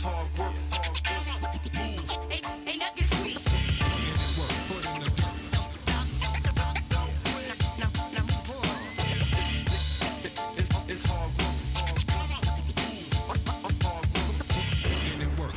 hard work. Ain't nothing sweet. Get it work, put in the work. Don't stop. Now move on. It's hard work. Hard work. Get it work.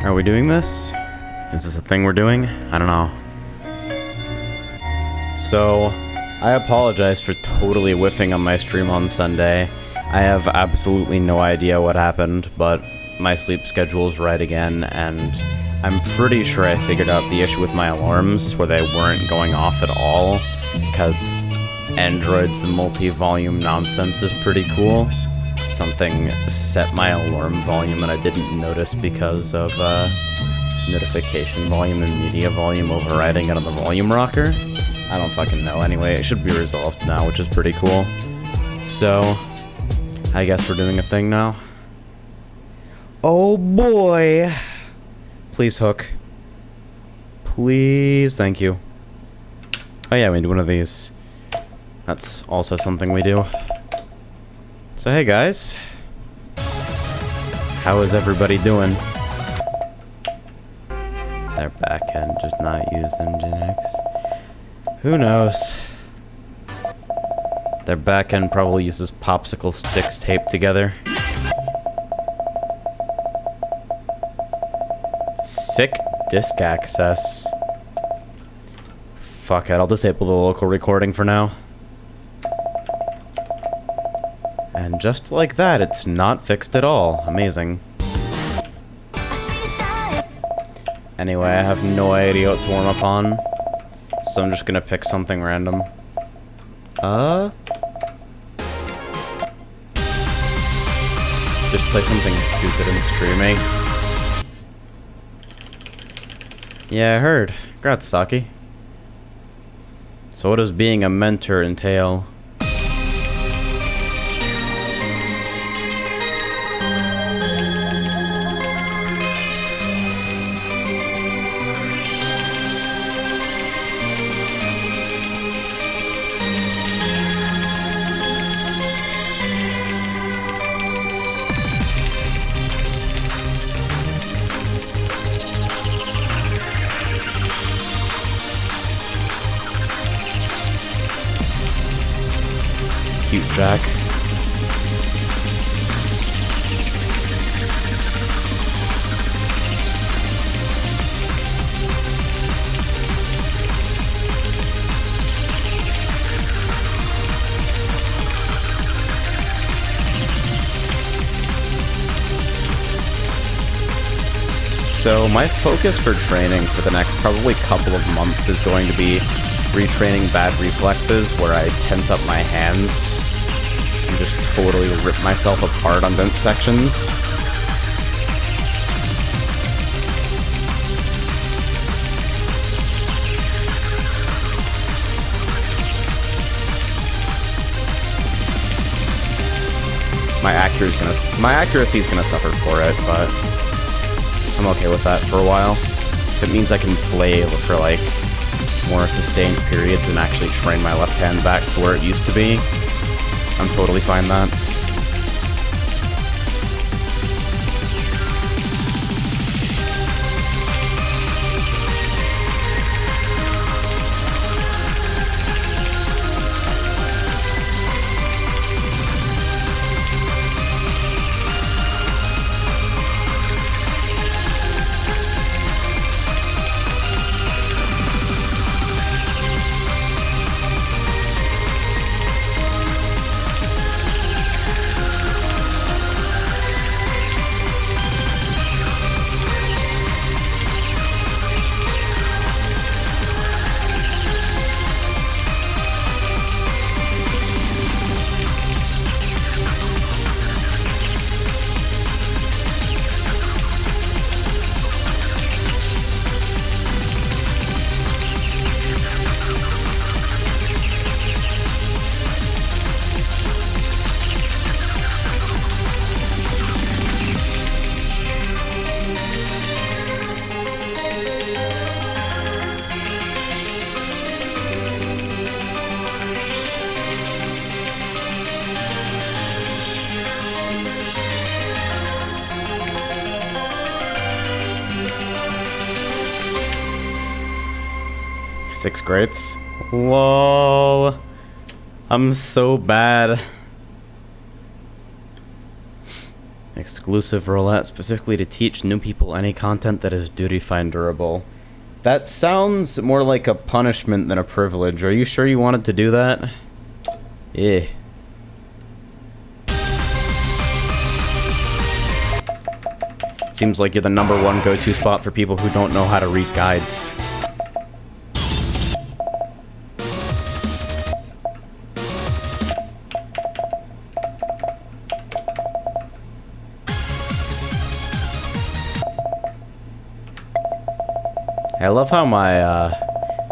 Are we doing this? Is this a thing we're doing? I don't know. So, I apologize for totally whiffing on my stream on Sunday. I have absolutely no idea what happened, but my sleep schedule's right again, and I'm pretty sure I figured out the issue with my alarms, where they weren't going off at all, because Android's multi-volume nonsense is pretty cool. Something set my alarm volume and I didn't notice because of notification volume and media volume overriding it on the volume rocker. I don't fucking know. Anyway, it should be resolved now, which is pretty cool. So, I guess we're doing a thing now. Oh boy! Please hook. Please, thank you. Oh yeah, we do one of these. That's also something we do. So hey guys. How is everybody doing? Their backend does not use Nginx. Who knows? Their backend probably uses popsicle sticks taped together. Sick disk access. Fuck it, I'll disable the local recording for now. And just like that, it's not fixed at all. Amazing. Anyway, I have no idea what to warm up on, so I'm just gonna pick something random. Just play something stupid and streamy. Yeah, I heard. Congrats, Saki. So what does being a mentor entail? Cute Jack. So my focus for training for the next probably couple of months is going to be retraining bad reflexes where I tense up my hands and just totally rip myself apart on dense sections. My accuracy is gonna suffer for it, but I'm okay with that for a while. It means I can play for like more sustained periods and actually train my left hand back to where it used to be. I'm totally fine with that. Six grades. Lol. I'm so bad. Exclusive roulette specifically to teach new people any content that is duty finderable. That sounds more like a punishment than a privilege. Are you sure you wanted to do that? Yeah. Seems like you're the #1 go-to spot for people who don't know how to read guides. I love how my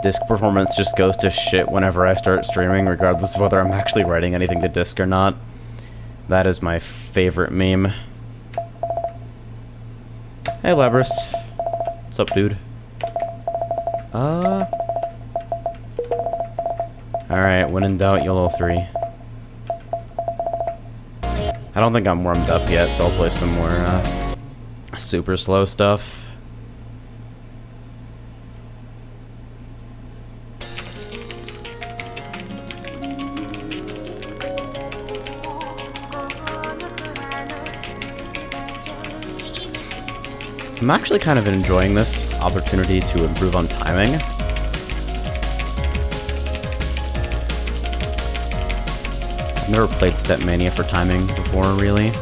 disc performance just goes to shit whenever I start streaming, regardless of whether I'm actually writing anything to disc or not. That is my favorite meme. Hey, Labrys. What's up, dude? Alright, when in doubt, YOLO 3. I don't think I'm warmed up yet, so I'll play some more super slow stuff. I'm actually kind of enjoying this opportunity to improve on timing. I've never played RehabMania for timing before, really.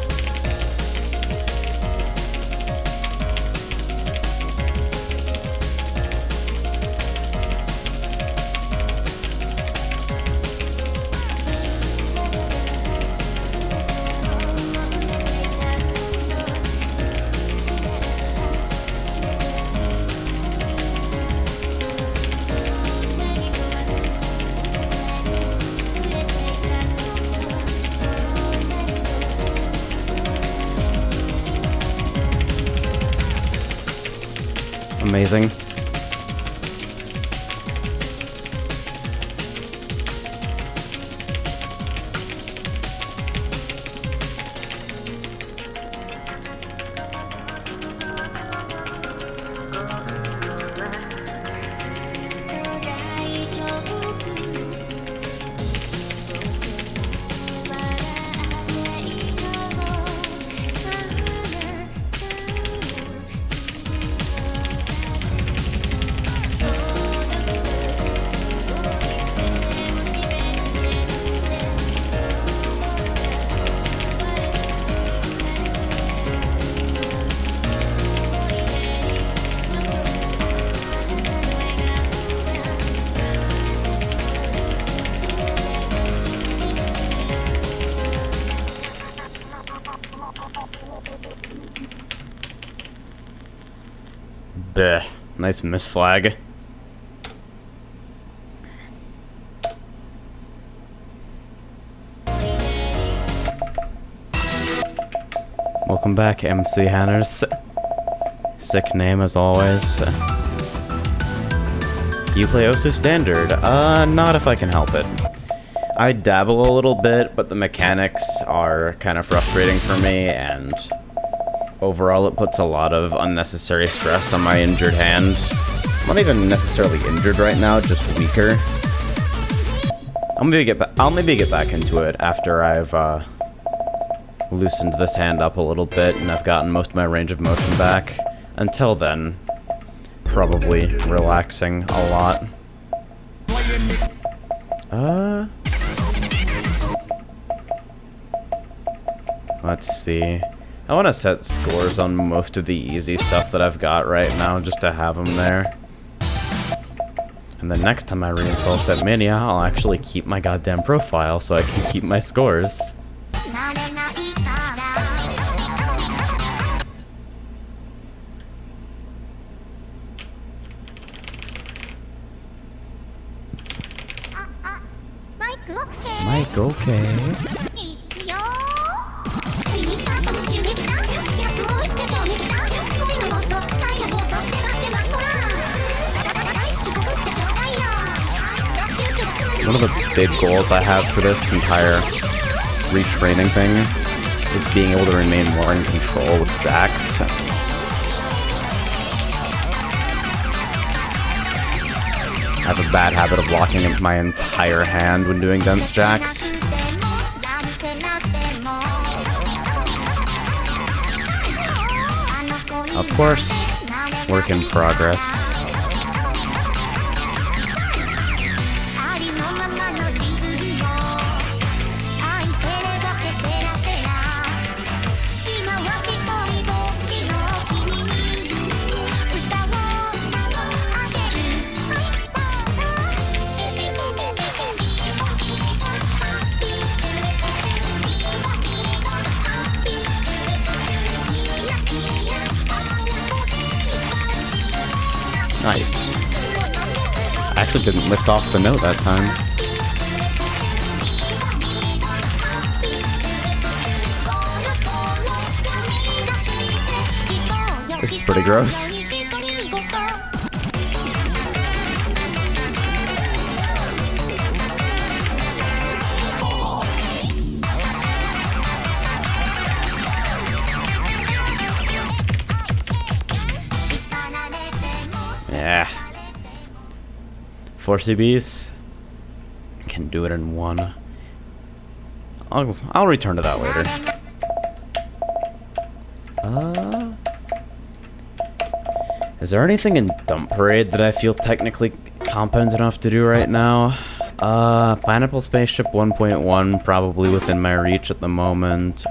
Amazing. Bleh. Nice miss flag. Welcome back, MC Hanners. Sick name as always. Do you play Osu Standard? Not if I can help it. I dabble a little bit, but the mechanics are kind of frustrating for me, and overall it puts a lot of unnecessary stress on my injured hand. I'm not even necessarily injured right now, just weaker. I'll maybe get back into it after I've loosened this hand up a little bit and I've gotten most of my range of motion back. Until then, probably relaxing a lot. Let's see. I want to set scores on most of the easy stuff that I've got right now, just to have them there. And then next time I reinstall RehabMania, I'll actually keep my goddamn profile so I can keep my scores. Mike, okay. One of the big goals I have for this entire retraining thing is being able to remain more in control with jacks. I have a bad habit of locking up my entire hand when doing dense jacks. Of course, work in progress. Nice. I actually didn't lift off the note that time. This is pretty gross. Yeah. 4 CBs. Can do it in one. I'll return to that later. Is there anything in Dump Parade that I feel technically competent enough to do right now? Pineapple Spaceship 1.1, probably within my reach at the moment.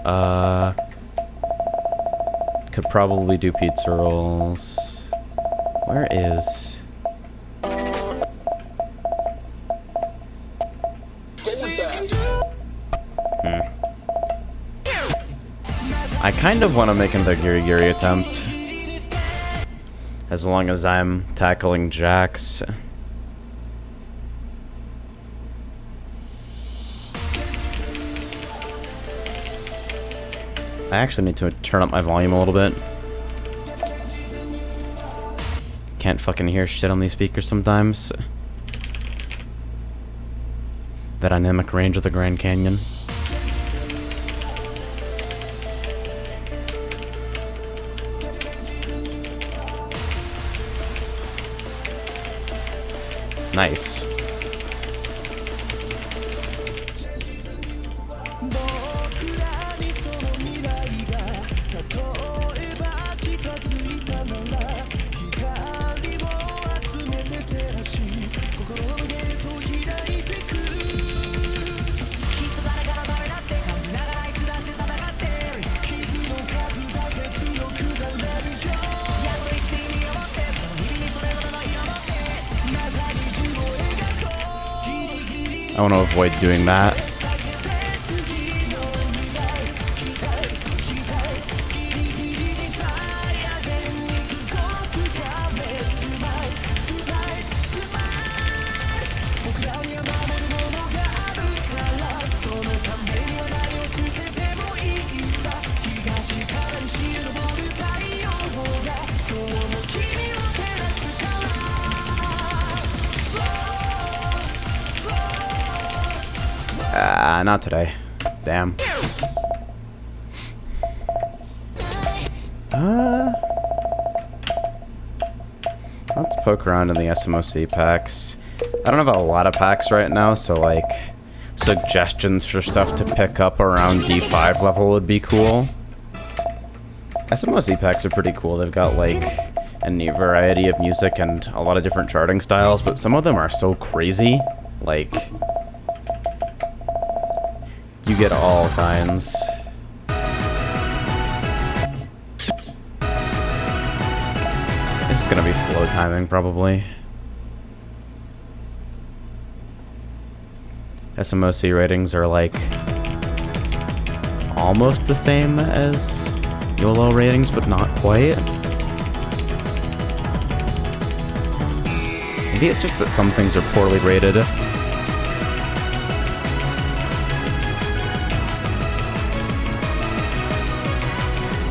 Could probably do pizza rolls. Where is... I kind of want to make another Giri attempt. As long as I'm tackling Jax. I actually need to turn up my volume a little bit. Can't fucking hear shit on these speakers sometimes. The dynamic range of the Grand Canyon. Nice. I want to avoid doing that. Not today. Damn. Let's poke around in the SMOC packs. I don't have a lot of packs right now, so like suggestions for stuff to pick up around D5 level would be cool. SMOC packs are pretty cool. They've got like a neat variety of music and a lot of different charting styles, but some of them are so crazy. Like, you get all kinds. This is gonna be slow timing, probably. SMOC ratings are like almost the same as YOLO ratings, but not quite. Maybe it's just that some things are poorly rated.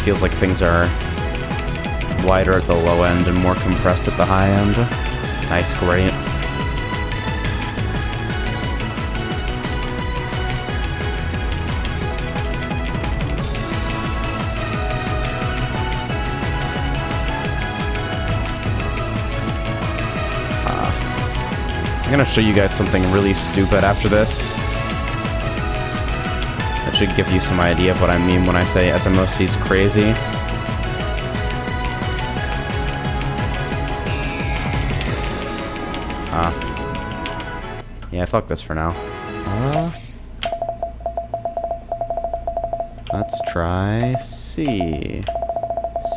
Feels like things are wider at the low end and more compressed at the high end. Nice, great. I'm gonna show you guys something really stupid after this. That should give you some idea of what I mean when I say SMOC's crazy. Yeah, fuck this for now. Let's try C.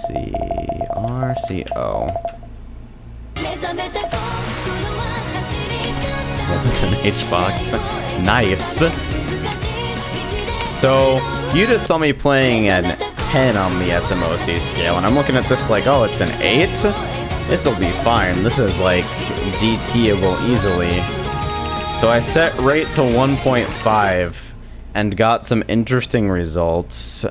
C, R, C, O. That's an H box. Nice. So, you just saw me playing an 10 on the SMOC scale, and I'm looking at this like, oh, it's an 8? This'll be fine. This is like DT-able easily. So I set rate to 1.5 and got some interesting results.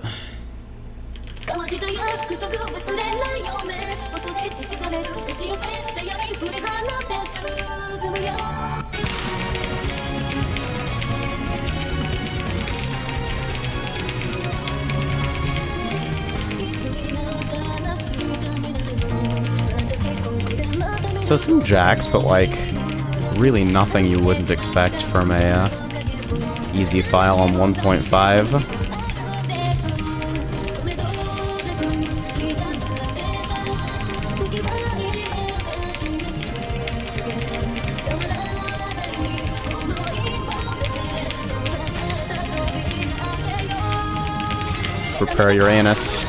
So some jacks, but like really nothing you wouldn't expect from a easy file on 1.5. Prepare your anus.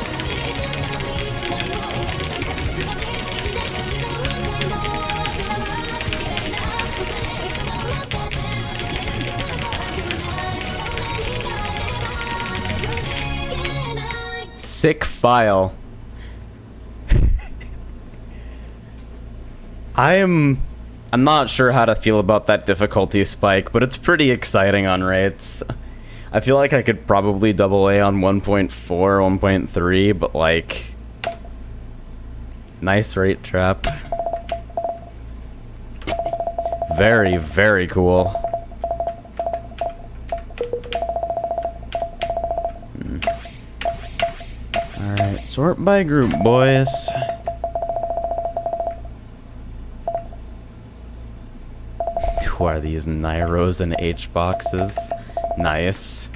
Sick file. I'm not sure how to feel about that difficulty spike, but it's pretty exciting on rates. I feel like I could probably double A on 1.4, 1.3, but like, nice rate trap. Very, very cool. Alright, sort by group, boys. Who are these Nairos and H boxes? Nice.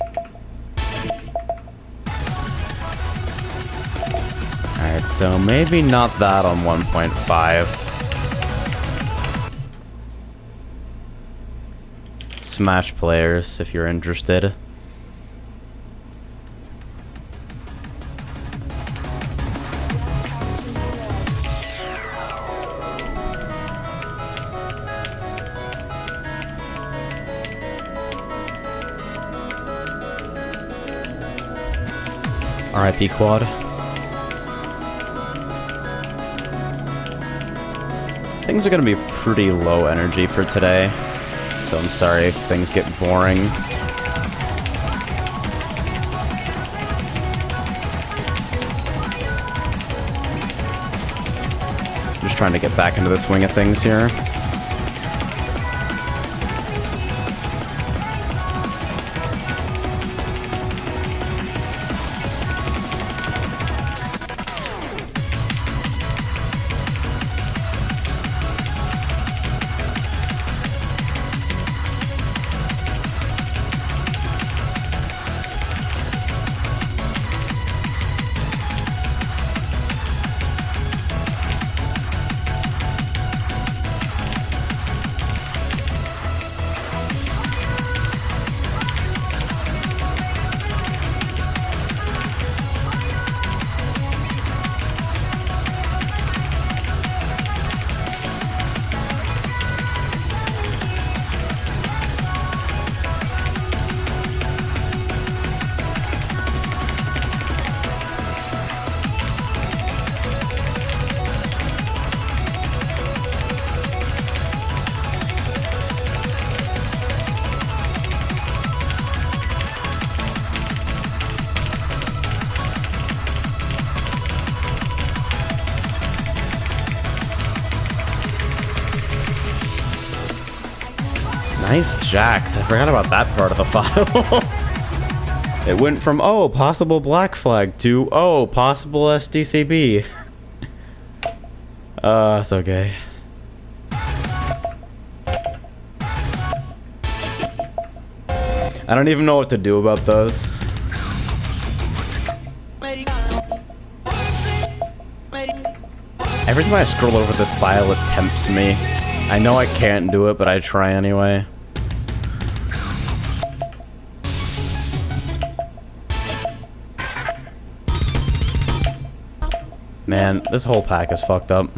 Alright, so maybe not that on 1.5. Smash players, if you're interested. RIP quad. Things are gonna be pretty low energy for today, so I'm sorry if things get boring. Just trying to get back into the swing of things here. Nice jacks. I forgot about that part of the file. It went from, oh, possible black flag to, oh, possible SDCB. It's okay. I don't even know what to do about those. Every time I scroll over this file, it tempts me. I know I can't do it, but I try anyway. Man, this whole pack is fucked up.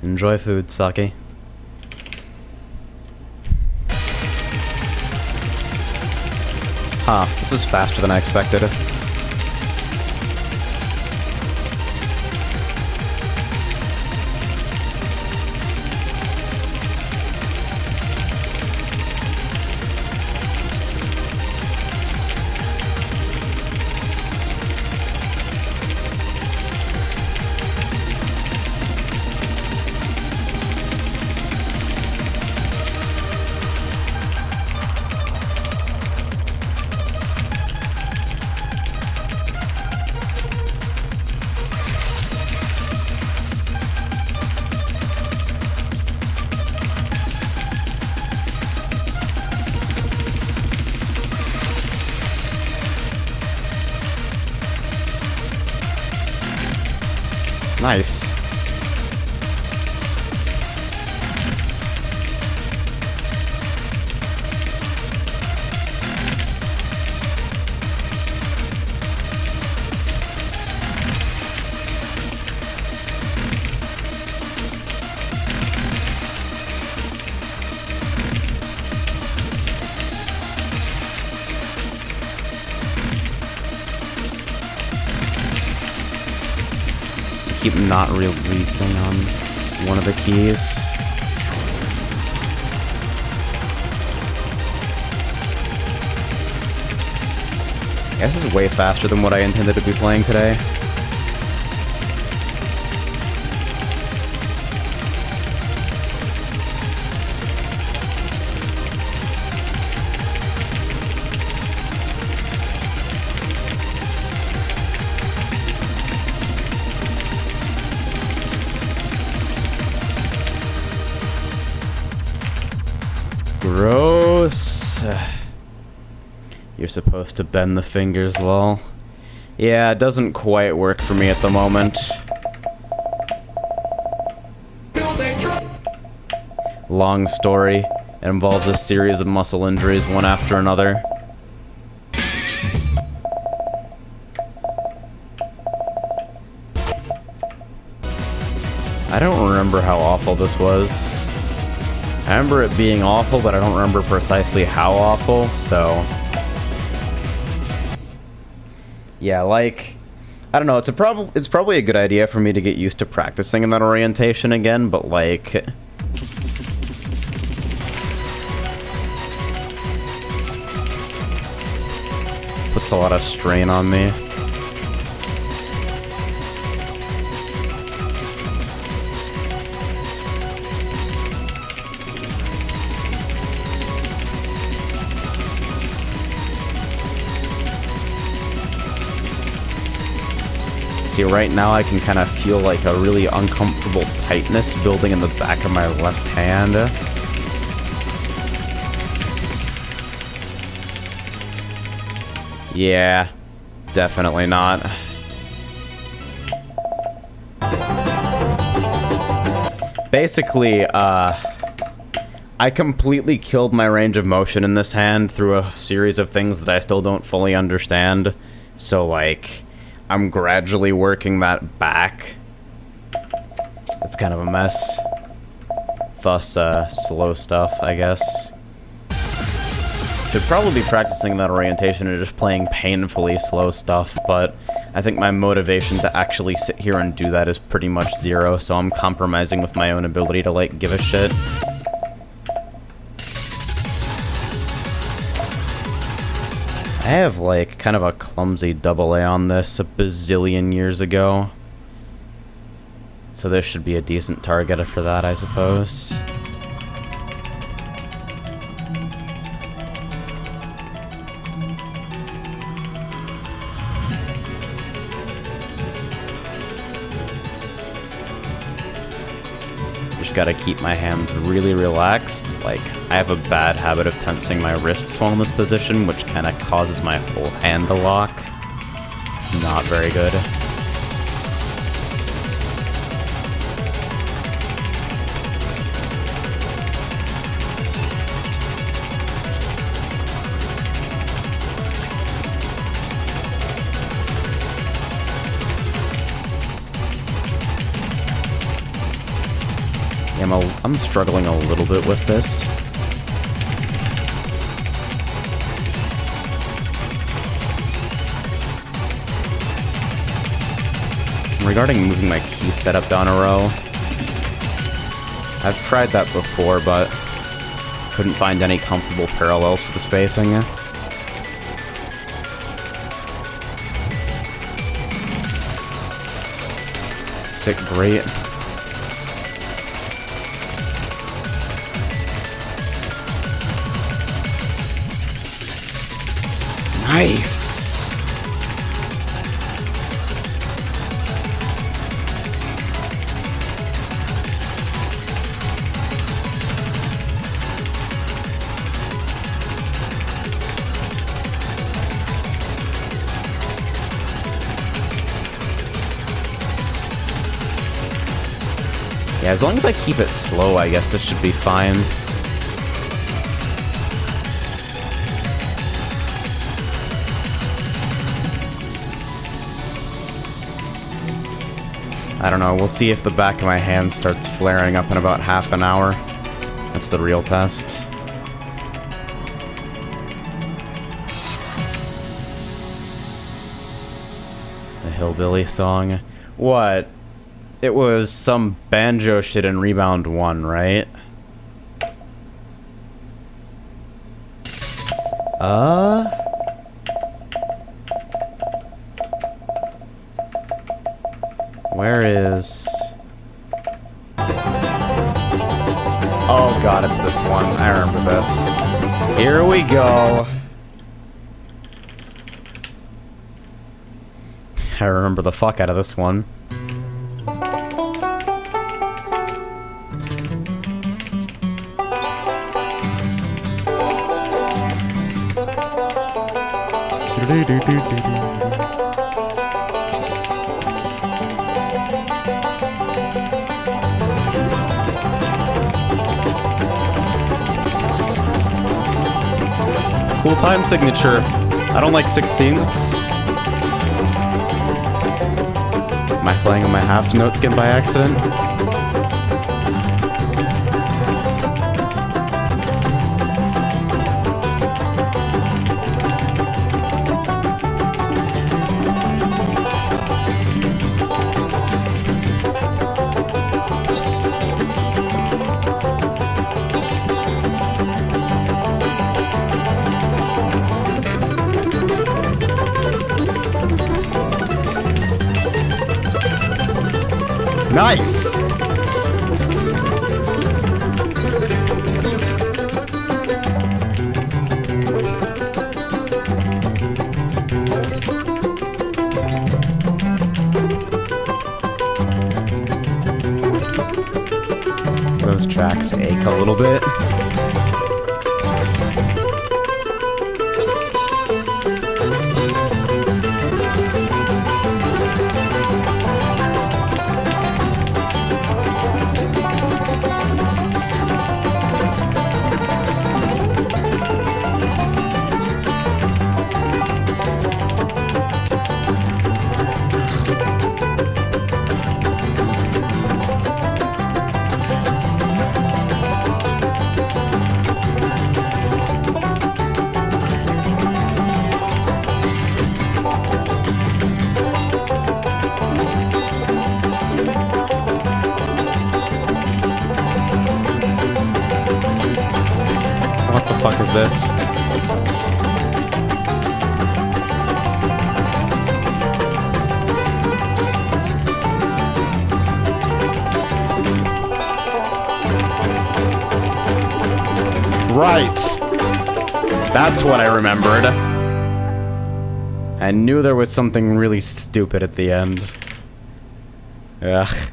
Enjoy food, Saki. Huh, this is faster than I expected. Nice. Keep not releasing on one of the keys. Yeah, this is way faster than what I intended to be playing today. Gross. You're supposed to bend the fingers, lol. Yeah, it doesn't quite work for me at the moment. Long story. It involves a series of muscle injuries, one after another. I don't remember how awful this was. I remember it being awful, but I don't remember precisely how awful, so... Yeah, like... I don't know, it's probably a good idea for me to get used to practicing in that orientation again, but like... Puts a lot of strain on me. See, right now I can kind of feel like a really uncomfortable tightness building in the back of my left hand. Yeah, definitely not. Basically, I completely killed my range of motion in this hand through a series of things that I still don't fully understand. So, like... I'm gradually working that back. It's kind of a mess. Thus, slow stuff, I guess. Should probably be practicing that orientation and just playing painfully slow stuff, but I think my motivation to actually sit here and do that is pretty much zero, so I'm compromising with my own ability to, like, give a shit. I have, like, kind of a clumsy double A on this a bazillion years ago. So this should be a decent target for that, I suppose. Just gotta keep my hands really relaxed. Like, I have a bad habit of tensing my wrists while in this position, which kind of causes my whole hand to lock. It's not very good. I'm struggling a little bit with this. Regarding moving my key setup down a row, I've tried that before, but couldn't find any comfortable parallels for the spacing. Sick, great. Nice! Yeah, as long as I keep it slow, I guess this should be fine. I don't know, we'll see if the back of my hand starts flaring up in about half an hour. That's the real test. The Hillbilly song. What? It was some banjo shit in Rebound 1, right? Where is... Oh god, it's this one. I remember this. Here we go. I remember the fuck out of this one. Cool time signature. I don't like 16ths. Am I playing on my halved note skin by accident? Nice! Those tracks ache a little bit. What the fuck is this? Right! That's what I remembered. I knew there was something really stupid at the end. Ugh.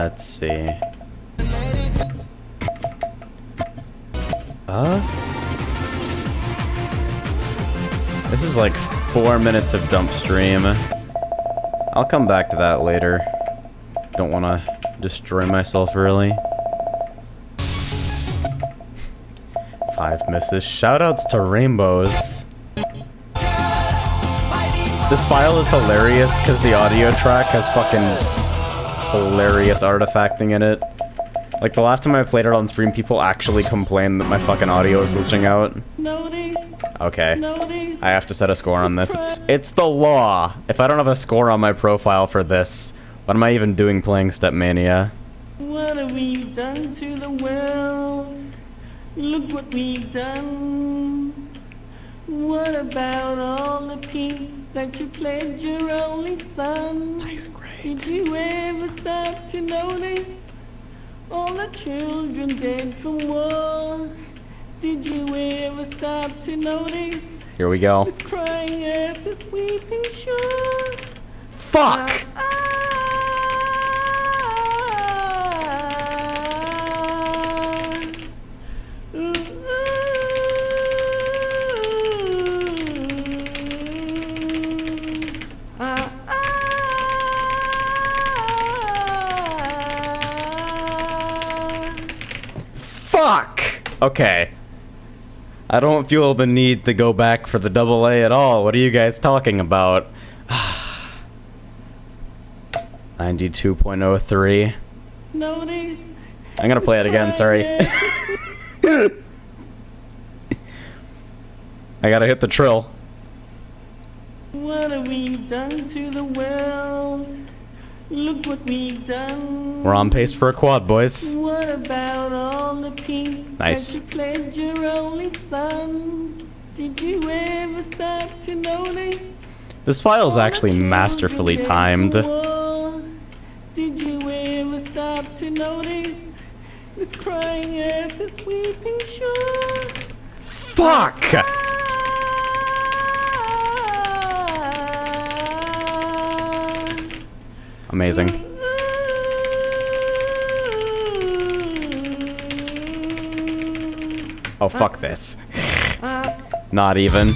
Let's see. This is like 4 minutes of dump stream. I'll come back to that later. Don't want to destroy myself early. 5 misses. Shoutouts to rainbows. This file is hilarious because the audio track has fucking hilarious artifacting in it. Like, the last time I played it on stream, people actually complained that my fucking audio was glitching out. Okay. I have to set a score on this. It's the law. If I don't have a score on my profile for this, what am I even doing playing RehabMania? What have we done to the world? Look what we've done. What about all the peace that you pledged your only son? Nice, great. Did you ever stop to notice all the children dead from war? Did you ever stop to notice Here we go. the crying earth, the weeping shore? Fuck! Fuck! Okay. I don't feel the need to go back for the double A at all. What are you guys talking about? 92.03. I'm gonna play it again, sorry. I gotta hit the trill. What have we done to the world? Look what we've done. We're on pace for a quad, boys. What about all the peace Nice. that you pledged your only son? Did you ever stop to notice? This file is actually masterfully timed. Did you ever stop to notice the crying earth, the weeping shore? Fuck! Amazing. Oh, fuck this. Not even.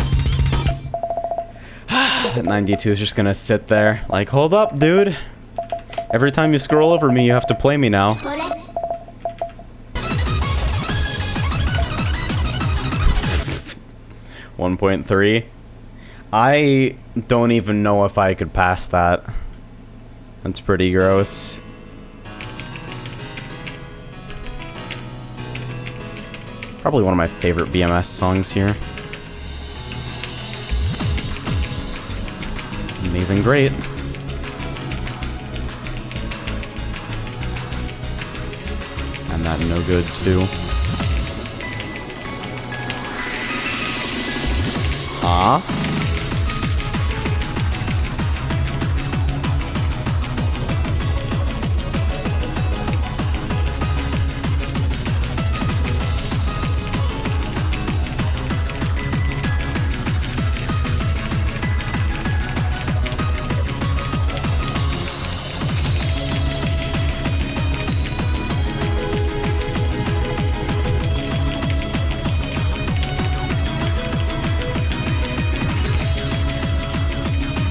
92 is just gonna sit there. Like, hold up, dude. Every time you scroll over me, you have to play me now. 1.3. I don't even know if I could pass that. That's pretty gross. Probably one of my favorite BMS songs here. Amazing, great. And that no good too. Huh?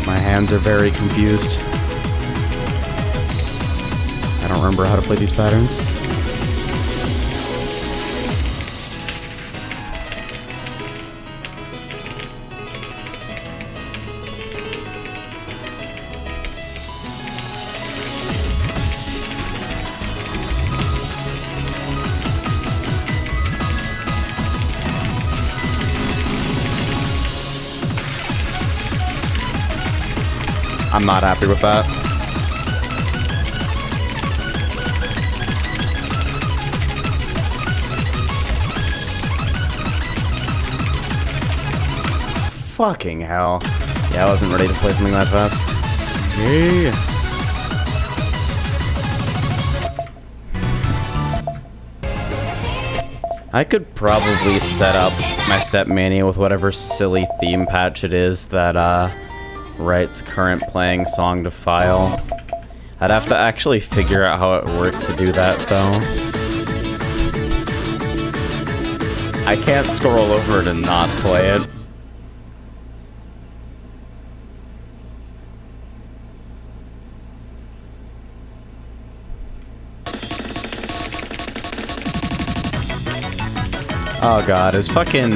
My hands are very confused. I don't remember how to play these patterns. I'm not happy with that. Fucking hell. Yeah, I wasn't ready to play something that fast. Yeah. I could probably set up my RehabMania with whatever silly theme patch it is that, writes current playing song to file. I'd have to actually figure out how it worked to do that, though. I can't scroll over to not play it. Oh god, is fucking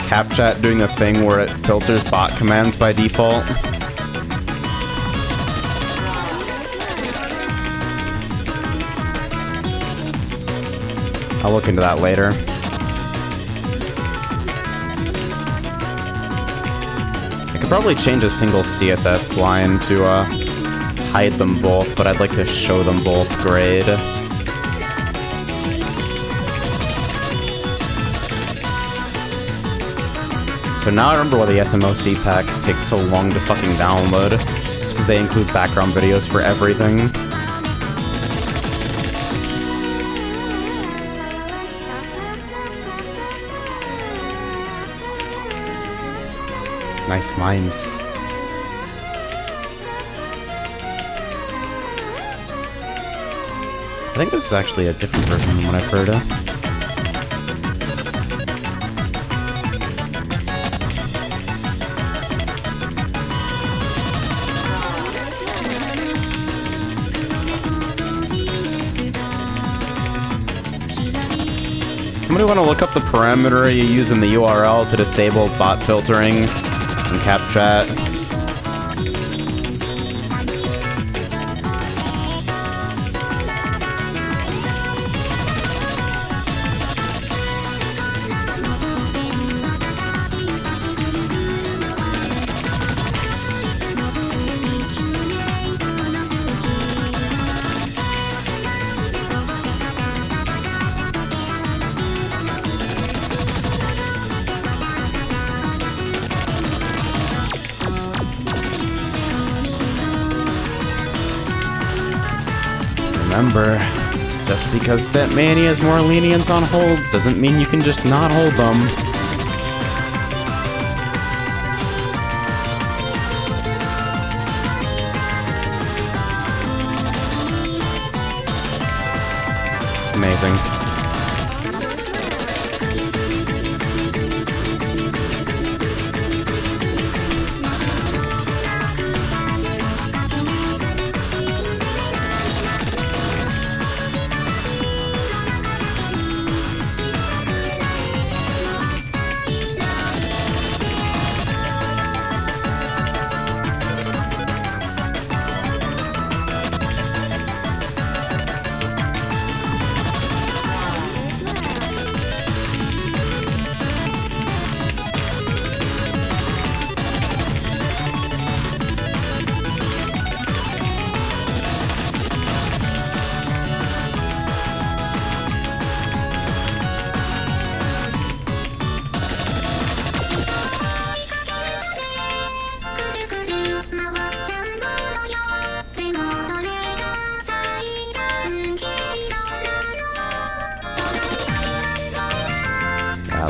CapChat doing the thing where it filters bot commands by default? I'll look into that later. I could probably change a single CSS line to hide them both, but I'd like to show them both grade. So now I remember why the SMOC packs take so long to fucking download. It's because they include background videos for everything. Nice minds. I think this is actually a different version than what I've heard of. Somebody want to look up the parameter you use in the URL to disable bot filtering in CapChat? Remember, just because StepMania is more lenient on holds doesn't mean you can just not hold them. Amazing.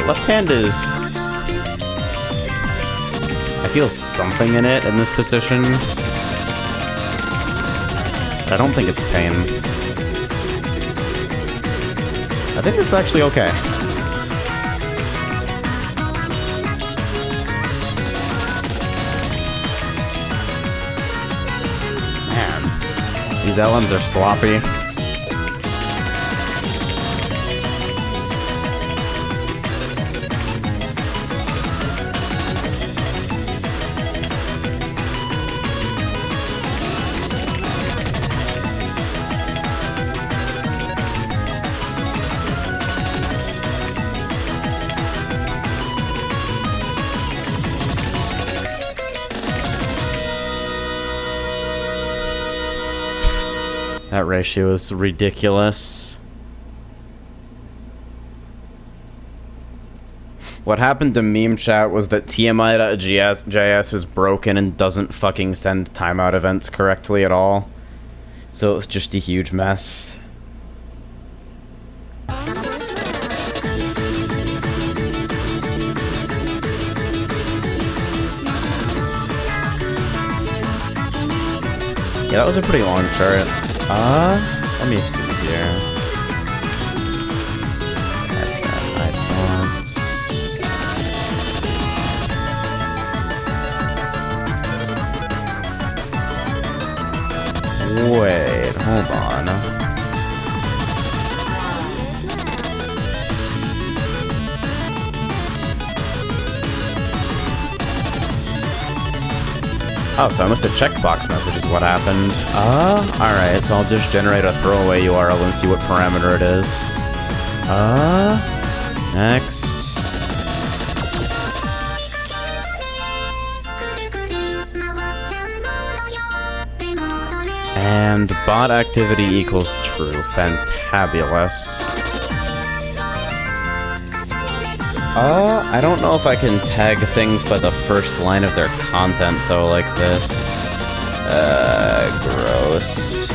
Left hand is... I feel something in it in this position. I don't think it's pain. I think it's actually okay. Man, these LMs are sloppy. That ratio is ridiculous. What happened to meme chat was that TMI.js is broken and doesn't fucking send timeout events correctly at all. So it's just a huge mess. Yeah, that was a pretty long chart. Let me see here. Wait, hold on. Oh, so I missed a checkbox message is what happened. Alright, so I'll just generate a throwaway URL and see what parameter it is. Next. And bot activity equals true. Fantabulous. I don't know if I can tag things by the first line of their content, though, like this. Gross.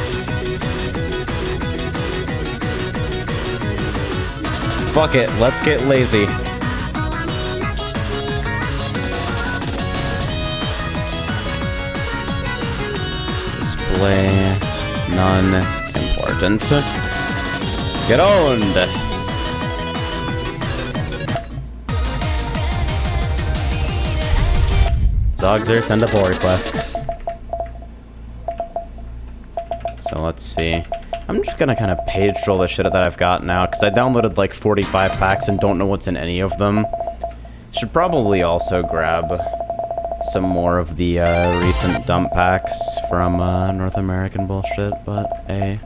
Fuck it, let's get lazy. Display, none important. Get owned! Zogzer, send a pull request. So let's see. I'm just gonna kind of page roll the shit that I've got now, because I downloaded like 45 packs and don't know what's in any of them. Should probably also grab some more of the recent dump packs from North American bullshit, but hey.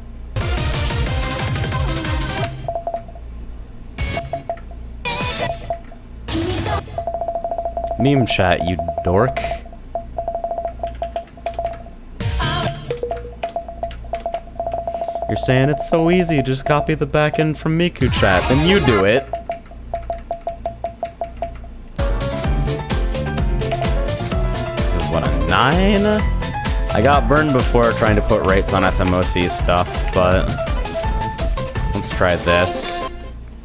Meme chat, you dork. You're saying it's so easy, just copy the backend from Miku chat, then you do it. This is what, a 9? I got burned before trying to put rates on SMOC stuff, but let's try this.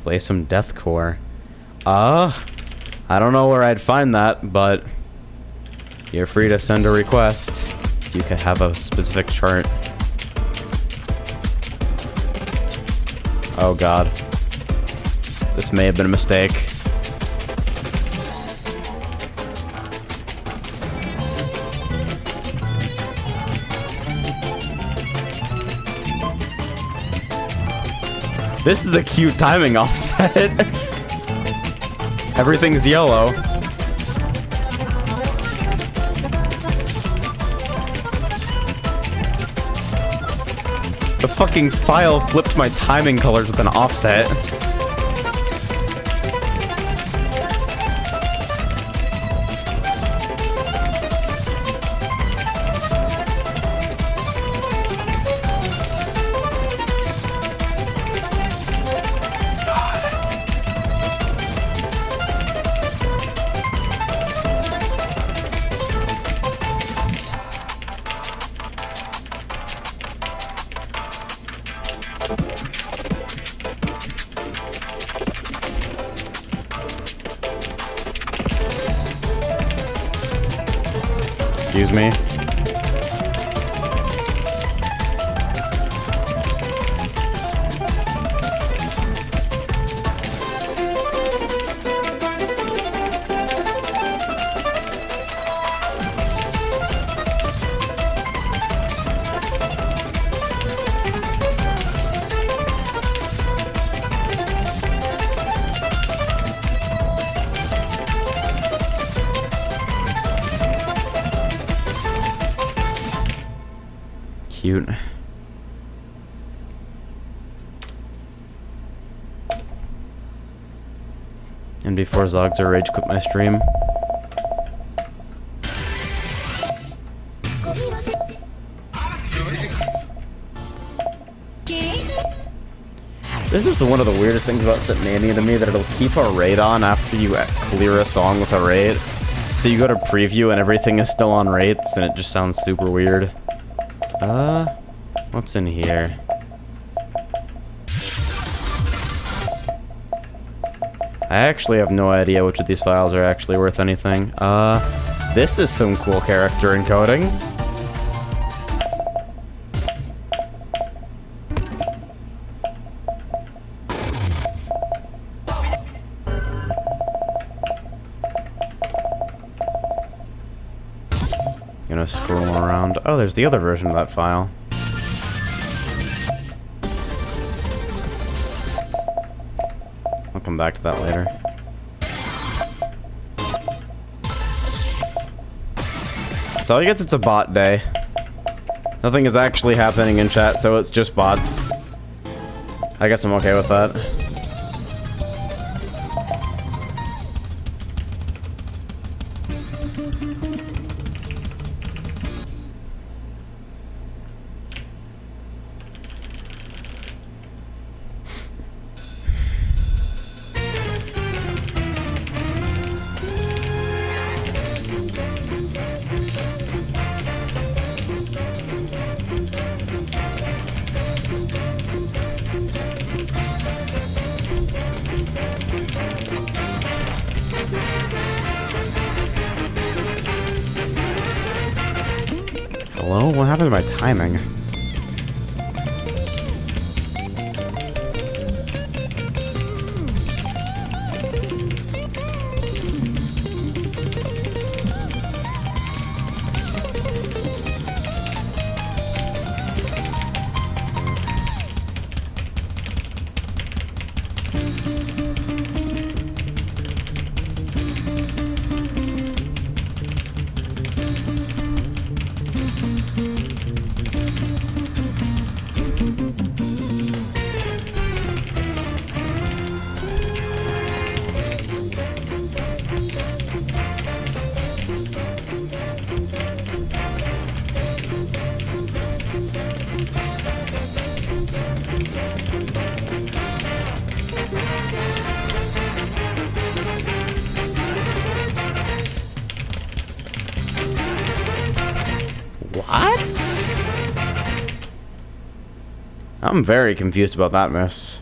Play some deathcore. I don't know where I'd find that, but you're free to send a request if you could have a specific chart. Oh god. This may have been a mistake. This is a cute timing offset. Everything's yellow. The fucking file flipped my timing colors with an offset. Excuse me. Cute. And before Zogzer rage quit my stream. This is one of the weirdest things about Mania to me, that it'll keep a raid on after you clear a song with a raid. So you go to preview and everything is still on rates, and it just sounds super weird. What's in here? I actually have no idea which of these files are actually worth anything. This is some cool character encoding. Oh, there's the other version of that file. I'll come back to that later. So I guess it's a bot day. Nothing is actually happening in chat, so it's just bots. I guess I'm okay with that. Hello? What happened to my timing? What? I'm very confused about that miss.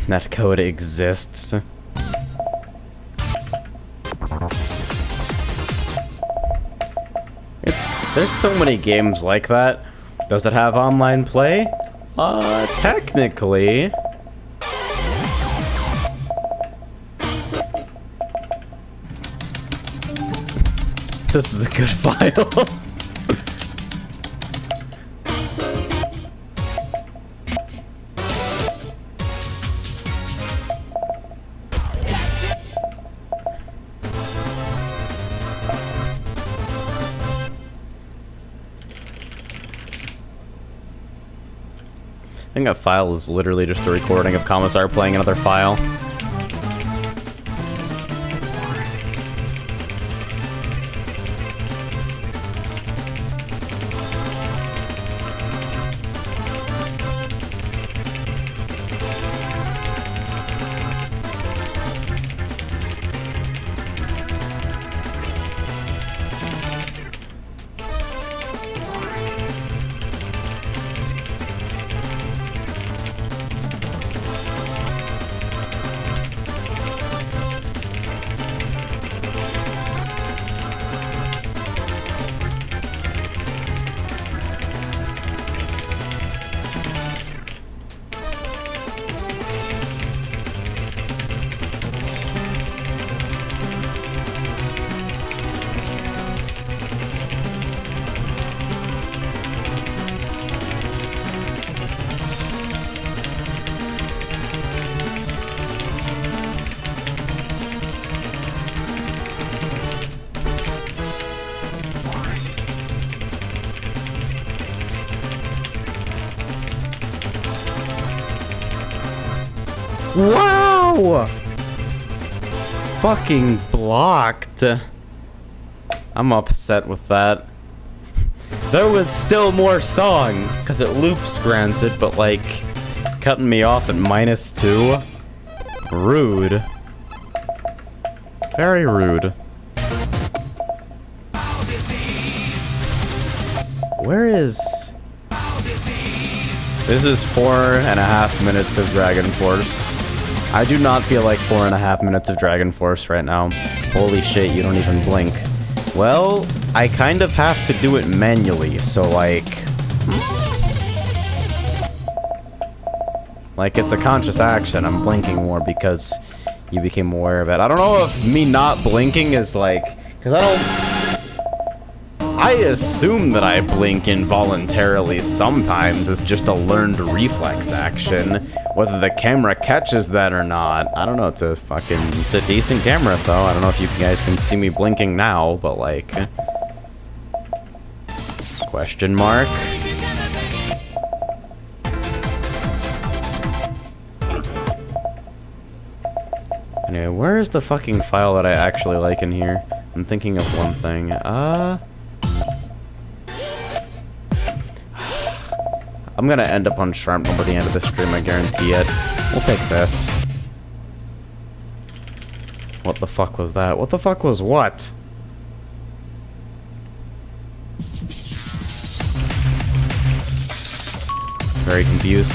That code exists. There's so many games like that. Does it have online play? Technically. This is a good file. I think that file is literally just a recording of Commissar playing another file. Wow! Fucking blocked. I'm upset with that. There was still more song, because it loops, granted, but like, cutting me off at -2? Rude. Very rude. Where is... This is 4.5 minutes of Dragon Force. I do not feel like 4.5 minutes of Dragon Force right now. Holy shit, you don't even blink. Well, I kind of have to do it manually, so like... Like, it's a conscious action. I'm blinking more because you became aware of it. I don't know if me not blinking is like... Because I don't... I assume that I blink involuntarily sometimes. It's just a learned reflex action. Whether the camera catches that or not, I don't know. It's a decent camera though. I don't know if you guys can see me blinking now, but like... Question mark? Anyway, where is the fucking file that I actually like in here? I'm thinking of one thing. I'm gonna end up on Sharp by the end of the stream, I guarantee it. We'll take this. What the fuck was that? What the fuck was what? Very confused.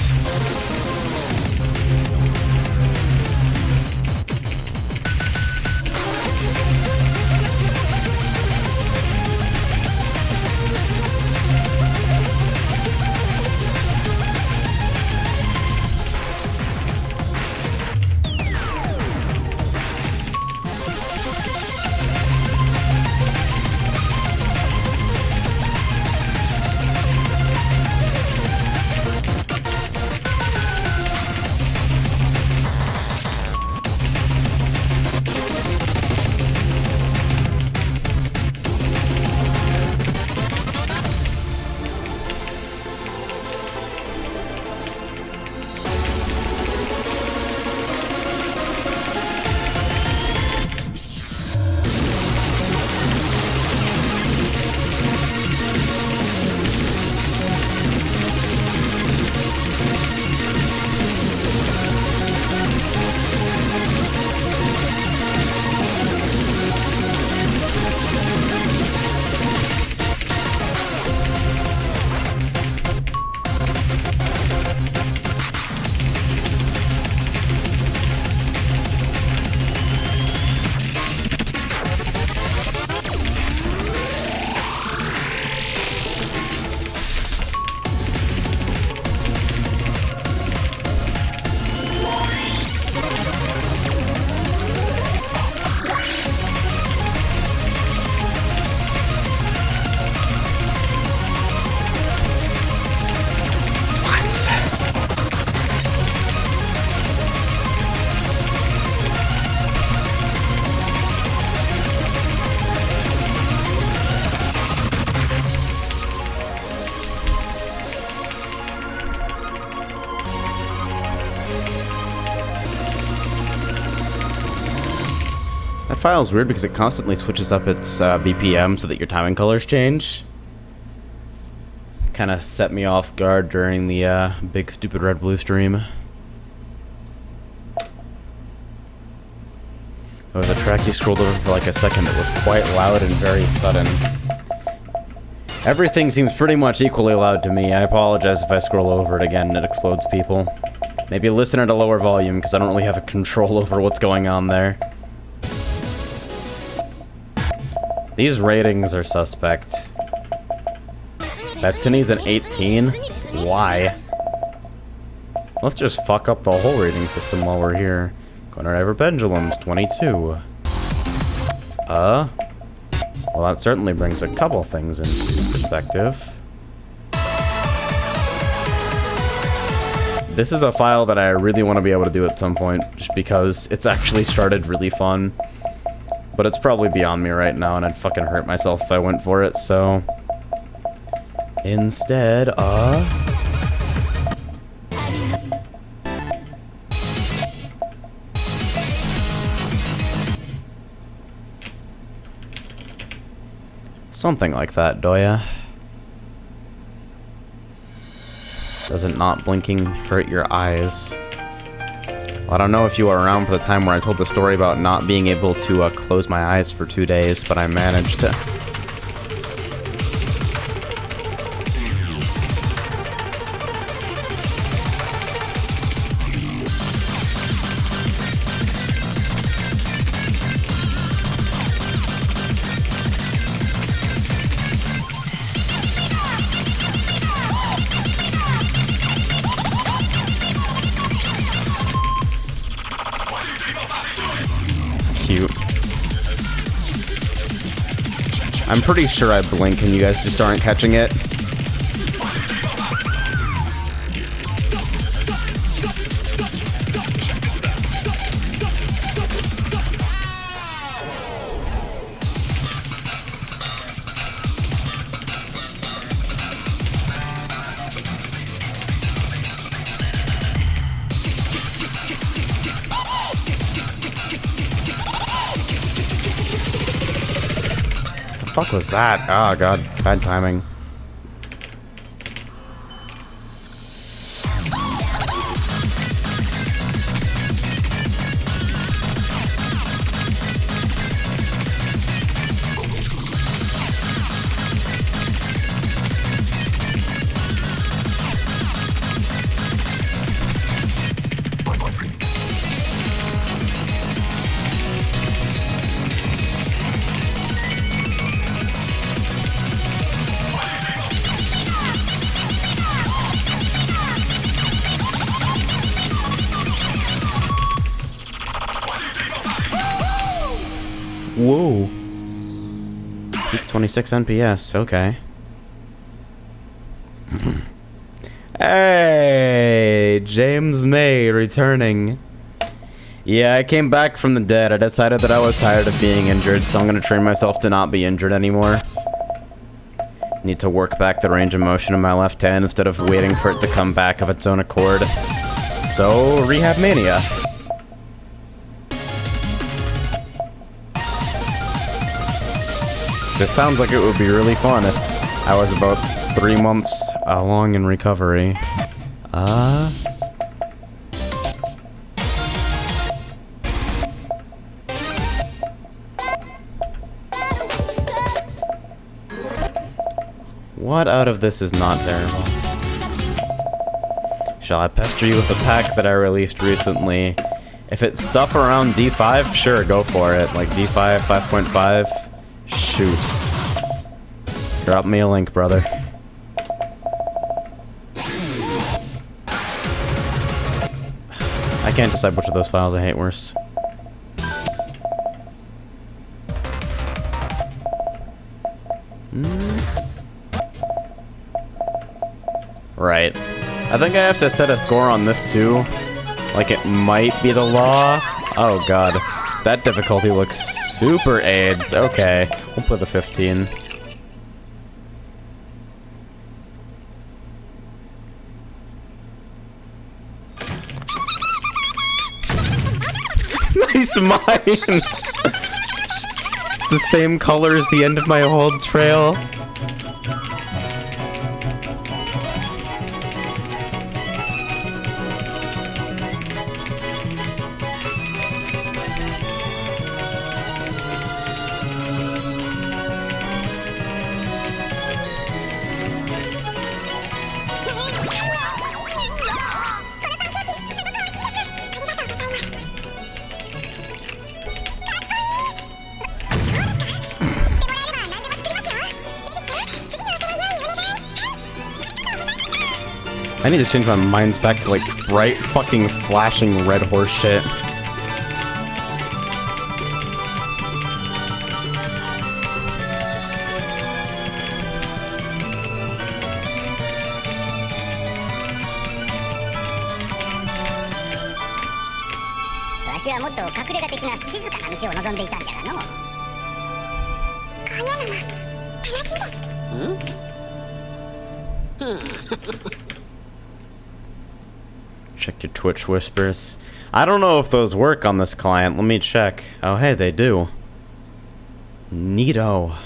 That file's weird because it constantly switches up its BPM so that your timing colors change. Kind of set me off guard during the big stupid red blue stream. There was a track you scrolled over for like a second that was quite loud and very sudden. Everything seems pretty much equally loud to me. I apologize if I scroll over it again and it explodes people. Maybe listen at a lower volume because I don't really have a control over what's going on there. These ratings are suspect. Betsuni's an 18? Why? Let's just fuck up the whole rating system while we're here. Corner Ever Pendulum's 22. Well, that certainly brings a couple things into perspective. This is a file that I really want to be able to do at some point, just because it's actually started really fun. But it's probably beyond me right now, and I'd fucking hurt myself if I went for it, so... Instead, something like that, Doya. Doesn't not blinking hurt your eyes? Well, I don't know if you were around for the time where I told the story about not being able to close my eyes for 2 days, but I managed to. Cute. I'm pretty sure I blink and you guys just aren't catching it. The fuck was that? Oh god, bad timing. Whoa. Peak 26 NPS, okay. Hey, James May returning. Yeah, I came back from the dead. I decided that I was tired of being injured, so I'm gonna train myself to not be injured anymore. Need to work back the range of motion in my left hand instead of waiting for it to come back of its own accord. So, RehabMania. This sounds like it would be really fun if I was about 3 months along in recovery. What out of this is not terrible? Shall I pester you with the pack that I released recently? If it's stuff around D5, sure, go for it. Like D5, 5.5. Shoot. Drop me a link, brother. I can't decide which of those files I hate worse. Right. I think I have to set a score on this too. Like it might be the law. Oh god. That difficulty looks super AIDS. Okay. We'll put the 15. Nice mine! It's the same color as the end of my old trail. I need to change my minds back to like bright fucking flashing red horse shit. Check your Twitch whispers. I don't know if those work on this client. Let me check. Oh, hey, they do. Neato.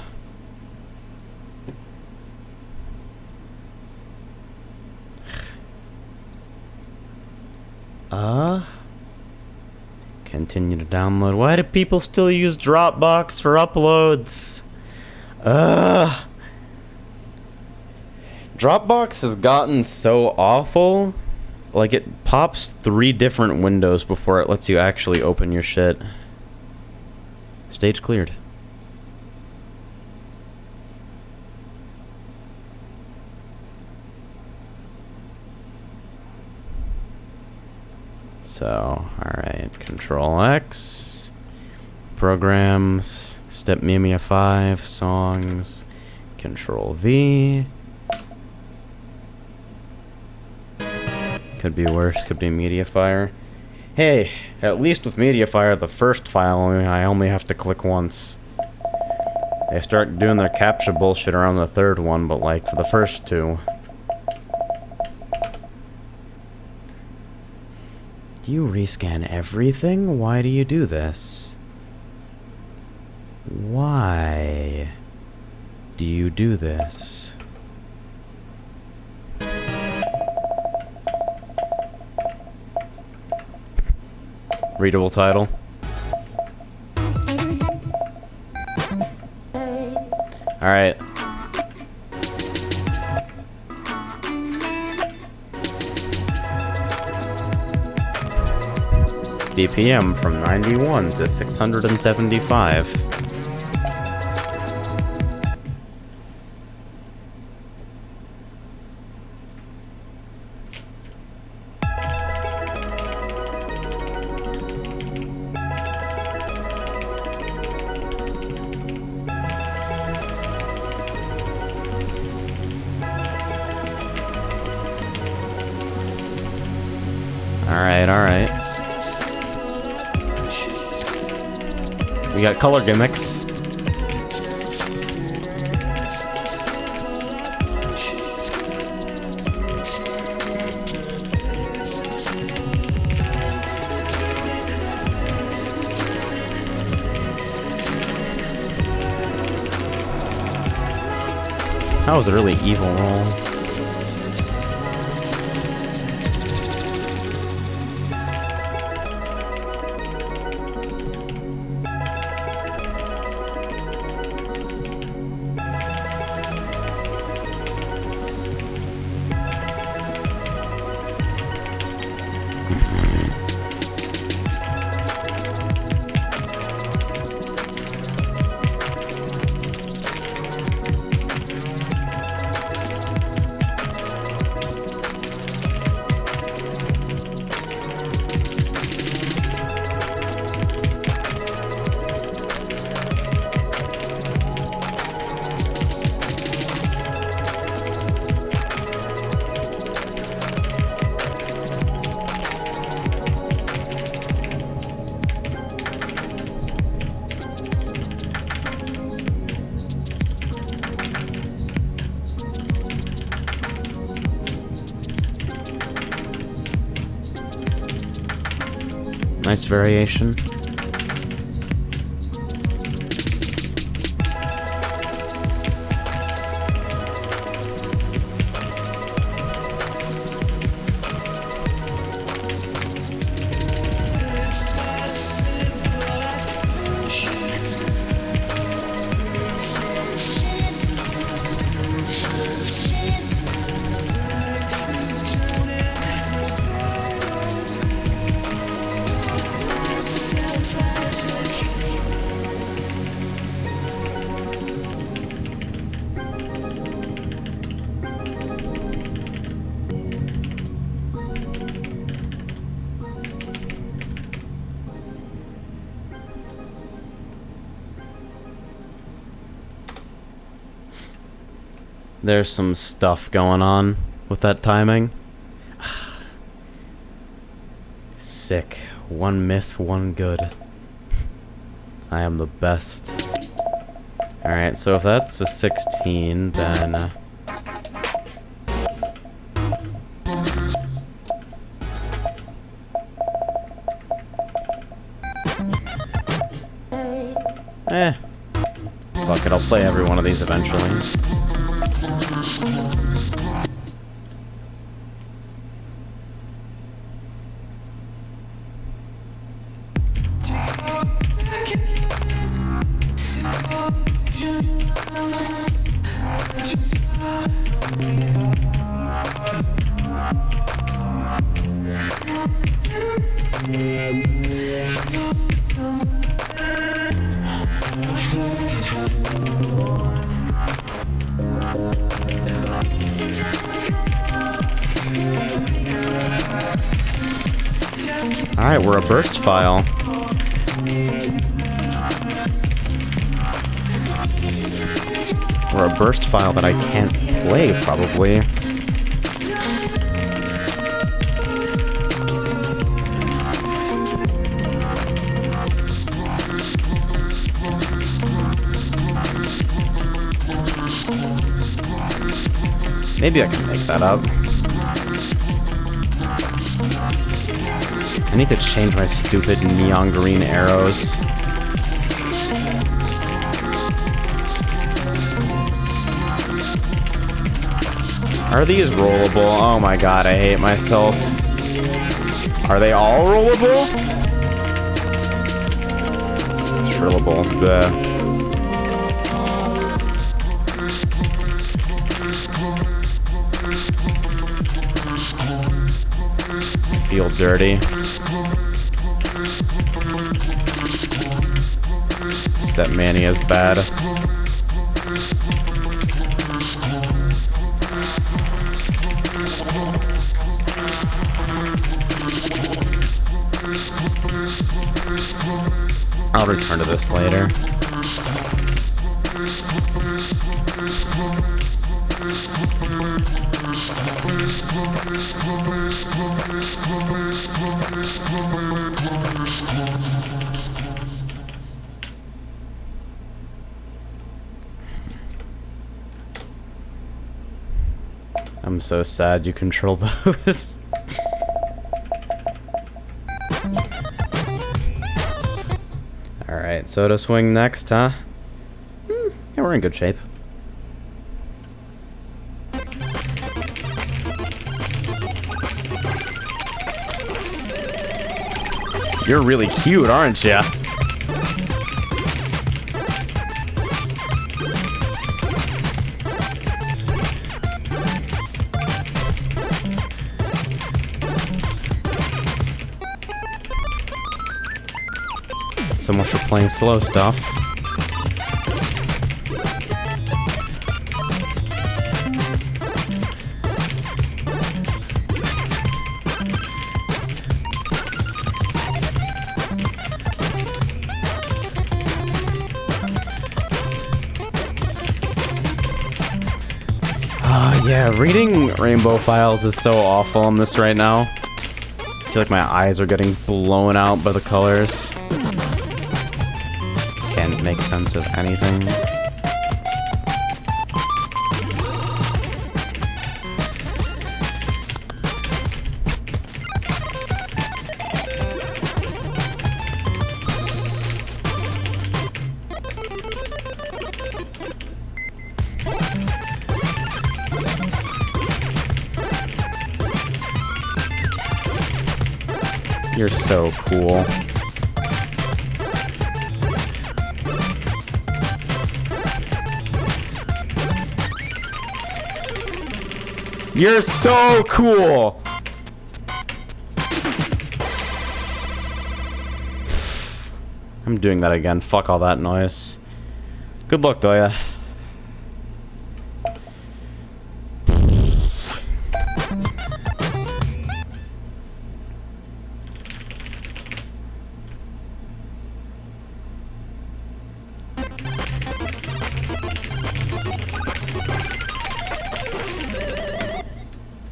Continue to download. Why do people still use Dropbox for uploads? Dropbox has gotten so awful. Like, it pops 3 different windows before it lets you actually open your shit. Stage cleared. So, alright. Control X. Programs. Step Mimia 5, songs, Control V. Could be worse, could be Mediafire. Hey, at least with Mediafire, the first file, I only have to click once. They start doing their CAPTCHA bullshit around the third one, but like for the first two. Do you rescan everything? Why do you do this? Why do you do this? Readable title. Alright. BPM from 91 to 675. Alright. We got color gimmicks. That was a really evil roll. Nice variation. There's some stuff going on with that timing. Sick. One miss, one good. I am the best. Alright, so if that's a 16, then... Fuck it, I'll play every one of these eventually. Alright, we're a burst file. Or a burst file that I can't play, probably. Maybe I can make that up. I need to change my stupid neon green arrows. Are these rollable? Oh my god, I hate myself. Are they all rollable? Trillable. Bleh. I feel dirty. RehabMania is bad. I'll return to this later. I'm so sad you control those. Alright, Soda Swing next, huh? Yeah, we're in good shape. You're really cute, aren't ya? So much for playing slow stuff. Yeah, reading rainbow files is so awful on this right now. I feel like my eyes are getting blown out by the colors. Can't make sense of anything. You're so cool. You're so cool! I'm doing that again. Fuck all that noise. Good luck, Doya.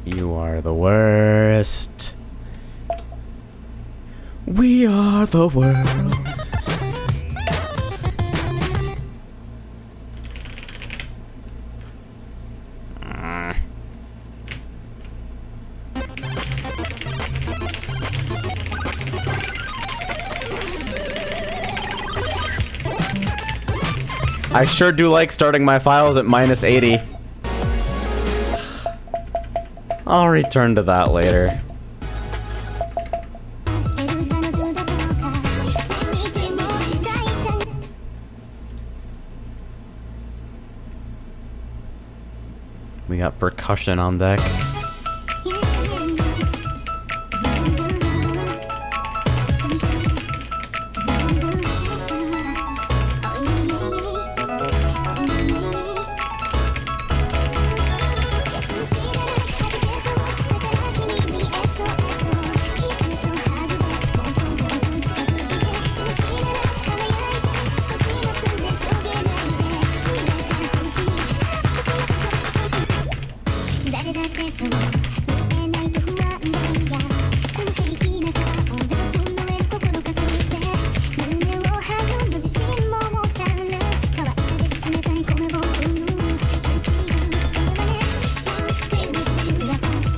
You are the worst. We are the world. I sure do like starting my files at -80. I'll return to that later. We got percussion on deck.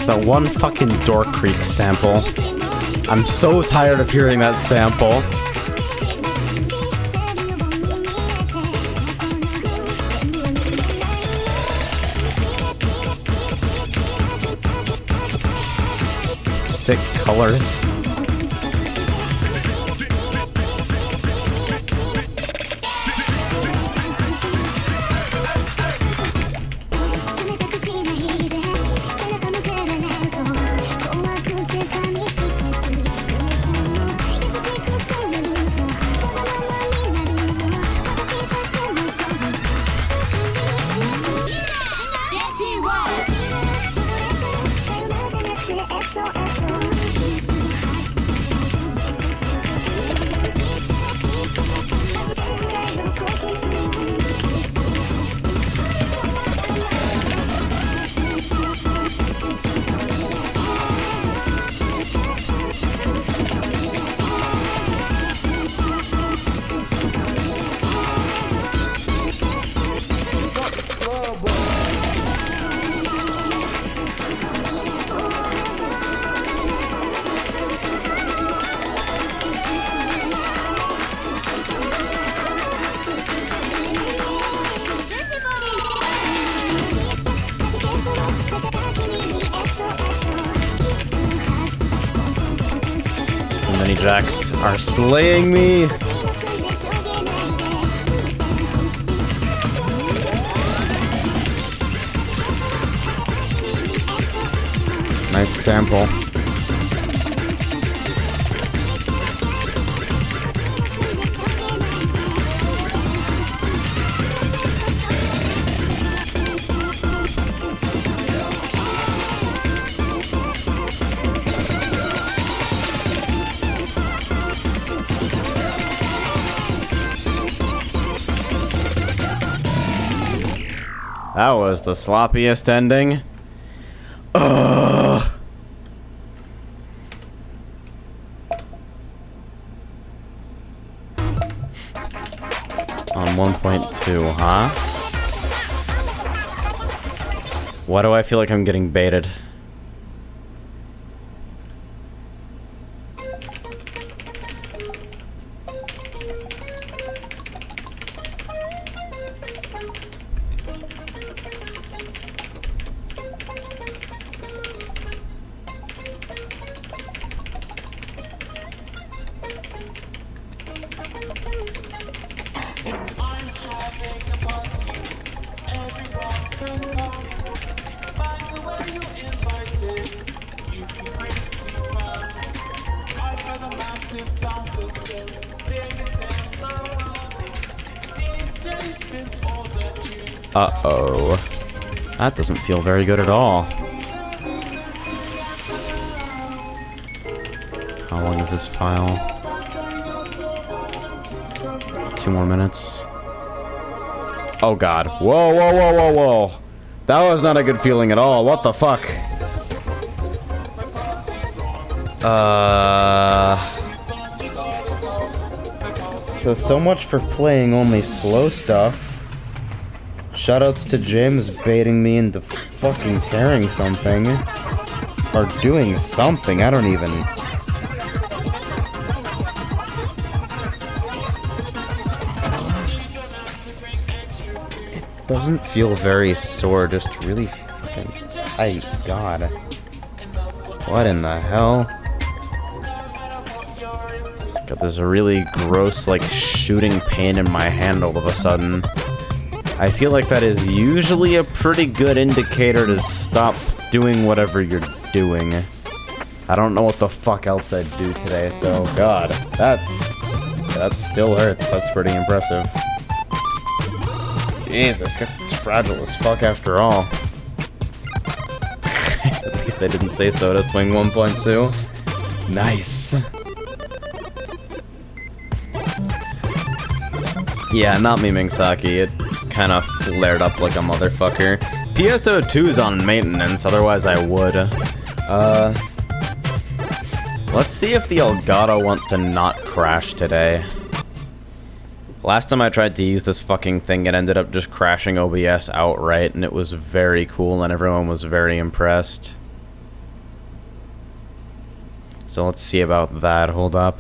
that one fucking Door Creek sample. I'm so tired of hearing that sample. Sick colors. Mini jacks are slaying me. Nice sample. That was the sloppiest ending. Ugh. On 1.2, huh? Why do I feel like I'm getting baited? Uh-oh. That doesn't feel very good at all. How long is this file? 2 more minutes. Oh god. Whoa, whoa, whoa, whoa, whoa. That was not a good feeling at all. What the fuck? So much for playing only slow stuff. Shoutouts to James baiting me into fucking carrying something. Or doing something, I don't even... It doesn't feel very sore, just really fucking tight. God. What in the hell? Got this really gross, like, shooting pain in my hand all of a sudden. I feel like that is usually a pretty good indicator to stop doing whatever you're doing. I don't know what the fuck else I'd do today, though. God, that still hurts. That's pretty impressive. Jesus, it's fragile as fuck after all. At least I didn't say so to swing 1.2. Nice. Yeah, not memeing Saki. It kind of flared up like a motherfucker. PSO2's on maintenance, otherwise I would. Let's see if the Elgato wants to not crash today. Last time I tried to use this fucking thing, it ended up just crashing OBS outright, and it was very cool, and everyone was very impressed. So let's see about that. Hold up.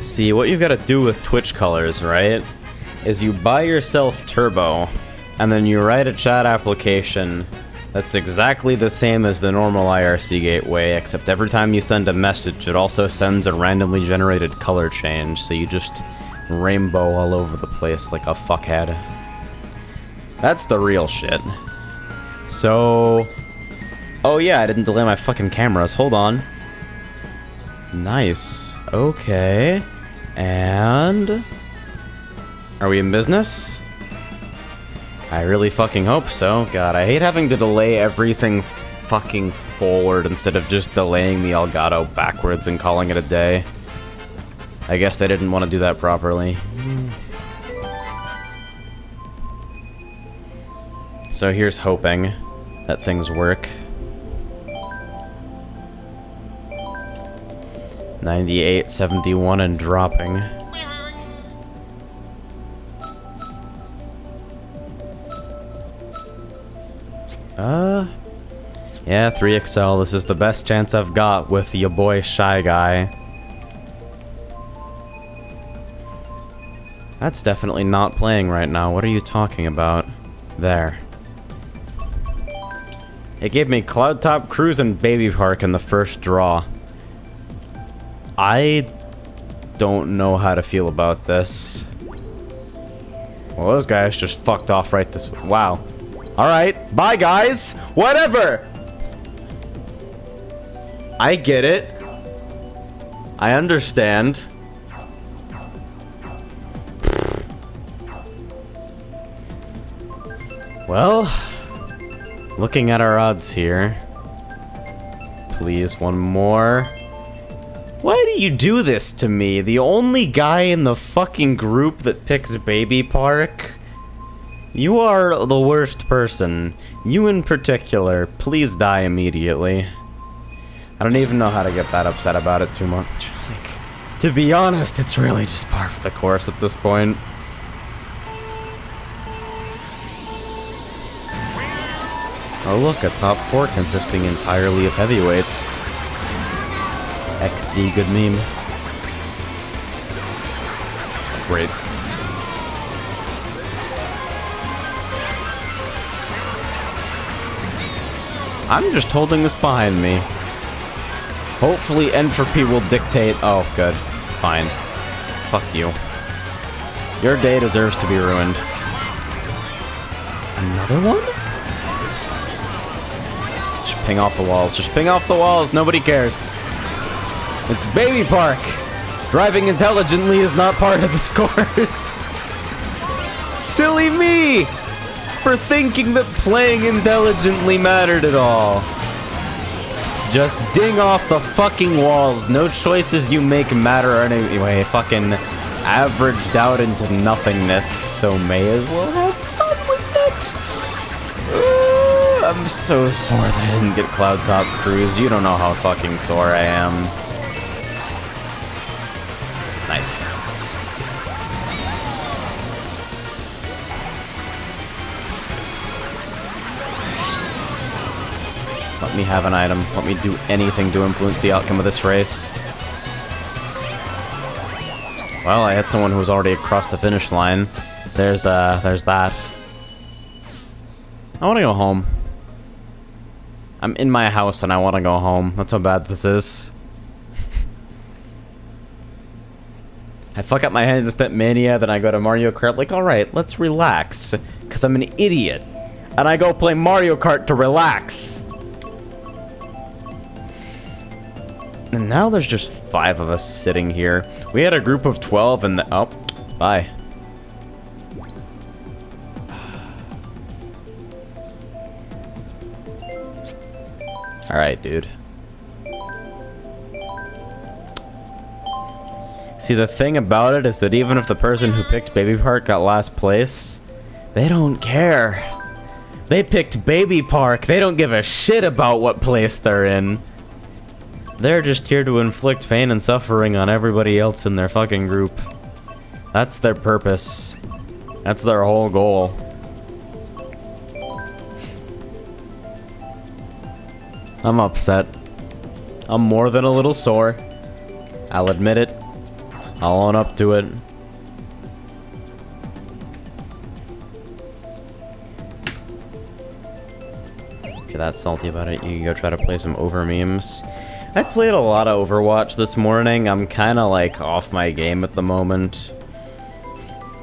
See, what you've got to do with Twitch colors, right, is you buy yourself Turbo, and then you write a chat application That's exactly the same as the normal IRC gateway, except every time you send a message, it also sends a randomly generated color change, so you just rainbow all over the place like a fuckhead. That's the real shit. So... Oh yeah, I didn't delay my fucking cameras. Hold on. Nice. Okay. And... Are we in business? I really fucking hope so. God, I hate having to delay everything fucking forward instead of just delaying the Elgato backwards and calling it a day. I guess they didn't want to do that properly. So here's hoping that things work. 98, 71, and dropping. Yeah, 3XL, this is the best chance I've got with your boy Shy Guy. That's definitely not playing right now. What are you talking about? There. It gave me Cloud Top Cruise and Baby Park in the first draw. I don't know how to feel about this. Well, those guys just fucked off right this way. Wow. Alright, bye guys! Whatever! I get it. I understand. Well, looking at our odds here. Please, one more. Why do you do this to me? The only guy in the fucking group that picks Baby Park? You are the worst person. You in particular. Please die immediately. I don't even know how to get that upset about it too much. Like, to be honest, it's really just par for the course at this point. Oh look, a top 4 consisting entirely of heavyweights. XD, good meme. Great. I'm just holding this behind me. Hopefully entropy will dictate... Oh, good. Fine. Fuck you. Your day deserves to be ruined. Another one? Just ping off the walls. Just ping off the walls. Nobody cares. It's Baby Park. Driving intelligently is not part of this course. Silly me! For thinking that playing intelligently mattered at all. Just ding off the fucking walls. No choices you make matter anyway. Fucking averaged out into nothingness. So may as well have fun with it. I'm so sore that I didn't get Cloud Top Cruise. You don't know how fucking sore I am. Nice. Let me have an item. Let me do anything to influence the outcome of this race. Well, I had someone who was already across the finish line. There's that. I want to go home. I'm in my house and I want to go home. That's how bad this is. I fuck up my handstand mania, then I go to Mario Kart. Like, alright, let's relax. Because I'm an idiot. And I go play Mario Kart to relax. And now there's just 5 of us sitting here. We had a group of 12 and oh, bye. Alright, dude. See, the thing about it is that even if the person who picked Baby Park got last place, they don't care. They picked Baby Park. They don't give a shit about what place they're in. They're just here to inflict pain and suffering on everybody else in their fucking group. That's their purpose. That's their whole goal. I'm upset. I'm more than a little sore. I'll admit it. I'll own up to it. that salty about it, you can go try to play some over memes. I played a lot of Overwatch this morning. I'm kinda like off my game at the moment.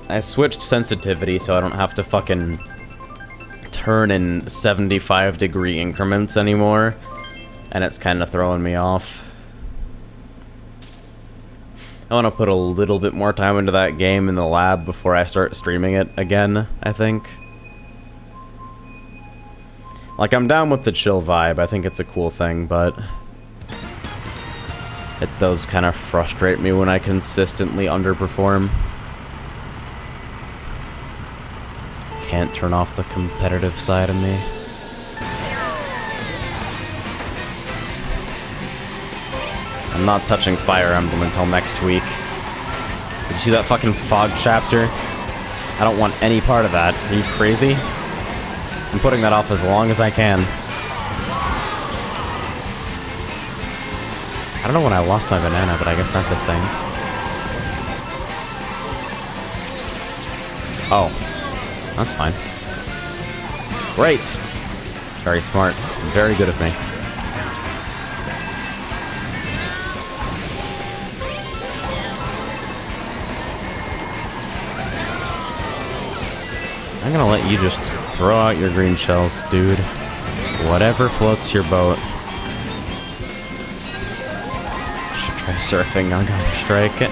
I switched sensitivity so I don't have to fucking turn in 75-degree increments anymore. And it's kinda throwing me off. I want to put a little bit more time into that game in the lab before I start streaming it again, I think. Like, I'm down with the chill vibe. I think it's a cool thing, but it does kind of frustrate me when I consistently underperform. Can't turn off the competitive side of me. I'm not touching Fire Emblem until next week. Did you see that fucking fog chapter? I don't want any part of that. Are you crazy? I'm putting that off as long as I can. I don't know when I lost my banana, but I guess that's a thing. Oh. That's fine. Great! Very smart. Very good of me. I'm gonna let you just throw out your green shells, dude. Whatever floats your boat. Should try surfing on Counter-Strike.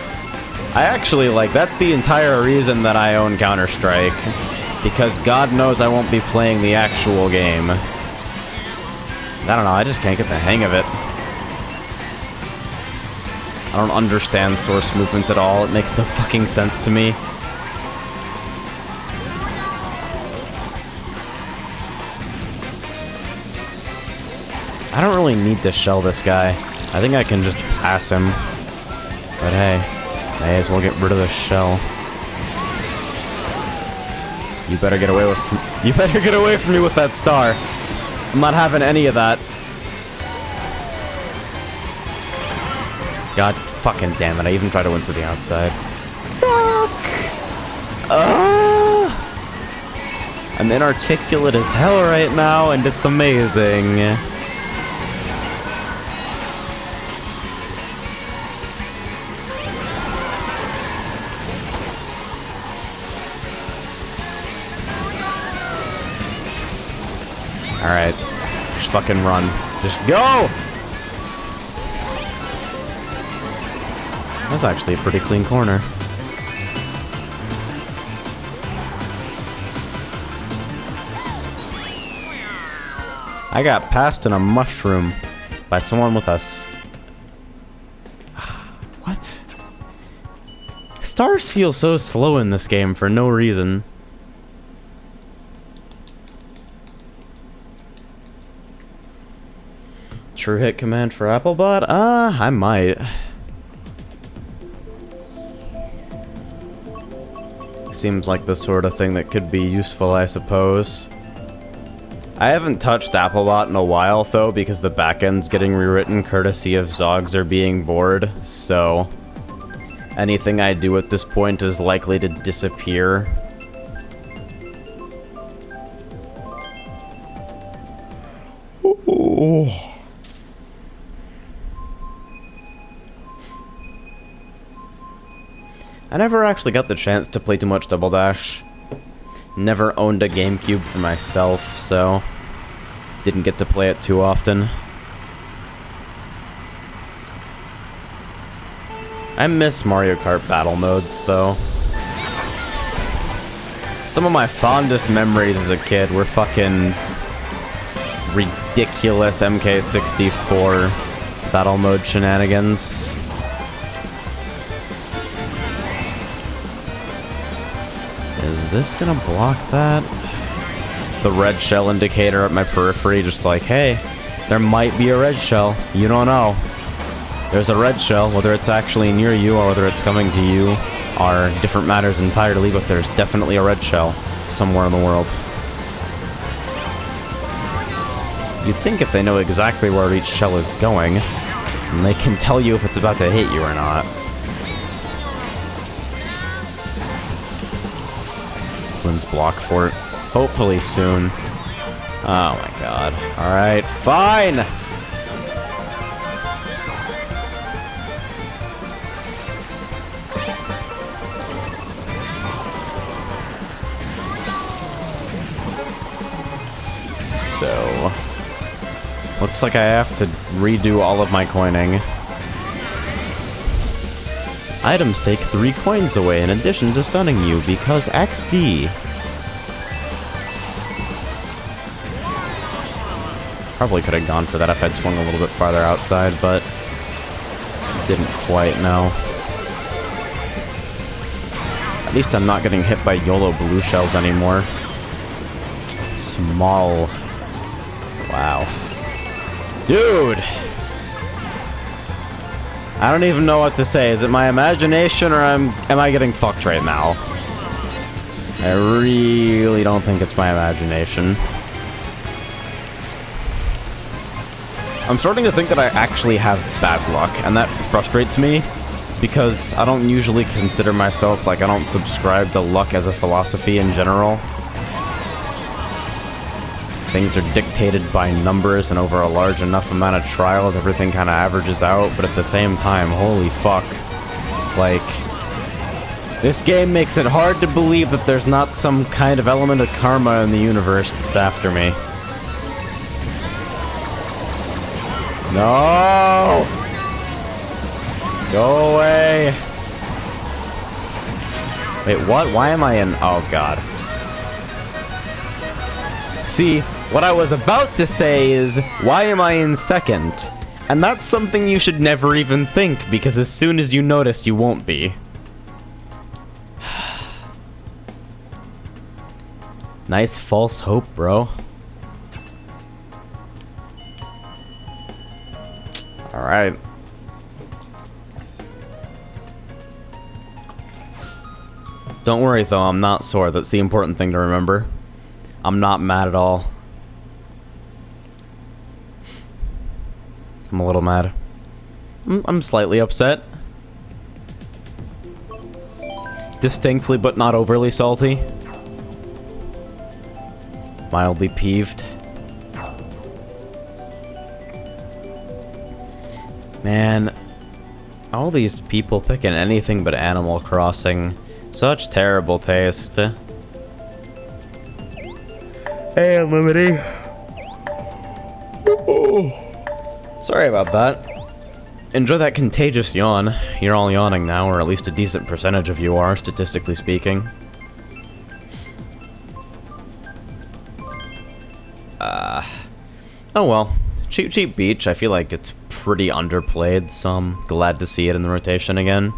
I actually, like, that's the entire reason that I own Counter-Strike. Because God knows I won't be playing the actual game. I don't know, I just can't get the hang of it. I don't understand source movement at all. It makes no fucking sense to me. I don't really need to shell this guy. I think I can just pass him. But hey, may as well get rid of the shell. You better get away from me with that star. I'm not having any of that. God fucking damn it, I even tried to win to the outside. Fuck! I'm inarticulate as hell right now, and it's amazing. Alright. Just fucking run. Just go! That's actually a pretty clean corner. I got passed in a mushroom by someone with a what? Stars feel so slow in this game for no reason. True hit command for Applebot? I might. Seems like the sort of thing that could be useful, I suppose. I haven't touched Applebot in a while, though, because the backend's getting rewritten courtesy of Zogs are being bored, so anything I do at this point is likely to disappear. Ooh. I never actually got the chance to play too much Double Dash. Never owned a GameCube for myself, so didn't get to play it too often. I miss Mario Kart battle modes, though. Some of my fondest memories as a kid were fucking ridiculous MK64 battle mode shenanigans. Is this gonna block that? The red shell indicator at my periphery, just like, hey, there might be a red shell. You don't know. There's a red shell. Whether it's actually near you or whether it's coming to you are different matters entirely, but there's definitely a red shell somewhere in the world. You'd think if they know exactly where each shell is going, and they can tell you if it's about to hit you or not. Block for it. Hopefully soon. Oh my god. Alright, fine! So... looks like I have to redo all of my coining. Items take 3 coins away in addition to stunning you because XD. Probably could have gone for that if I'd swung a little bit farther outside, but didn't quite know. At least I'm not getting hit by YOLO blue shells anymore. Small. Wow. Dude! I don't even know what to say. Is it my imagination or am I getting fucked right now? I really don't think it's my imagination. I'm starting to think that I actually have bad luck, and that frustrates me, because I don't usually consider myself, like, I don't subscribe to luck as a philosophy in general. Things are dictated by numbers, and over a large enough amount of trials, everything kind of averages out, but at the same time, holy fuck. Like, this game makes it hard to believe that there's not some kind of element of karma in the universe that's after me. No! Go away! Wait, what? Why am I in... oh, God. See, what I was about to say is, why am I in second? And that's something you should never even think, because as soon as you notice, you won't be. Nice false hope, bro. Alright. Don't worry, though, I'm not sore. That's the important thing to remember. I'm not mad at all. I'm a little mad. I'm slightly upset. Distinctly, but not overly salty. Mildly peeved. Man, all these people picking anything but Animal Crossing. Such terrible taste. Hey, Unlimited. Oh. Sorry about that. Enjoy that contagious yawn. You're all yawning now, or at least a decent percentage of you are, statistically speaking. Oh well. Cheap Cheap Beach, I feel like it's pretty underplayed, so I'm glad to see it in the rotation again.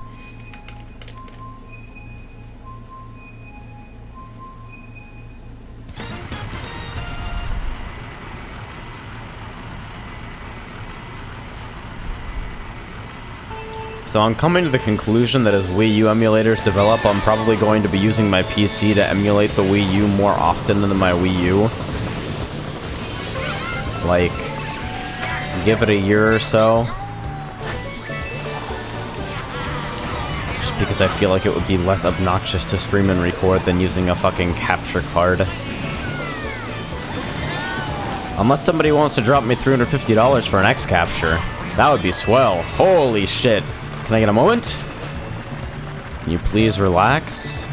So I'm coming to the conclusion that as Wii U emulators develop, I'm probably going to be using my PC to emulate the Wii U more often than my Wii U. Like, give it a year or so. Just because I feel like it would be less obnoxious to stream and record than using a fucking capture card. Unless somebody wants to drop me $350 for an X-Capture. That would be swell. Holy shit. Can I get a moment? Can you please relax?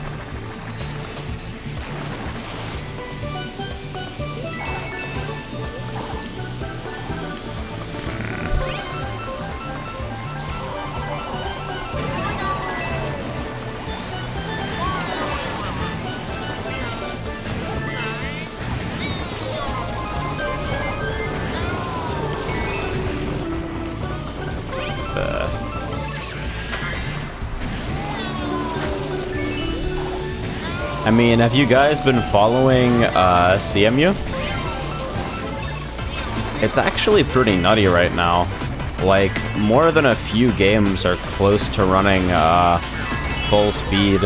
I mean, have you guys been following CMU? It's actually pretty nutty right now. Like, more than a few games are close to running full speed.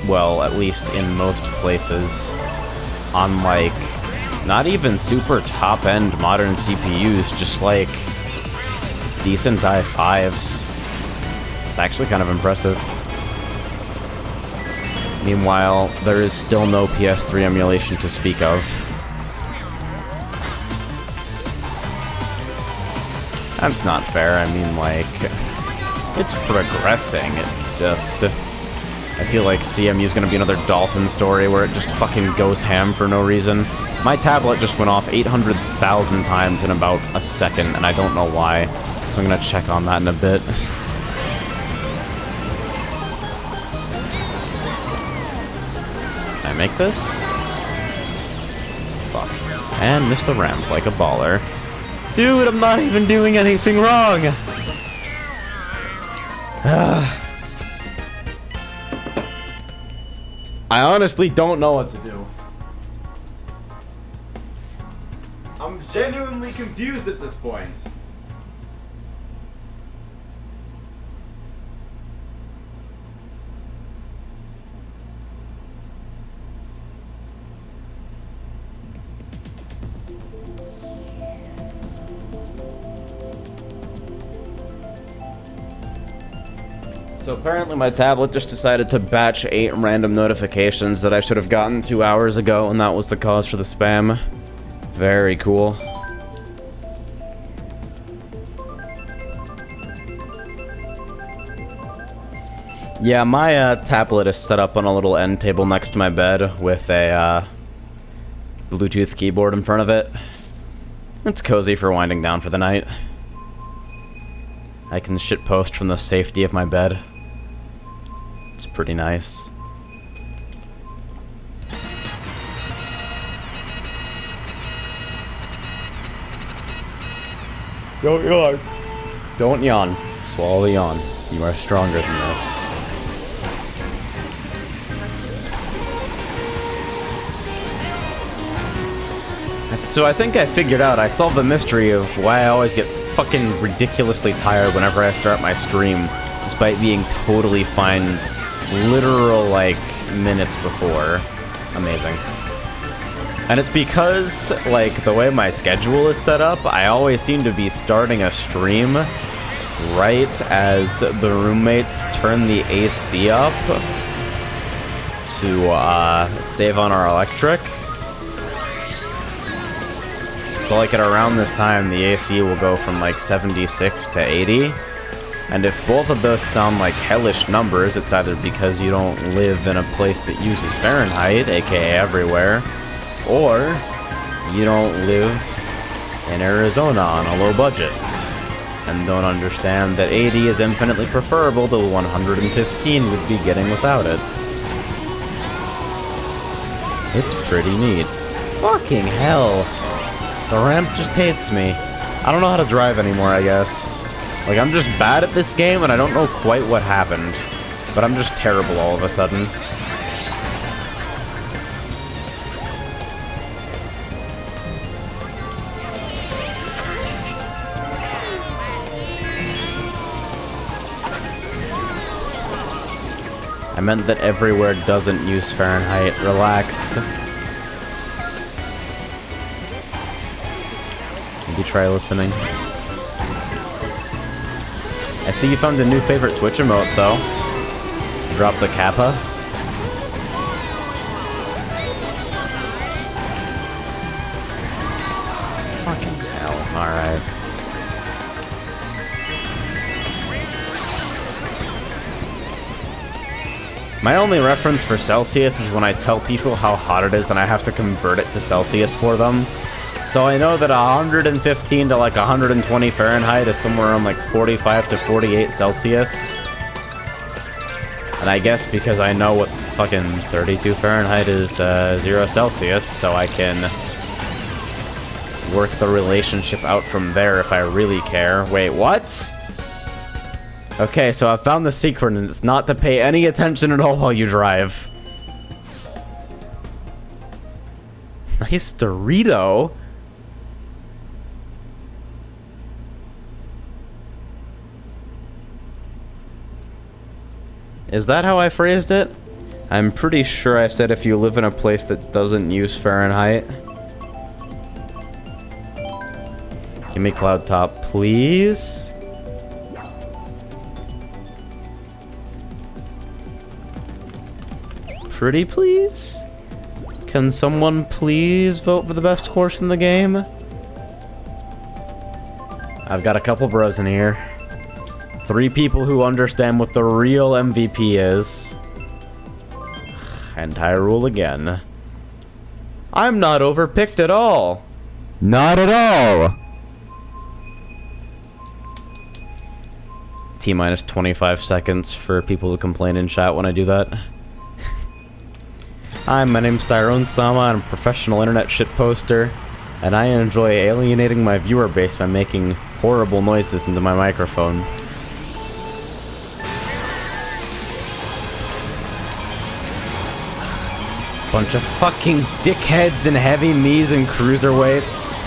Well, at least in most places. On, like, not even super top-end modern CPUs, just, like, decent i5s. It's actually kind of impressive. Meanwhile, there is still no PS3 emulation to speak of. That's not fair. I mean, like, it's progressing. It's just... I feel like CMU is going to be another Dolphin story where it just fucking goes ham for no reason. My tablet just went off 800,000 times in about a second, and I don't know why. So I'm going to check on that in a bit. Can I make this? Fuck. And missed the ramp like a baller. Dude, I'm not even doing anything wrong! I honestly don't know what to do. I'm genuinely confused at this point. So apparently my tablet just decided to batch 8 random notifications that I should have gotten 2 hours ago, and that was the cause for the spam. Very cool. Yeah, my tablet is set up on a little end table next to my bed with a Bluetooth keyboard in front of it. It's cozy for winding down for the night. I can shitpost from the safety of my bed. It's pretty nice. Don't yawn. Don't yawn. Swallow the yawn. You are stronger than this. So I think I figured out, I solved the mystery of why I always get fucking ridiculously tired whenever I start my stream, despite being totally fine literal, like, minutes before. Amazing. And it's because, like, the way my schedule is set up, I always seem to be starting a stream right as the roommates turn the AC up to save on our electric. So, like, at around this time, the AC will go from, like, 76 to 80. And if both of those sound like hellish numbers, it's either because you don't live in a place that uses Fahrenheit, aka everywhere, or you don't live in Arizona on a low budget, and don't understand that 80 is infinitely preferable to 115 would be getting without it. It's pretty neat. Fucking hell. The ramp just hates me. I don't know how to drive anymore, I guess. Like, I'm just bad at this game, and I don't know quite what happened. But I'm just terrible all of a sudden. I meant that everywhere doesn't use Fahrenheit. Relax. Maybe try listening. I see you found a new favorite Twitch emote, though. Drop the kappa. Fucking hell. Alright. My only reference for Celsius is when I tell people how hot it is and I have to convert it to Celsius for them. So I know that 115 to like 120 Fahrenheit is somewhere around like 45 to 48 Celsius. And I guess because I know what fucking 32 Fahrenheit is 0 Celsius, so I can work the relationship out from there if I really care. Wait, what? Okay, so I found the secret, and it's not to pay any attention at all while you drive. Nice Dorito. Is that how I phrased it? I'm pretty sure I said if you live in a place that doesn't use Fahrenheit. Give me Cloud Top, please. Pretty please? Can someone please vote for the best course in the game? I've got a couple bros in here. 3 people who understand what the real MVP is. And I rule again. I'm not overpicked at all. Not at all. T-minus 25 seconds for people to complain in chat when I do that. Hi, my name's Tyrone Sama. I'm a professional internet shitposter, and I enjoy alienating my viewer base by making horrible noises into my microphone. Bunch of fucking dickheads and heavy me's and cruiserweights.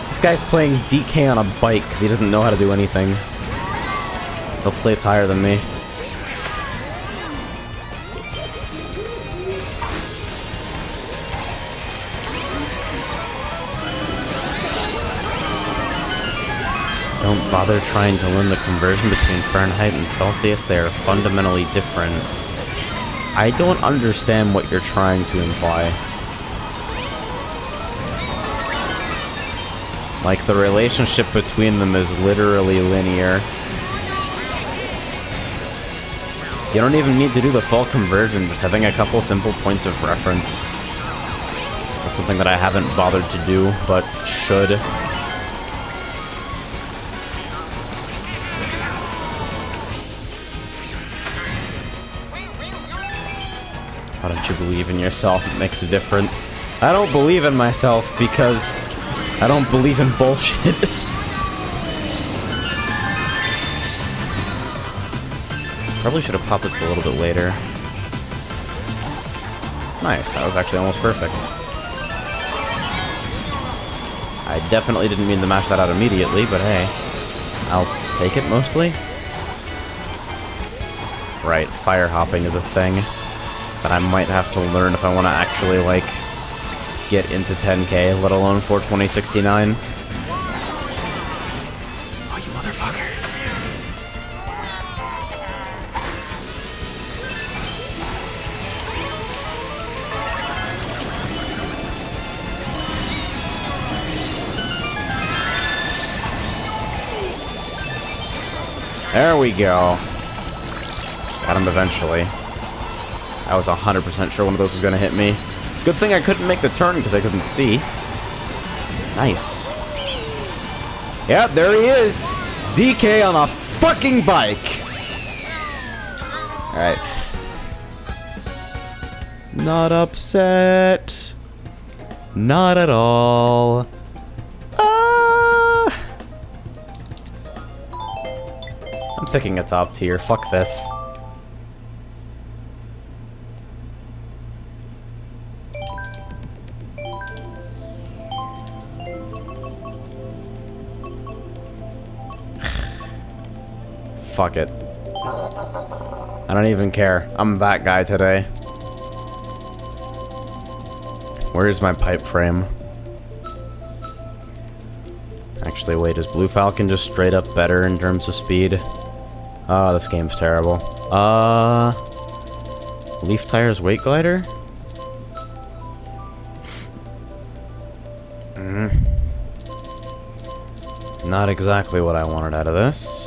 This guy's playing DK on a bike because he doesn't know how to do anything. He'll place higher than me. Don't bother trying to learn the conversion between Fahrenheit and Celsius. They are fundamentally different. I don't understand what you're trying to imply. Like, the relationship between them is literally linear. You don't even need to do the full conversion, just having a couple simple points of reference. That's something that I haven't bothered to do, but should. Why don't you believe in yourself? It makes a difference. I don't believe in myself because I don't believe in bullshit. Probably should have popped this a little bit later. Nice, that was actually almost perfect. I definitely didn't mean to mash that out immediately, but hey. I'll take it mostly. Right, fire hopping is a thing that I might have to learn if I want to actually, like, get into 10k, let alone 42069. Oh, you motherfucker. There we go. Got him eventually. I was 100% sure one of those was going to hit me. Good thing I couldn't make the turn because I couldn't see. Nice. Yep, there he is. DK on a fucking bike. Alright. Not upset. Not at all. I'm picking a top tier. Fuck this. Fuck it. I don't even care. I'm that guy today. Where's my pipe frame? Actually, wait, is Blue Falcon just straight up better in terms of speed? Oh, this game's terrible. Leaf Tires Weight Glider? Not exactly what I wanted out of this.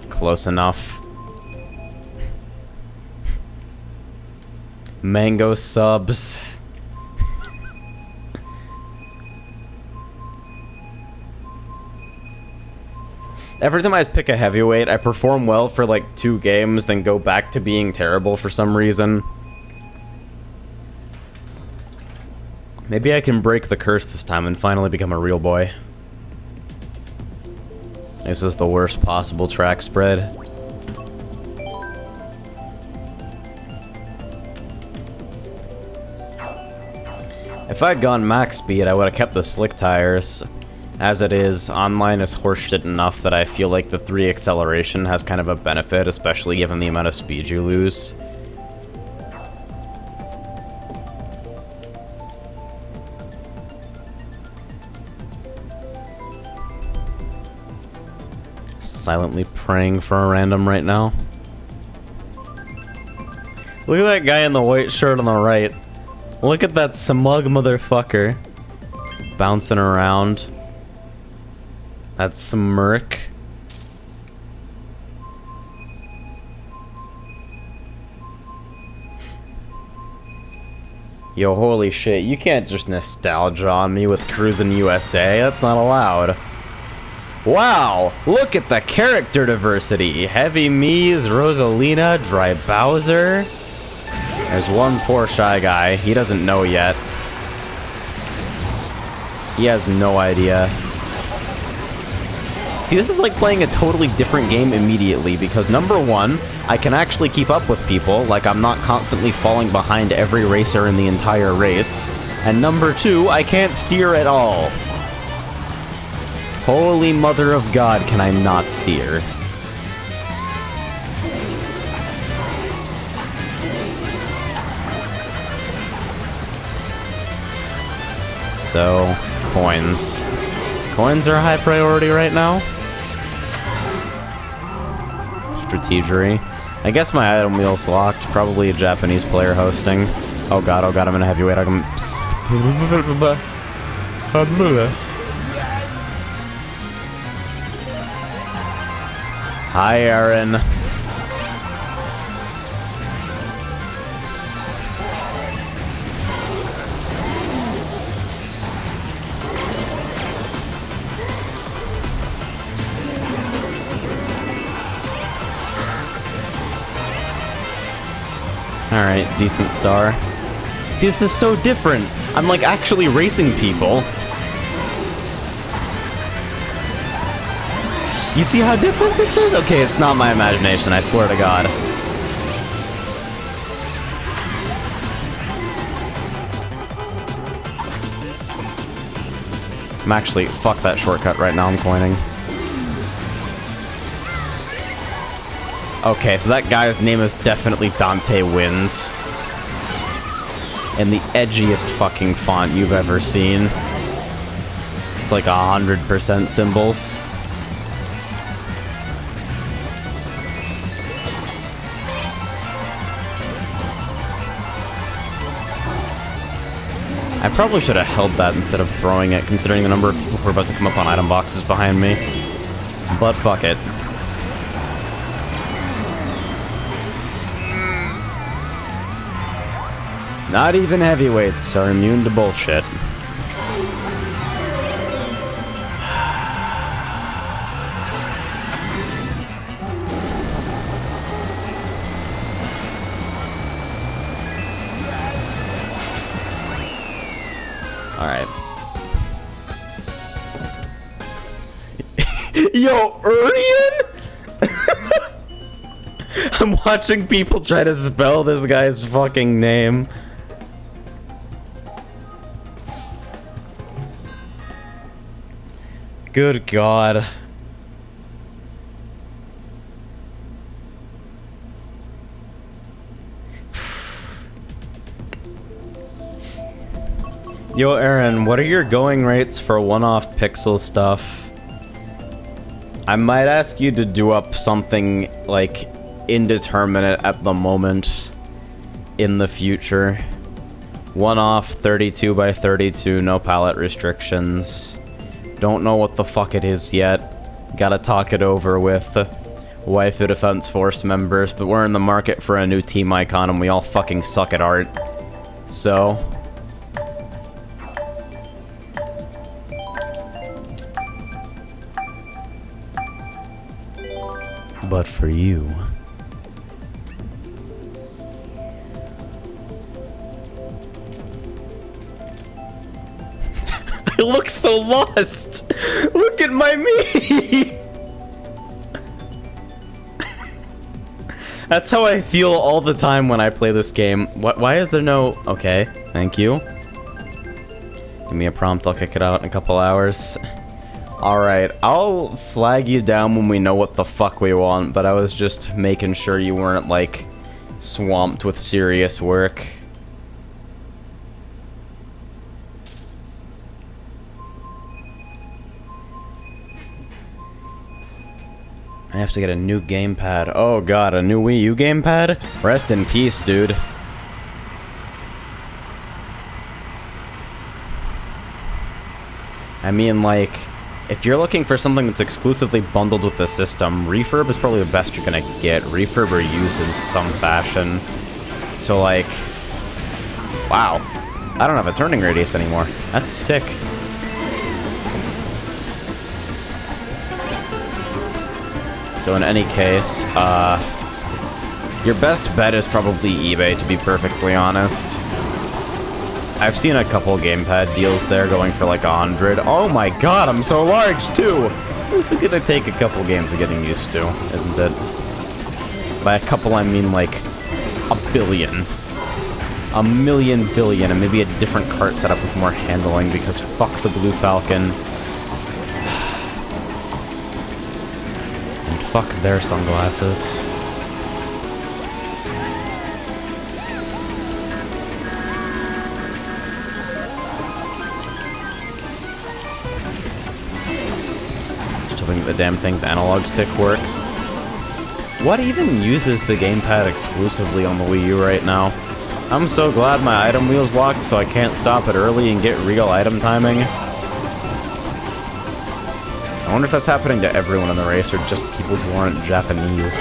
Close enough. Mango subs. Every time I pick a heavyweight, I perform well for like 2 games, then go back to being terrible for some reason. Maybe I can break the curse this time and finally become a real boy. This is the worst possible track spread. If I'd gone max speed, I would have kept the slick tires. As it is, online is horseshit enough that I feel like the 3 acceleration has kind of a benefit, especially given the amount of speed you lose. silently praying for a random right now. Look at that guy in the white shirt on the right. Look at that smug motherfucker. Bouncing around. That smirk. Yo, holy shit, you can't just nostalgia on me with Cruisin' USA. That's not allowed. Wow, look at the character diversity. Heavy Mies, Rosalina, Dry Bowser. There's one poor shy guy. He doesn't know yet. He has no idea. See, this is like playing a totally different game immediately, because number one, I can actually keep up with people, like I'm not constantly falling behind every racer in the entire race. And number two, I can't steer at all. Holy mother of God, can I not steer? So, coins. Coins are a high priority right now. Strategery. I guess my item wheel's locked. Probably a Japanese player hosting. Oh god, I'm in a heavyweight. Hi, Aaron. Alright, decent star. See, this is so different. I'm like actually racing people. You see how different this is? Okay, it's not my imagination, I swear to God. I'm actually, fuck that shortcut right now, I'm coining. Okay, so that guy's name is definitely Dante Wins. In the edgiest fucking font you've ever seen. It's like 100% symbols. I probably should have held that instead of throwing it, considering the number of people who are about to come up on item boxes behind me. But fuck it. Not even heavyweights are immune to bullshit. Alright. Yo, Urian? I'm watching people try to spell this guy's fucking name. Good God. Yo, Aaron, what are your going rates for one-off pixel stuff? I might ask you to do up something, like, indeterminate at the moment in the future. One-off 32 by 32, no palette restrictions. Don't know what the fuck it is yet. Gotta talk it over with Waifu Defense Force members, but we're in the market for a new team icon and we all fucking suck at art. So... but for you... I look so lost! Look at my me! That's how I feel all the time when I play this game. Why is there no... Okay, thank you. Give me a prompt, I'll kick it out in a couple hours. Alright, I'll flag you down when we know what the fuck we want, but I was just making sure you weren't, like, swamped with serious work. I have to get a new gamepad. Oh god, a new Wii U gamepad? Rest in peace, dude. I mean, like, if you're looking for something that's exclusively bundled with the system, Refurb is probably the best you're gonna get. Refurb or used in some fashion. So, like, wow. I don't have a turning radius anymore. That's sick. So in any case, your best bet is probably eBay, to be perfectly honest. I've seen a couple gamepad deals there going for like 100. Oh my god, I'm so large too! This is gonna take a couple games of getting used to, isn't it? By a couple, I mean like a billion. A million billion, and maybe a different cart setup with more handling, because fuck the Blue Falcon. And fuck their sunglasses. Just hoping the damn thing's analog stick works. What even uses the gamepad exclusively on the Wii U right now? I'm so glad my item wheel's locked so I can't stop it early and get real item timing. I wonder if that's happening to everyone in the race or just people who aren't Japanese.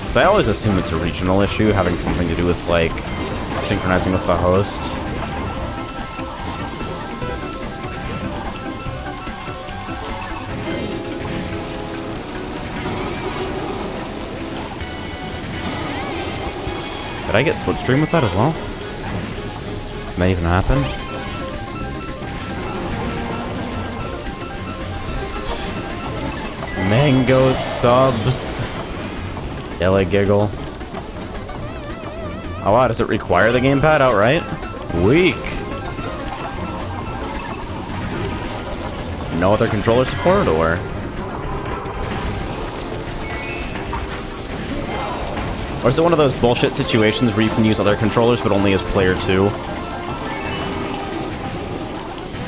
Because I always assume it's a regional issue, having something to do with, like, synchronizing with the host. Did I get Slipstream with that as well? Did that even happen? Mango subs. Yellow giggle. Oh wow, does it require the gamepad outright? Weak. No other controller support, or? Or is it one of those bullshit situations where you can use other controllers, but only as player 2?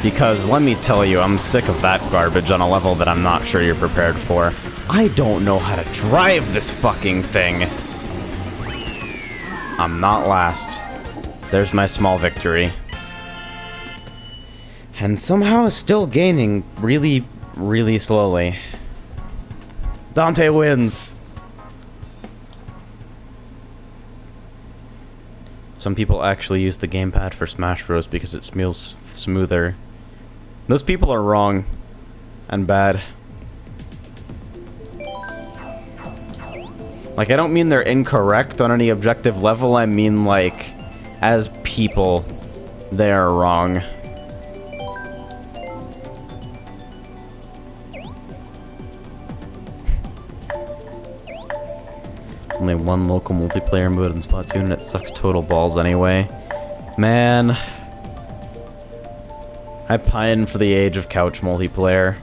Because, let me tell you, I'm sick of that garbage on a level that I'm not sure you're prepared for. I don't know how to drive this fucking thing! I'm not last. There's my small victory. And somehow still gaining really, really slowly. Dante wins! Some people actually use the gamepad for Smash Bros. Because it feels smoother. Those people are wrong. And bad. Like, I don't mean they're incorrect on any objective level, I mean, like, as people, they are wrong. Only one local multiplayer mode in Splatoon, and it sucks total balls anyway. Man. I pine for the age of couch multiplayer.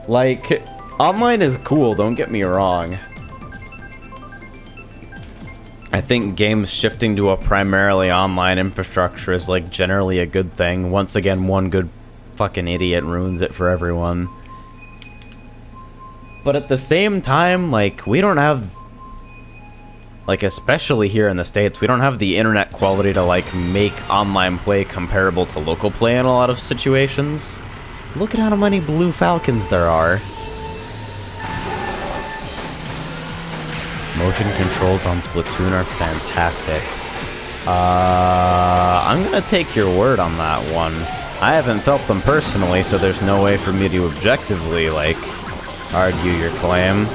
Like, online is cool, don't get me wrong. I think games shifting to a primarily online infrastructure is, like, generally a good thing. Once again, one good fucking idiot ruins it for everyone. But at the same time, like, we don't have... Like, especially here in the States, we don't have the internet quality to, like, make online play comparable to local play in a lot of situations. Look at how many Blue Falcons there are. Motion controls on Splatoon are fantastic. I'm gonna take your word on that one. I haven't felt them personally, so there's no way for me to objectively, like, argue your claim.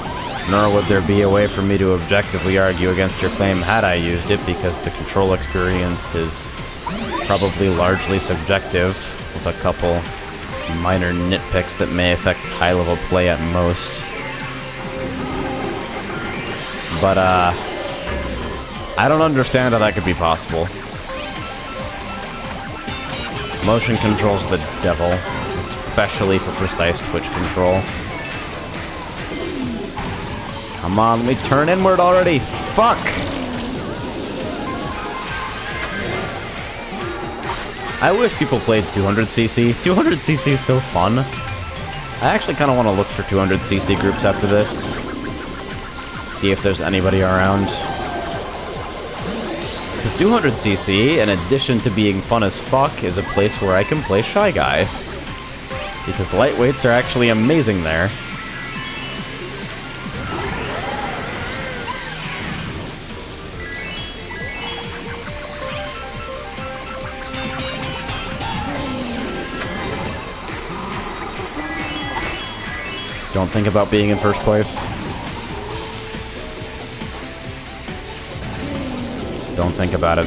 Nor would there be a way for me to objectively argue against your claim had I used it, because the control experience is probably largely subjective, with a couple minor nitpicks that may affect high-level play at most. But, I don't understand how that could be possible. Motion control's the devil, especially for precise twitch control. Come on, let me turn inward already. Fuck! I wish people played 200cc. 200cc is so fun. I actually kind of want to look for 200cc groups after this. See if there's anybody around. Because 200cc, in addition to being fun as fuck, is a place where I can play Shy Guy. Because lightweights are actually amazing there. Don't think about being in first place. Don't think about it.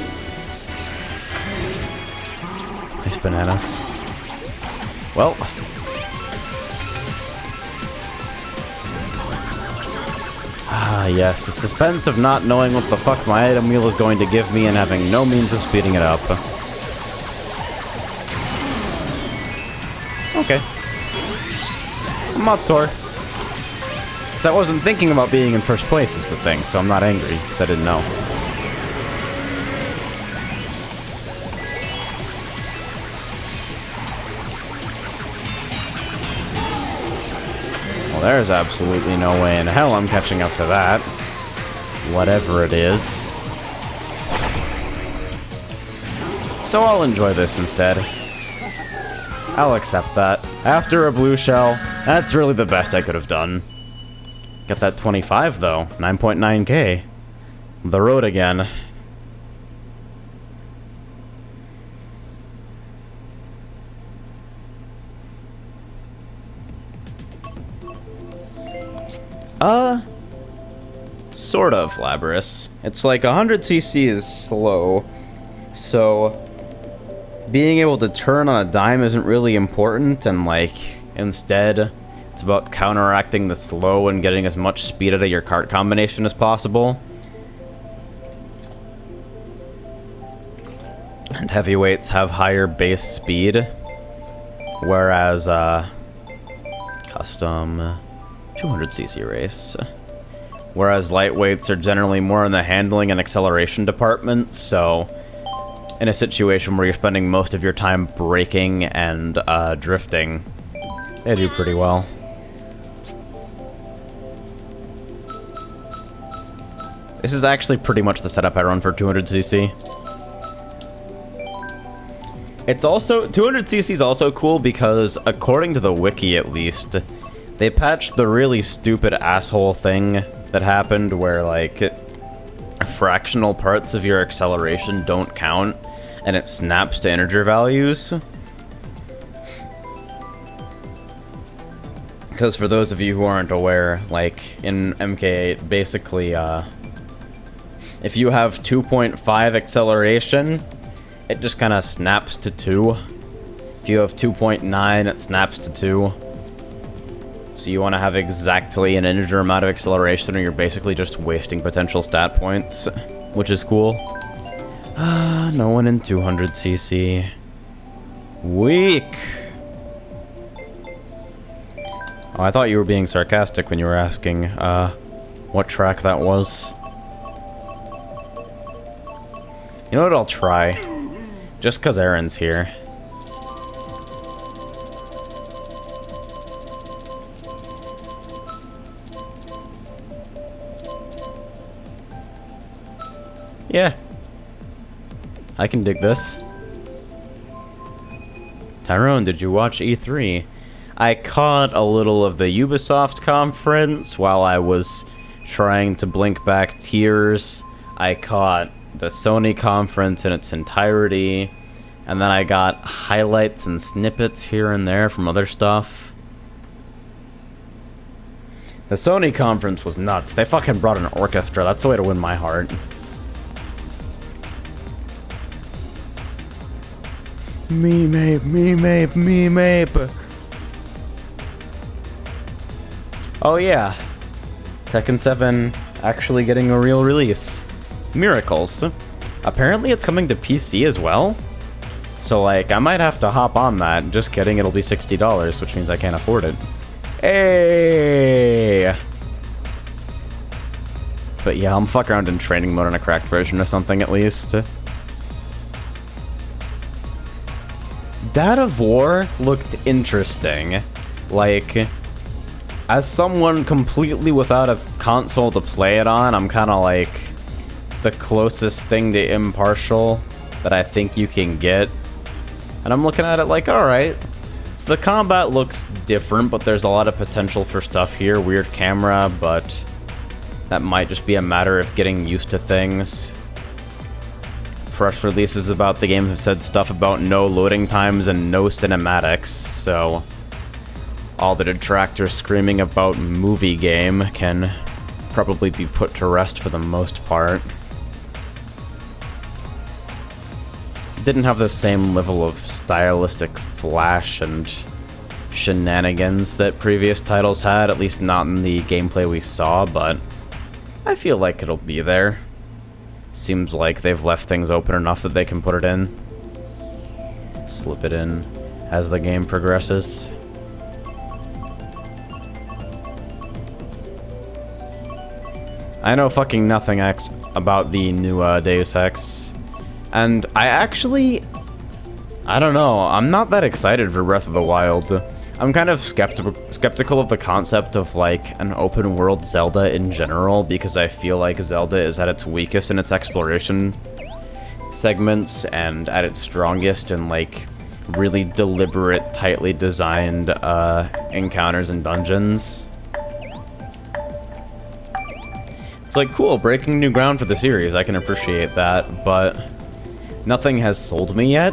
Nice bananas. Well. Ah, yes, the suspense of not knowing what the fuck my item wheel is going to give me and having no means of speeding it up. Okay. I'm not sore. Because I wasn't thinking about being in first place is the thing, so I'm not angry, because I didn't know. Well, there's absolutely no way in hell I'm catching up to that. Whatever it is. So I'll enjoy this instead. I'll accept that. After a blue shell, that's really the best I could have done. Got that 25 though, 9.9k. The road again. Sort of, Labrys. It's like 100cc is slow, so being able to turn on a dime isn't really important, and like, instead, it's about counteracting the slow and getting as much speed out of your cart combination as possible. And heavyweights have higher base speed, whereas, custom 200cc race. Whereas lightweights are generally more in the handling and acceleration department, so in a situation where you're spending most of your time braking and drifting, they do pretty well. This is actually pretty much the setup I run for 200cc. It's also, 200cc is also cool because, according to the wiki at least, they patched the really stupid asshole thing that happened where, like, fractional parts of your acceleration don't count, and it snaps to integer values. Because for those of you who aren't aware, like, in MK8, basically, if you have 2.5 acceleration, it just kind of snaps to 2. If you have 2.9, it snaps to 2. So you want to have exactly an integer amount of acceleration, or you're basically just wasting potential stat points, which is cool. No one in 200cc. Weak. Oh, I thought you were being sarcastic when you were asking, what track that was. You know what, I'll try. Just because Aaron's here. Yeah. I can dig this. Tyrone, did you watch E3? I caught a little of the Ubisoft conference while I was trying to blink back tears. I caught the Sony conference in its entirety, and then I got highlights and snippets here and there from other stuff. The Sony conference was nuts. They fucking brought an orchestra. That's the way to win my heart. Me mape, me mape, me mape. Oh yeah, Tekken 7 actually getting a real release. Miracles. Apparently it's coming to PC as well. So like, I might have to hop on that. Just kidding, it'll be $60, which means I can't afford it. Hey! But yeah, I'll fuck around in training mode in a cracked version or something at least. Dad of War looked interesting. Like, as someone completely without a console to play it on, I'm kind of like the closest thing to impartial that I think you can get. And I'm looking at it like, alright. So the combat looks different, but there's a lot of potential for stuff here. Weird camera, but that might just be a matter of getting used to things. Press releases about the game have said stuff about no loading times and no cinematics, so all the detractors screaming about movie game can probably be put to rest for the most part. Didn't have the same level of stylistic flash and shenanigans that previous titles had, at least not in the gameplay we saw, but I feel like it'll be there. Seems like they've left things open enough that they can put it in. Slip it in as the game progresses. I know fucking nothing about the new Deus Ex. And I don't know, I'm not that excited for Breath of the Wild. I'm kind of skeptical of the concept of, like, an open world Zelda in general, because I feel like Zelda is at its weakest in its exploration segments, and at its strongest in, like, really deliberate, tightly designed encounters and dungeons. It's like, cool, breaking new ground for the series, I can appreciate that, but nothing has sold me yet.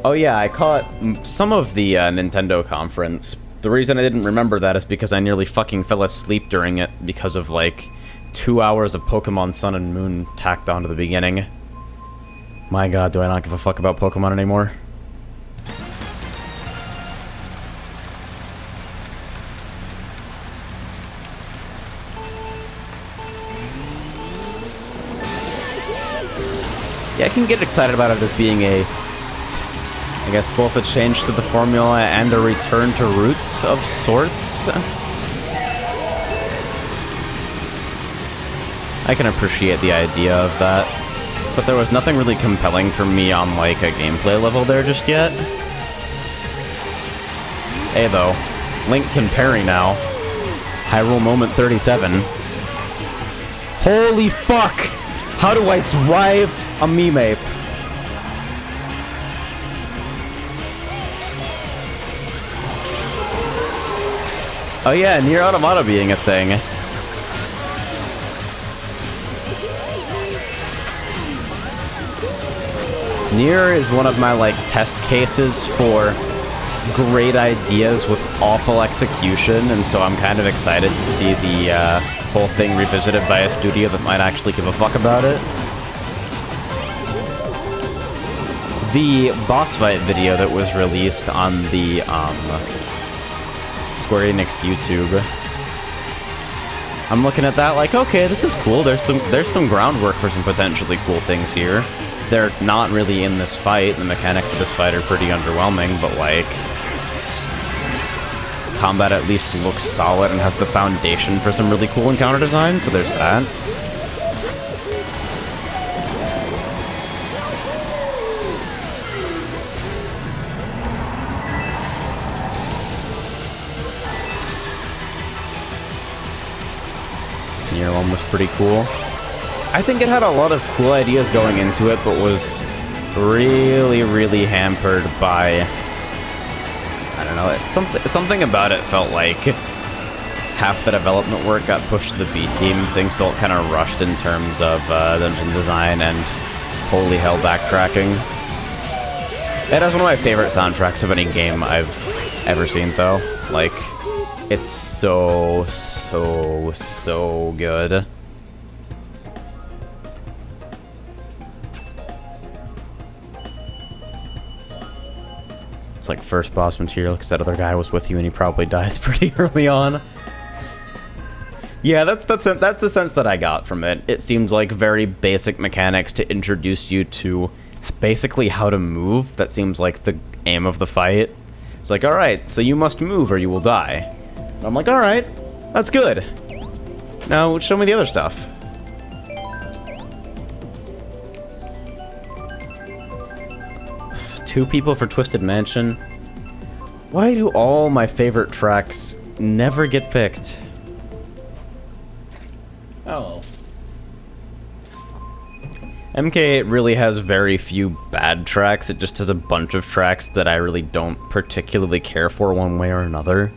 Oh yeah, I caught some of the Nintendo conference. The reason I didn't remember that is because I nearly fucking fell asleep during it because of, like, 2 hours of Pokemon Sun and Moon tacked onto the beginning. My god, do I not give a fuck about Pokemon anymore? Yeah, I can get excited about it as being a, I guess, both a change to the formula and a return to roots of sorts. I can appreciate the idea of that, but there was nothing really compelling for me on, like, a gameplay level there just yet. Hey, though, Link can parry now. Hyrule Moment 37. Holy fuck! How do I drive a Mii-Ape? Oh yeah, Nier Automata being a thing. Nier is one of my, like, test cases for great ideas with awful execution, and so I'm kind of excited to see the whole thing revisited by a studio that might actually give a fuck about it. The boss fight video that was released on the Square Enix YouTube, I'm looking at that like, okay, this is cool. There's some groundwork for some potentially cool things here. They're not really in this fight. The mechanics of this fight are pretty underwhelming, but, like, combat at least looks solid and has the foundation for some really cool encounter design, so there's that. Nier 1 was pretty cool. I think it had a lot of cool ideas going into it, but was really, really hampered by, I don't know, something about it felt like half the development work got pushed to the B team. Things felt kind of rushed in terms of dungeon design and holy hell backtracking. It has one of my favorite soundtracks of any game I've ever seen, though. Like, it's so good. It's like first boss material because that other guy was with you and he probably dies pretty early on. Yeah, that's the sense that I got from it. It seems like very basic mechanics to introduce you to basically how to move. That seems like the aim of the fight. It's like, alright, so you must move or you will die. And I'm like, alright, that's good. Now, show me the other stuff. 2 people for Twisted Mansion. Why do all my favorite tracks never get picked? Oh. MK8 really has very few bad tracks. It just has a bunch of tracks that I really don't particularly care for one way or another.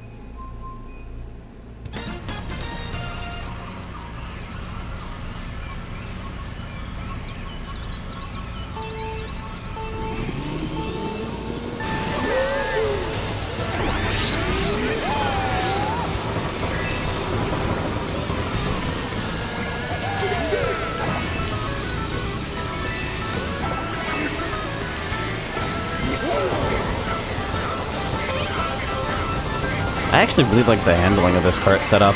I actually really like the handling of this cart setup.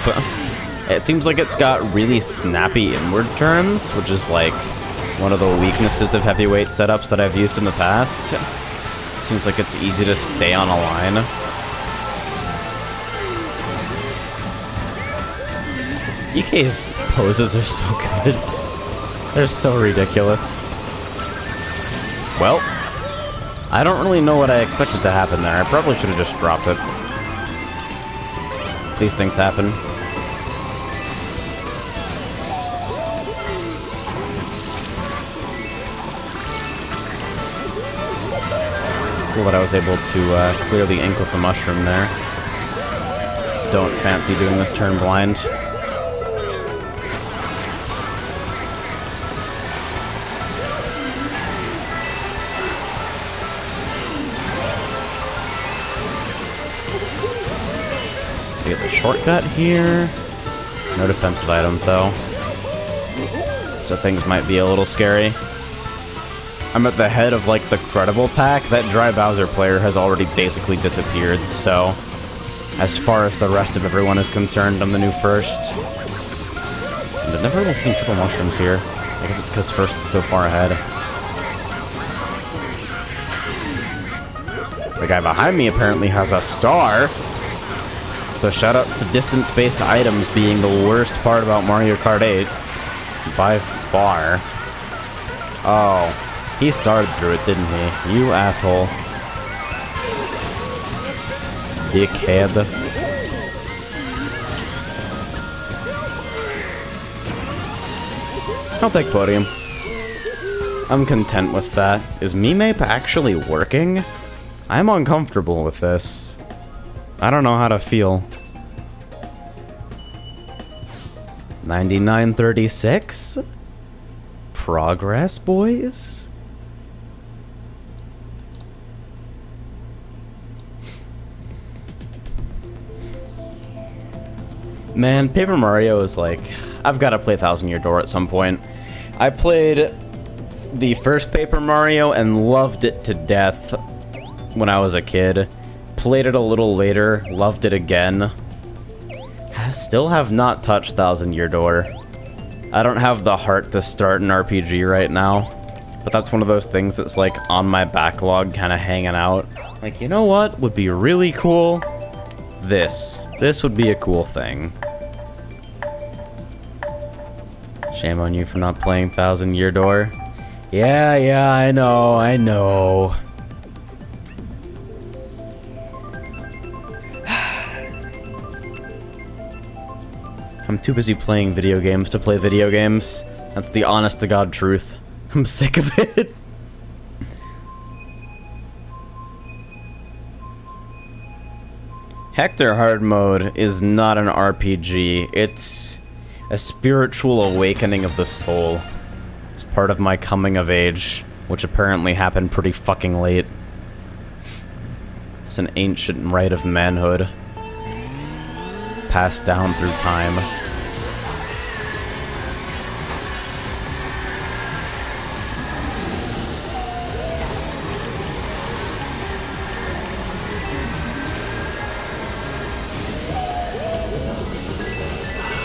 It seems like it's got really snappy inward turns, which is like one of the weaknesses of heavyweight setups that I've used in the past. Seems like it's easy to stay on a line. DK's poses are so good. They're so ridiculous. Well, I don't really know what I expected to happen there. I probably should have just dropped it. These things happen. Cool that I was able to clearly ink with the mushroom there. Don't fancy doing this turn blind. Get the shortcut here. No defensive item though, so things might be a little scary. I'm at the head of like the credible pack. That Dry Bowser player has already basically disappeared, so as far as the rest of everyone is concerned, I'm the new first. And I've never really seen triple mushrooms here. I guess it's because first is so far ahead. The guy behind me apparently has a star. So shoutouts to distance-based items being the worst part about Mario Kart 8. By far. Oh, he started through it, didn't he? You asshole. Dickhead. I'll take podium. I'm content with that. Is Mime actually working? I'm uncomfortable with this. I don't know how to feel. 9936? Progress, boys? Man, Paper Mario is like... I've got to play Thousand Year Door at some point. I played the first Paper Mario and loved it to death when I was a kid. Played it a little later, loved it again. I still have not touched Thousand Year Door. I don't have the heart to start an RPG right now, but that's one of those things that's like on my backlog, kind of hanging out. Like, you know what would be really cool? This. This would be a cool thing. Shame on you for not playing Thousand Year Door. Yeah, I know. I'm too busy playing video games to play video games. That's the honest-to-God truth. I'm sick of it. Hector Hard Mode is not an RPG. It's a spiritual awakening of the soul. It's part of my coming of age, which apparently happened pretty fucking late. It's an ancient rite of manhood, passed down through time.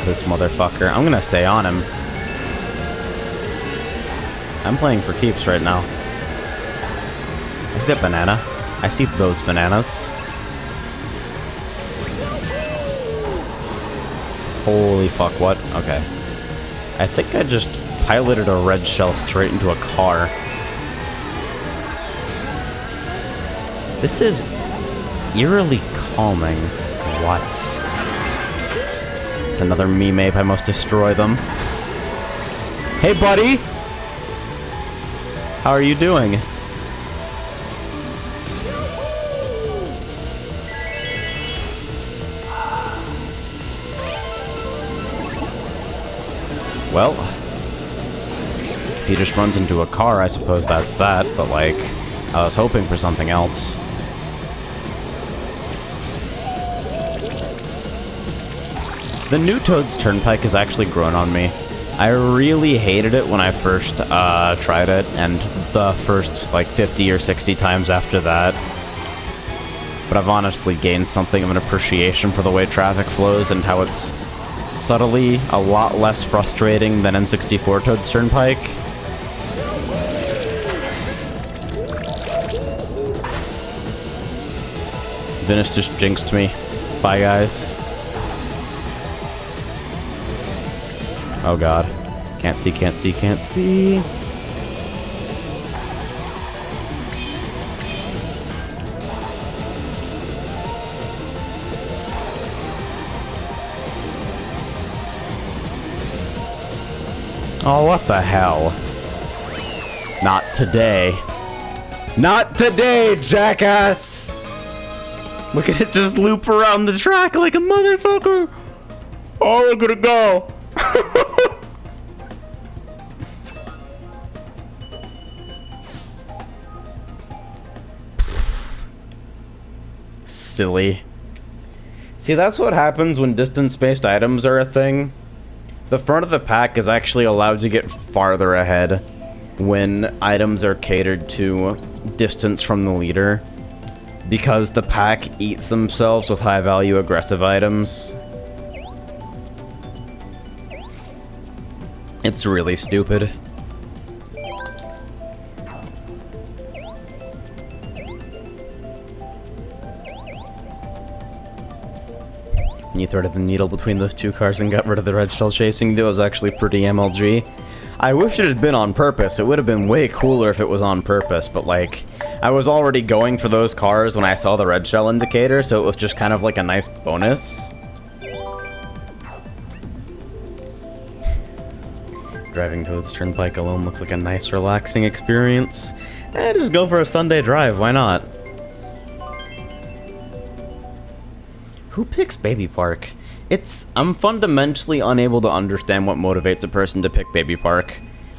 This motherfucker. I'm gonna stay on him. I'm playing for keeps right now. I see that banana. I see those bananas. Holy fuck, what? Okay. I think I just piloted a red shell straight into a car. This is eerily calming. What? It's another meme ape. I must destroy them. Hey, buddy! How are you doing? Well, if he just runs into a car, I suppose that's that, but like, I was hoping for something else. The new Toad's Turnpike has actually grown on me. I really hated it when I first tried it, and the first like 50 or 60 times after that. But I've honestly gained something of an appreciation for the way traffic flows and how it's subtly a lot less frustrating than N64 Toad's Turnpike. Venice just jinxed me. Bye, guys. Oh god. Can't see, can't see, can't see. Oh, what the hell? Not today. Not today, jackass! Look at it just loop around the track like a motherfucker! Oh, look at it go! Silly. See, that's what happens when distance-based items are a thing. The front of the pack is actually allowed to get farther ahead when items are catered to distance from the leader, because the pack eats themselves with high-value aggressive items. It's really stupid. And you threaded the needle between those two cars and got rid of the red shell chasing. That was actually pretty MLG. I wish it had been on purpose. It would have been way cooler if it was on purpose, but like, I was already going for those cars when I saw the red shell indicator, so it was just kind of like a nice bonus. Driving Toad's Turnpike alone looks like a nice, relaxing experience. Just go for a Sunday drive, why not? Who picks Baby Park? I'm fundamentally unable to understand what motivates a person to pick Baby Park.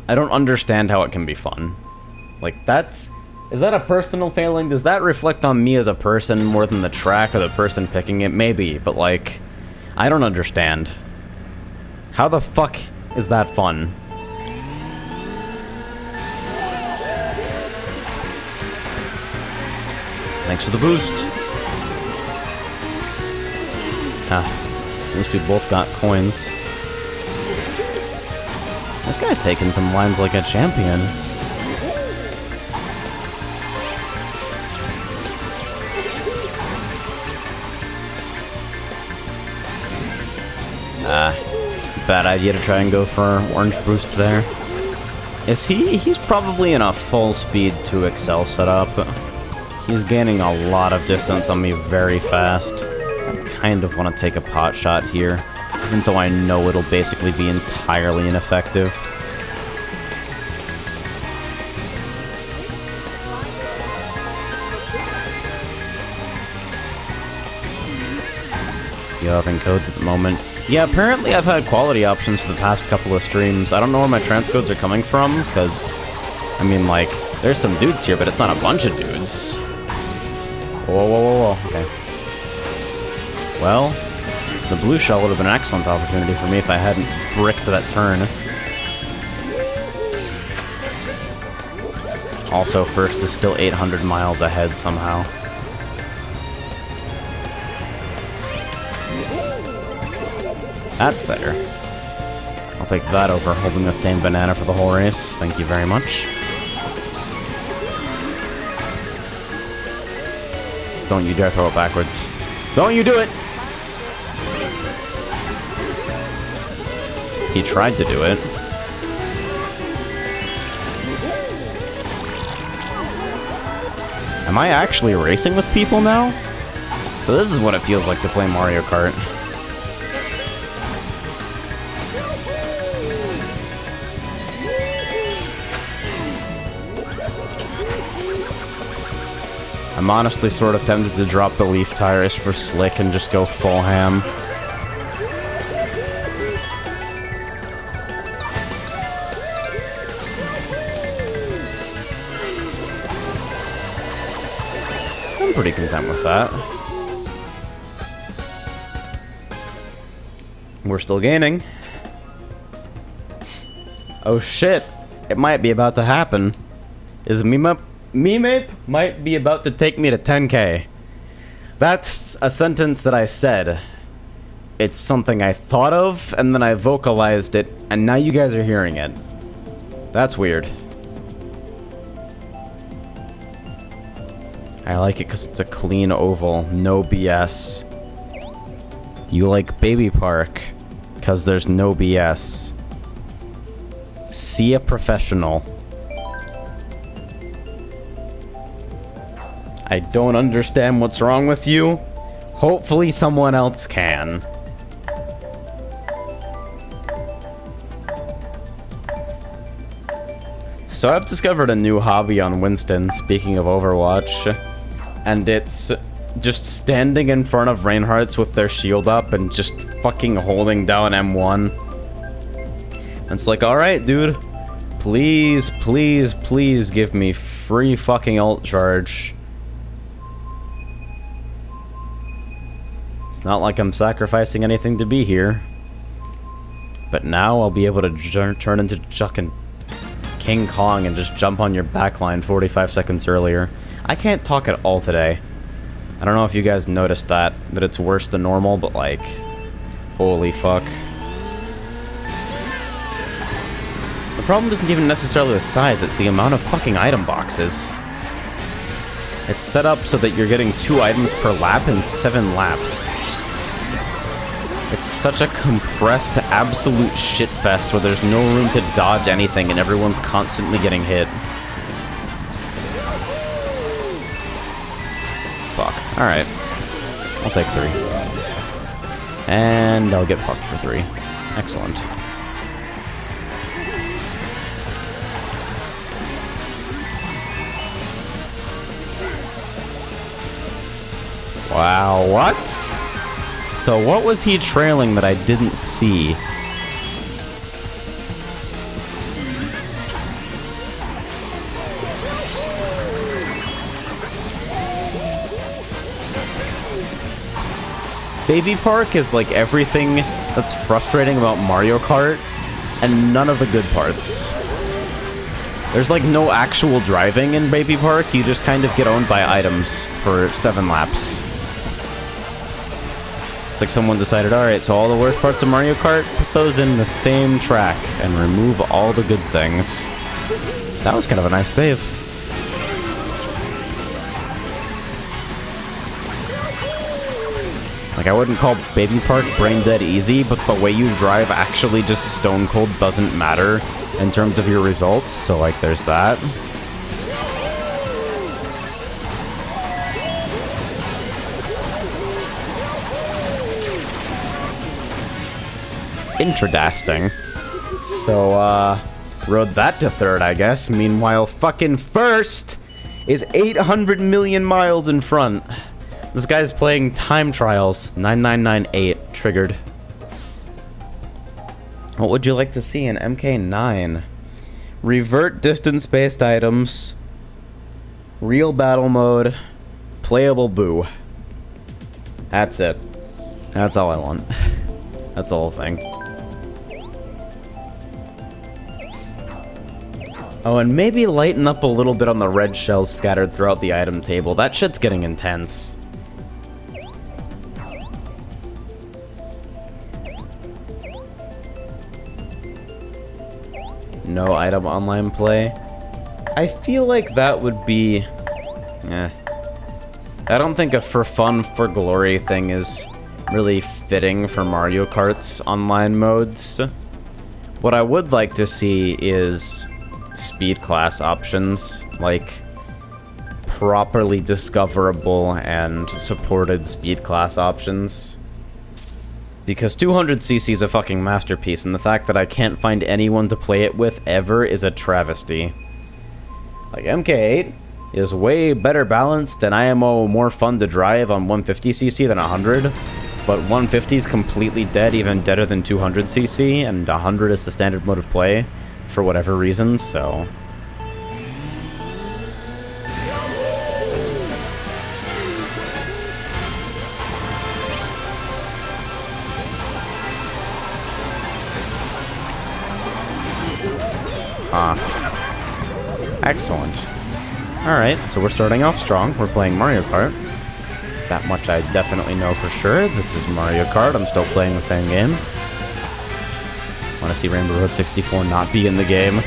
I don't understand how it can be fun. Like, is that a personal failing? Does that reflect on me as a person more than the track or the person picking it? Maybe, but like, I don't understand. How the fuck is that fun? Thanks for the boost. At least we both got coins. This guy's taking some lines like a champion. Bad idea to try and go for orange boost there. He's probably in a full speed 2XL setup. He's gaining a lot of distance on me very fast. I kind of want to take a pot shot here, even though I know it'll basically be entirely ineffective. You having codes at the moment? Yeah, apparently I've had quality options for the past couple of streams. I don't know where my transcodes are coming from, because, I mean, like, there's some dudes here, but it's not a bunch of dudes. Whoa, whoa, whoa, whoa, okay. Well, the blue shell would have been an excellent opportunity for me if I hadn't bricked that turn. Also, first is still 800 miles ahead somehow. That's better. I'll take that over holding the same banana for the whole race. Thank you very much. Don't you dare throw it backwards. Don't you do it! He tried to do it. I Am I actually racing with people now? So this is what it feels like to play Mario Kart. I'm honestly sort of tempted to drop the leaf tires for slick and just go full ham. I'm pretty content with that. We're still gaining. Oh shit, it might be about to happen. Is Meemape might be about to take me to 10K. That's a sentence that I said. It's something I thought of, and then I vocalized it, and now you guys are hearing it. That's weird. I like it because it's a clean oval, no BS. You like Baby Park because there's no BS. See a professional. I don't understand what's wrong with you. Hopefully someone else can. So I've discovered a new hobby on Winston, speaking of Overwatch. And it's just standing in front of Reinhardt's with their shield up and just fucking holding down M1. And it's like, alright, dude. Please, please, please give me free fucking ult charge. It's not like I'm sacrificing anything to be here. But now I'll be able to turn into fucking King Kong and just jump on your backline 45 seconds earlier. I can't talk at all today. I don't know if you guys noticed that it's worse than normal, but like, holy fuck. The problem isn't even necessarily the size, it's the amount of fucking item boxes. It's set up so that you're getting 2 items per lap in 7 laps. It's such a compressed, absolute shitfest where there's no room to dodge anything and everyone's constantly getting hit. Fuck. Alright. I'll take 3. And I'll get fucked for 3. Excellent. Wow, what? So what was he trailing that I didn't see? Baby Park is like everything that's frustrating about Mario Kart, and none of the good parts. There's like no actual driving in Baby Park, you just kind of get owned by items for 7 laps. It's like someone decided, alright, so all the worst parts of Mario Kart, put those in the same track and remove all the good things. That was kind of a nice save. Like, I wouldn't call Baby Park brain dead easy, but the way you drive actually just stone cold doesn't matter in terms of your results, so like there's that. Interesting. So, rode that to 3rd, I guess. Meanwhile, fucking 1st is 800 million miles in front. This guy's playing Time Trials 9998 triggered. What would you like to see in MK9? Revert distance-based items, real battle mode, playable boo. That's it. That's all I want. That's the whole thing. Oh, and maybe lighten up a little bit on the red shells scattered throughout the item table. That shit's getting intense. No item online play. I feel like that would be... I don't think a for fun, for glory thing is really fitting for Mario Kart's online modes. What I would like to see is speed class options, like properly discoverable and supported speed class options. Because 200cc is a fucking masterpiece, and the fact that I can't find anyone to play it with ever is a travesty. Like, MK8 is way better balanced and IMO more fun to drive on 150cc than 100, but 150 is completely dead, even deader than 200cc, and 100 is the standard mode of play for whatever reason, so... Excellent. Alright, so we're starting off strong. We're playing Mario Kart. That much I definitely know for sure. This is Mario Kart. I'm still playing the same game. Want to see Rainbow Road 64 not be in the game?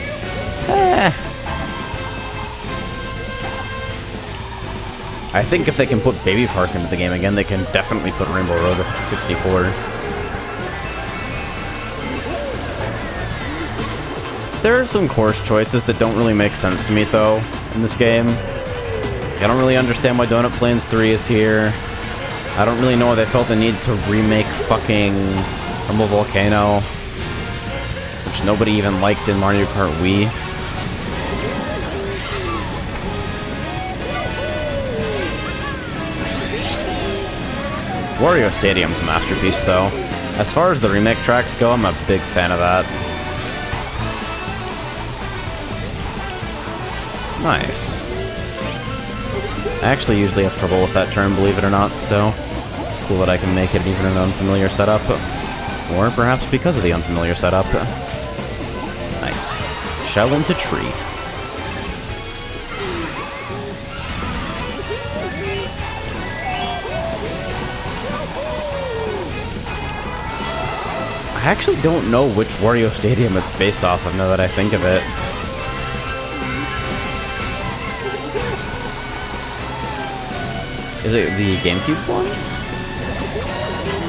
I think if they can put Baby Park into the game again, they can definitely put Rainbow Road 64. There are some course choices that don't really make sense to me, though, in this game. I don't really understand why Donut Plains 3 is here. I don't really know why they felt the need to remake fucking Rumble Volcano, which nobody even liked in Mario Kart Wii. Wario Stadium's a masterpiece, though. As far as the remake tracks go, I'm a big fan of that. Nice. I actually usually have trouble with that turn, believe it or not, so it's cool that I can make it even in an unfamiliar setup. Or perhaps because of the unfamiliar setup. Nice. Shell into tree. I actually don't know which Wario Stadium it's based off of now that I think of it. Is it the GameCube one?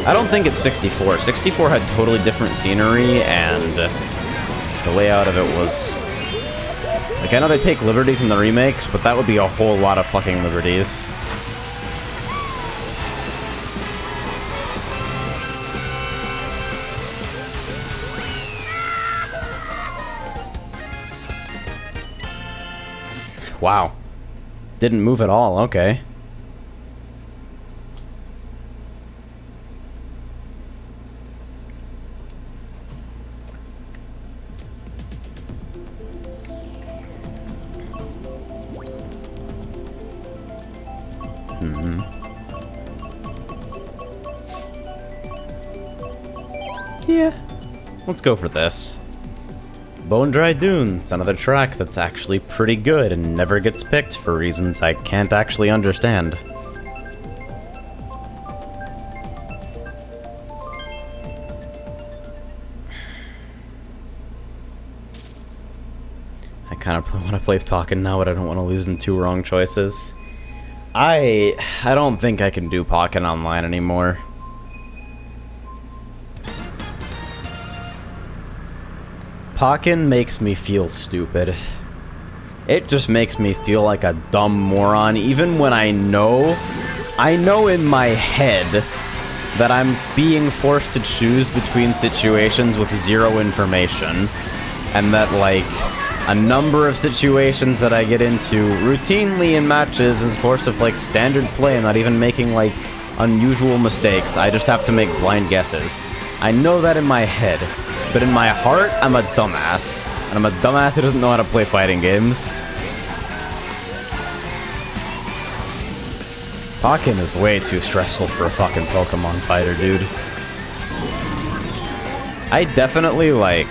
I don't think it's 64. 64 had totally different scenery, and the layout of it was... Like, I know they take liberties in the remakes, but that would be a whole lot of fucking liberties. Wow. Didn't move at all, okay. Yeah, let's go for this. Bone Dry Dunes, another track that's actually pretty good and never gets picked for reasons I can't actually understand. I kind of want to play Pokken now, but I don't want to lose in two wrong choices. I don't think I can do Pokken online anymore. Pokken makes me feel stupid. It just makes me feel like a dumb moron, even when I know in my head that I'm being forced to choose between situations with zero information, and that, like, a number of situations that I get into routinely in matches is, of course, of, like, standard play and not even making, like, unusual mistakes. I just have to make blind guesses. I know that in my head. But in my heart, I'm a dumbass. And I'm a dumbass who doesn't know how to play fighting games. Pokken is way too stressful for a fucking Pokemon fighter, dude. I definitely, like...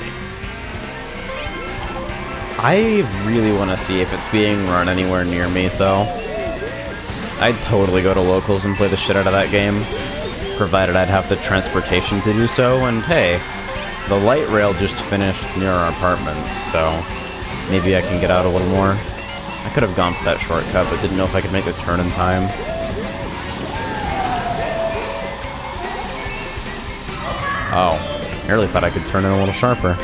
I really want to see if it's being run anywhere near me, though. I'd totally go to locals and play the shit out of that game. Provided I'd have the transportation to do so, and hey... The light rail just finished near our apartment, so maybe I can get out a little more. I could have gone for that shortcut, but didn't know if I could make the turn in time. Oh, I really thought I could turn in a little sharper.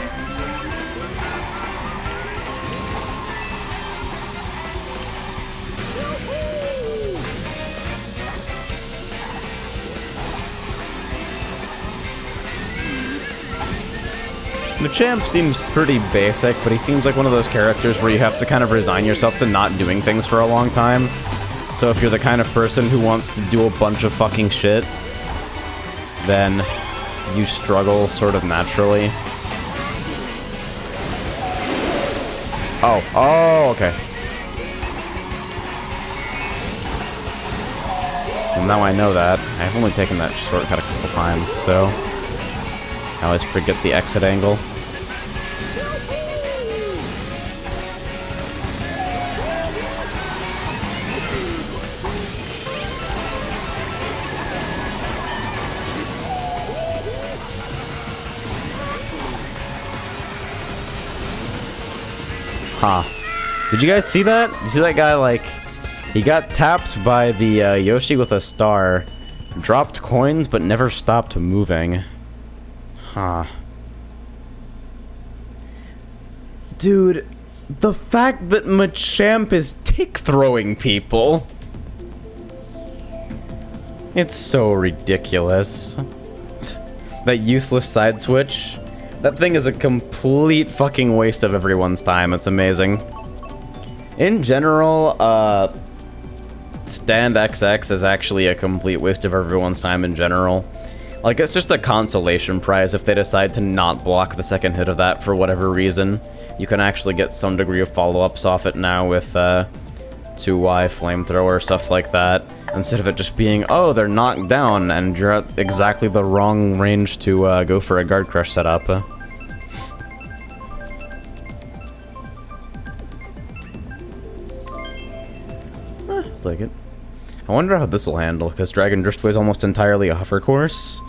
Machamp seems pretty basic, but he seems like one of those characters where you have to kind of resign yourself to not doing things for a long time. So if you're the kind of person who wants to do a bunch of fucking shit, then you struggle sort of naturally. Oh, okay. Well, now I know that. I've only taken that shortcut a couple times, so I always forget the exit angle. Huh. Did you guys see that? You see that guy, like, he got tapped by the Yoshi with a star, dropped coins, but never stopped moving. Huh. Dude, the fact that Machamp is tick-throwing people... It's so ridiculous. That useless side switch. That thing is a complete fucking waste of everyone's time. It's amazing. In general, Stand XX is actually a complete waste of everyone's time in general. Like, it's just a consolation prize if they decide to not block the second hit of that for whatever reason. You can actually get some degree of follow-ups off it now with 2Y flamethrower, stuff like that. Instead of it just being, oh, they're knocked down, and you're at exactly the wrong range to go for a guard crush setup. I'll take it. I wonder how this will handle, because Dragon Driftway is almost entirely a hover course.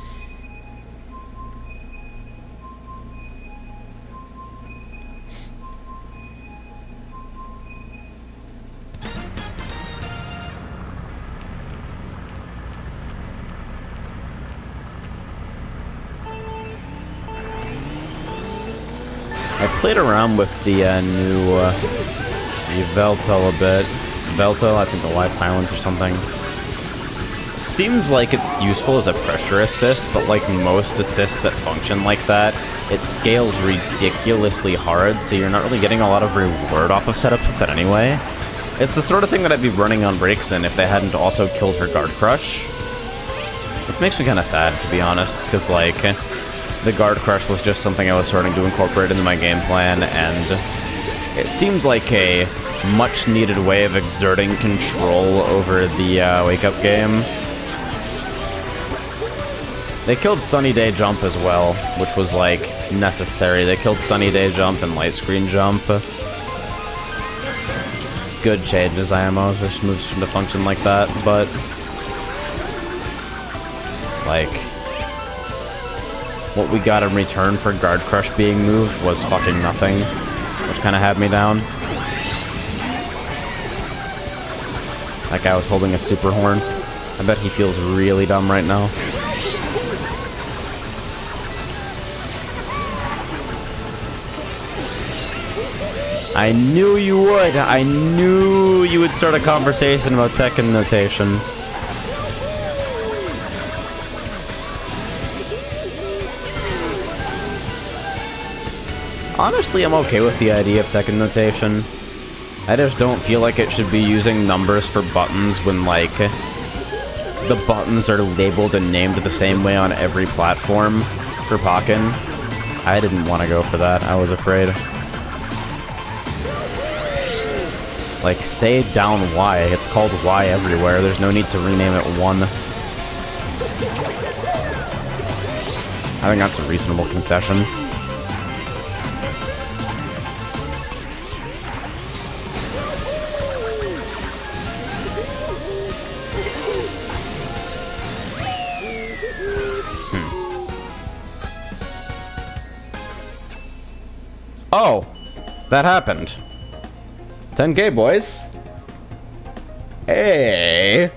I played around with the new Velta a bit. Velta, I think the Y silent or something. Seems like it's useful as a pressure assist, but like most assists that function like that, it scales ridiculously hard, so you're not really getting a lot of reward off of setups with it anyway. It's the sort of thing that I'd be running on Breaksin if they hadn't also killed her Guard Crush. Which makes me kind of sad, to be honest, because like, the Guard Crush was just something I was starting to incorporate into my game plan, and it seemed like a much-needed way of exerting control over the wake-up game. They killed Sunny Day Jump as well, which was, like, necessary. They killed Sunny Day Jump and Light Screen Jump. Good changes, IMO. This moves shouldn't function like that, but... like... what we got in return for Guard Crush being moved was fucking nothing, which kind of had me down. That guy was holding a super horn. I bet he feels really dumb right now. I knew you would. I knew you would start a conversation about Tekken notation. Honestly, I'm okay with the idea of Tekken notation. I just don't feel like it should be using numbers for buttons when, like, the buttons are labeled and named the same way on every platform for Pokken. I didn't want to go for that. I was afraid. Like, say down Y. It's called Y everywhere. There's no need to rename it 1. I think that's a reasonable concession. Oh, that happened. 10K, boys. Hey.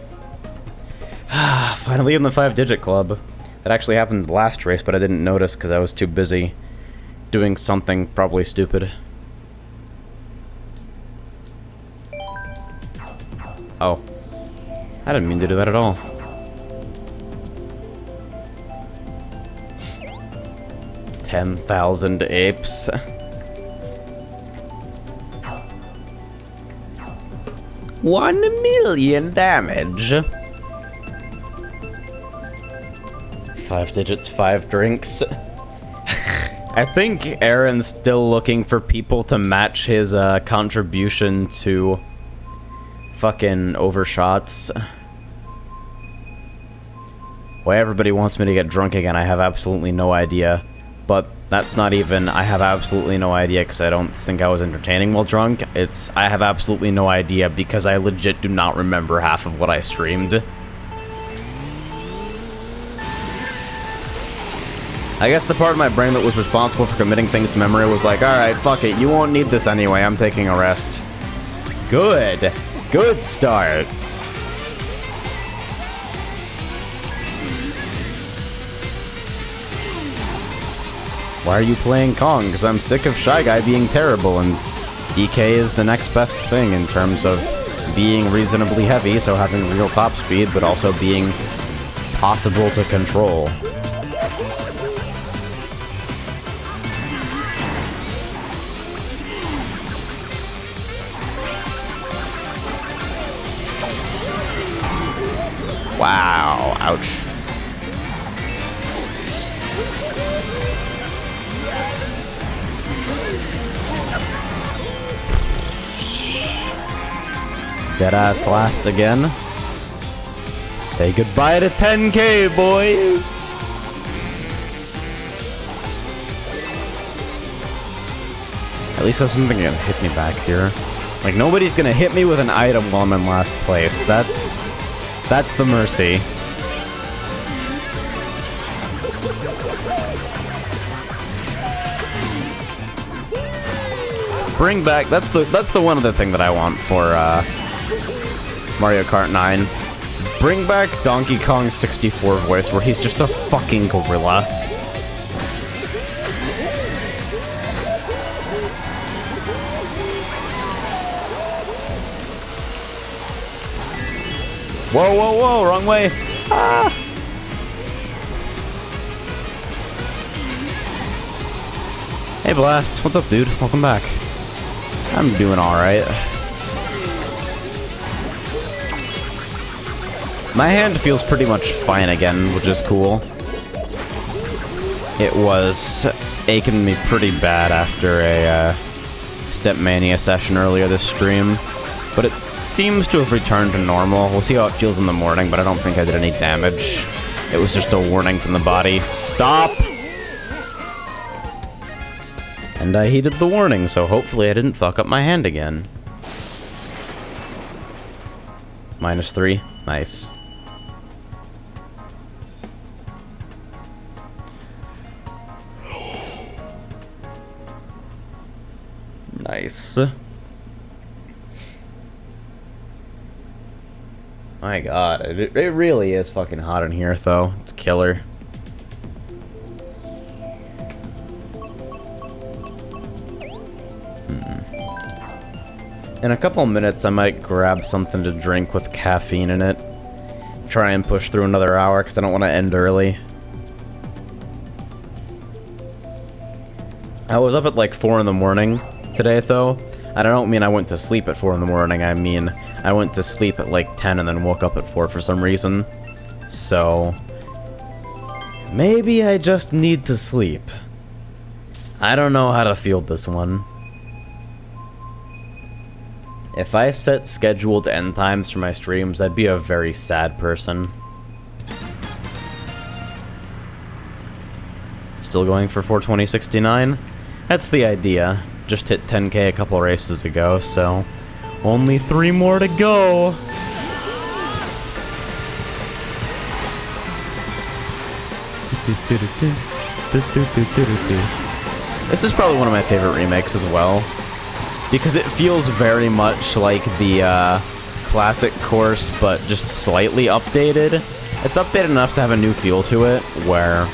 Finally in the 5-digit club. That actually happened last race, but I didn't notice because I was too busy doing something probably stupid. Oh. I didn't mean to do that at all. 10,000 apes. One million damage. 5 digits, 5 drinks. I think Aaron's still looking for people to match his contribution to fucking overshots. Why everybody wants me to get drunk again, I have absolutely no idea. But that's not even, I have absolutely no idea because I don't think I was entertaining while drunk. It's, I have absolutely no idea because I legit do not remember half of what I streamed. I guess the part of my brain that was responsible for committing things to memory was like, alright, fuck it, you won't need this anyway, I'm taking a rest. Good. Good start. Why are you playing Kong? Because I'm sick of Shy Guy being terrible, and DK is the next best thing in terms of being reasonably heavy, so having real top speed, but also being possible to control. Wow, ouch. Deadass last again. Say goodbye to 10K, boys! At least there's something gonna hit me back here. Like, nobody's gonna hit me with an item while I'm in last place. That's the mercy. Bring back, that's the one other thing that I want for Mario Kart 9. Bring back Donkey Kong 64 voice where he's just a fucking gorilla. Whoa, whoa, whoa, wrong way. Ah! Hey Blast, what's up dude? Welcome back. I'm doing alright. My hand feels pretty much fine again, which is cool. It was aching me pretty bad after a RehabMania session earlier this stream, but it seems to have returned to normal. We'll see how it feels in the morning, but I don't think I did any damage. It was just a warning from the body. Stop! And I heeded the warning, so hopefully I didn't fuck up my hand again. -3. Nice. Nice. My god, it really is fucking hot in here, though. It's killer. In a couple minutes, I might grab something to drink with caffeine in it. Try and push through another hour, because I don't want to end early. I was up at like 4 in the morning today, though. And I don't mean I went to sleep at 4 in the morning, I mean I went to sleep at like 10 and then woke up at 4 for some reason. So maybe I just need to sleep. I don't know how to field this one. If I set scheduled end times for my streams, I'd be a very sad person. Still going for 420.69? That's the idea. Just hit 10K a couple races ago, so only 3 more to go. This is probably one of my favorite remakes as well, because it feels very much like the classic course, but just slightly updated. It's updated enough to have a new feel to it, where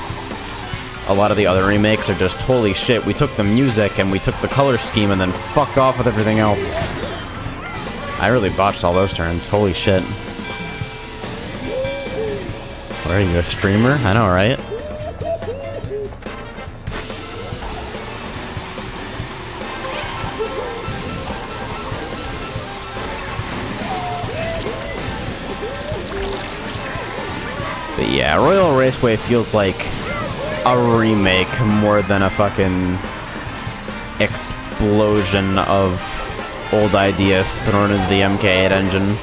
a lot of the other remakes are just, holy shit, we took the music and we took the color scheme and then fucked off with everything else. I really botched all those turns, holy shit. What are you, a streamer? I know, right? But yeah, Royal Raceway feels like a remake more than a fucking explosion of old ideas thrown into the MK8 engine,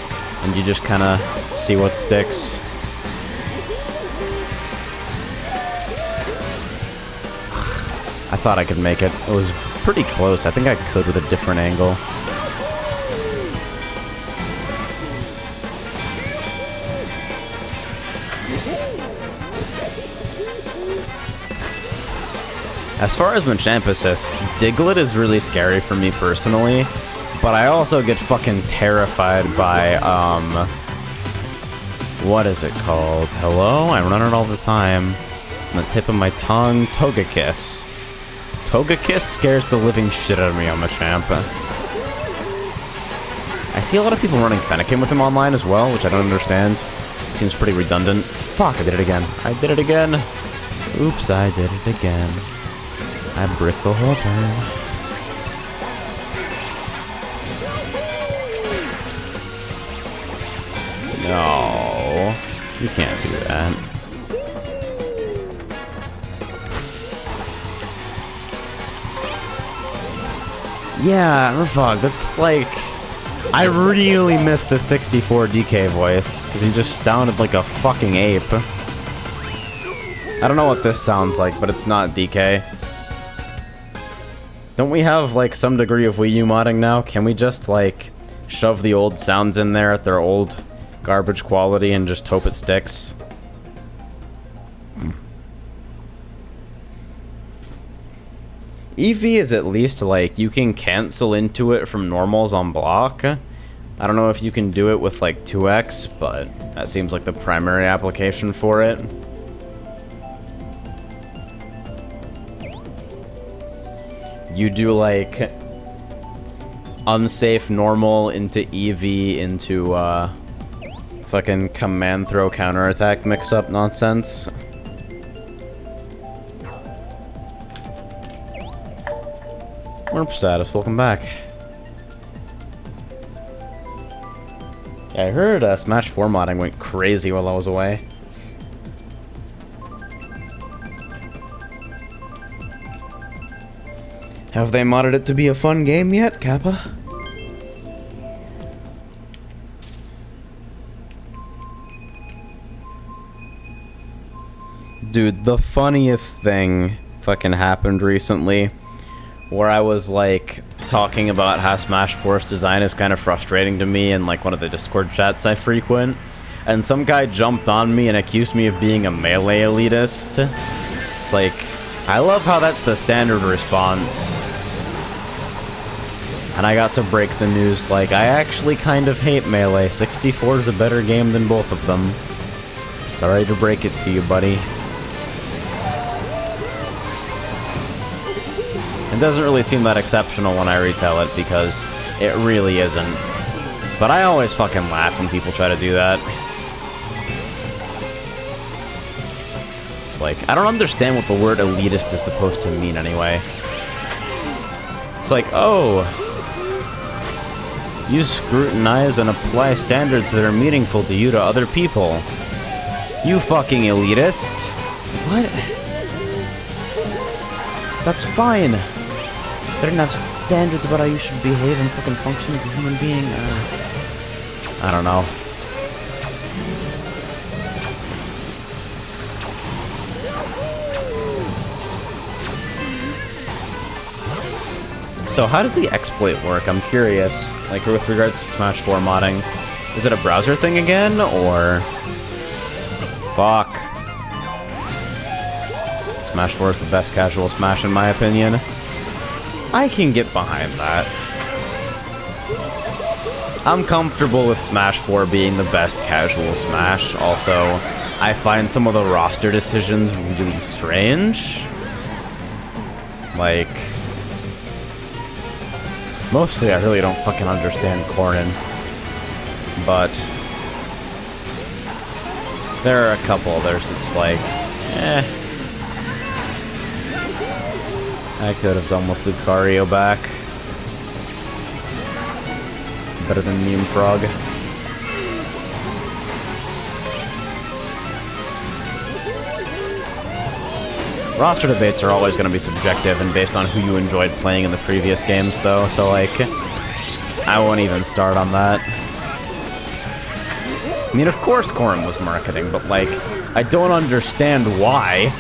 and you just kind of see what sticks. I thought I could make it. It was pretty close. I think I could with a different angle. As far as Machamp assists, Diglett is really scary for me personally, but I also get fucking terrified by, what is it called? Hello? I run it all the time. It's on the tip of my tongue. Togekiss. Togekiss scares the living shit out of me on Machamp. I see a lot of people running Fennekin with him online as well, which I don't understand. Seems pretty redundant. Fuck, I did it again. I did it again. Oops, I did it again. I bricked the whole turn. No, you can't do that. Yeah, fuck, that's like... I really miss the 64 DK voice, because he just sounded like a fucking ape. I don't know what this sounds like, but it's not DK. Don't we have, like, some degree of Wii U modding now? Can we just, like, shove the old sounds in there at their old garbage quality and just hope it sticks? Eevee is at least, like, you can cancel into it from normals on block. I don't know if you can do it with, like, 2x, but that seems like the primary application for it. You do, like, unsafe normal into Eevee into, fucking command throw counterattack mix-up nonsense. Warp status, welcome back. Yeah, I heard Smash 4 modding went crazy while I was away. Have they modded it to be a fun game yet, Kappa? Dude, the funniest thing fucking happened recently, where I was, like, talking about how Smash 4's design is kind of frustrating to me in, like, one of the Discord chats I frequent, and some guy jumped on me and accused me of being a melee elitist. It's like, I love how that's the standard response. And I got to break the news, like, I actually kind of hate Melee. 64 is a better game than both of them. Sorry to break it to you, buddy. It doesn't really seem that exceptional when I retell it, because it really isn't. But I always fucking laugh when people try to do that. It's like, I don't understand what the word elitist is supposed to mean anyway. It's like, oh, you scrutinize and apply standards that are meaningful to you to other people. You fucking elitist. What? That's fine. They didn't have standards about how you should behave and fucking function as a human being. I don't know. So how does the exploit work? I'm curious. Like, with regards to Smash 4 modding. Is it a browser thing again, or... Fuck. Smash 4 is the best casual Smash in my opinion. I can get behind that. I'm comfortable with Smash 4 being the best casual Smash, although I find some of the roster decisions really strange. Like... Mostly, I really don't fucking understand Corrin. But... there are a couple others that's like... eh... I could have done with Lucario back. Better than Meme Frog. Roster debates are always going to be subjective and based on who you enjoyed playing in the previous games, though, so, like, I won't even start on that. I mean, of course Corrin was marketing, but, like, I don't understand why.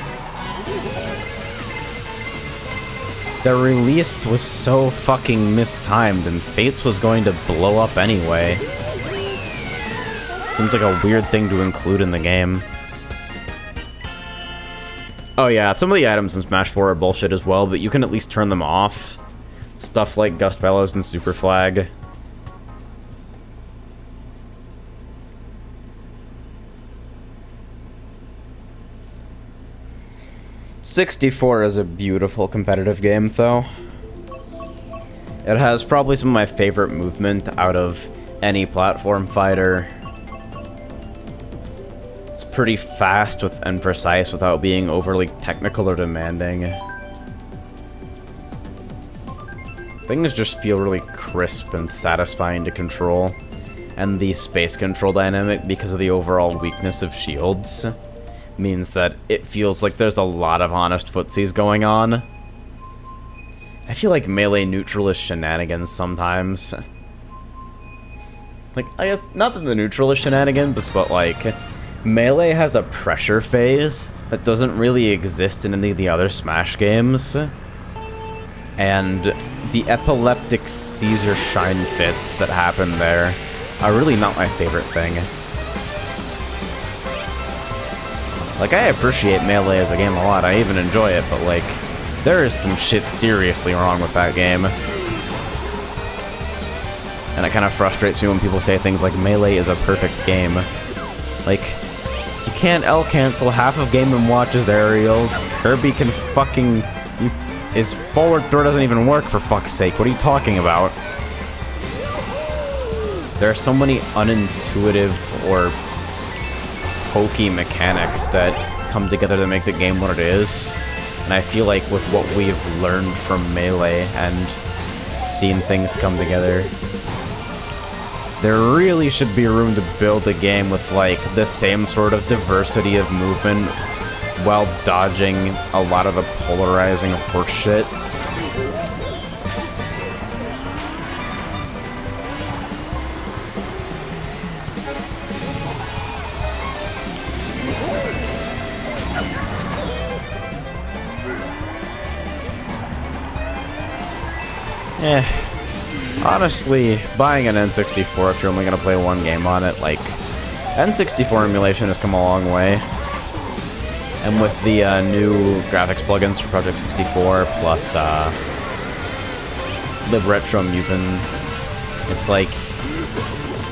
The release was so fucking mistimed, and Fates was going to blow up anyway. Seems like a weird thing to include in the game. Oh yeah, some of the items in Smash 4 are bullshit as well, but you can at least turn them off. Stuff like Gust Bellows and Super Flag. '64 is a beautiful competitive game, though. It has probably some of my favorite movement out of any platform fighter. It's pretty fast and precise without being overly technical or demanding. Things just feel really crisp and satisfying to control. And the space control dynamic, because of the overall weakness of shields, means that it feels like there's a lot of honest footsies going on. I feel like melee neutral is shenanigans sometimes. Like, I guess, not that the neutral is shenanigans, but like, melee has a pressure phase that doesn't really exist in any of the other Smash games. And the epileptic Caesar shine fits that happen there are really not my favorite thing. Like, I appreciate melee as a game a lot, I even enjoy it, but like, there is some shit seriously wrong with that game. And it kind of frustrates me when people say things like melee is a perfect game. Like, you can't L-cancel half of Game & Watch's aerials. Kirby can fucking... his forward throw doesn't even work, for fuck's sake. What are you talking about? There are so many unintuitive or hokey mechanics that come together to make the game what it is. And I feel like with what we've learned from Melee and seen things come together, there really should be room to build a game with, like, the same sort of diversity of movement while dodging a lot of the polarizing horseshit. Honestly, buying an N64 if you're only going to play one game on it, like, N64 emulation has come a long way. And with the new graphics plugins for Project 64, plus libretro Mupen, it's like,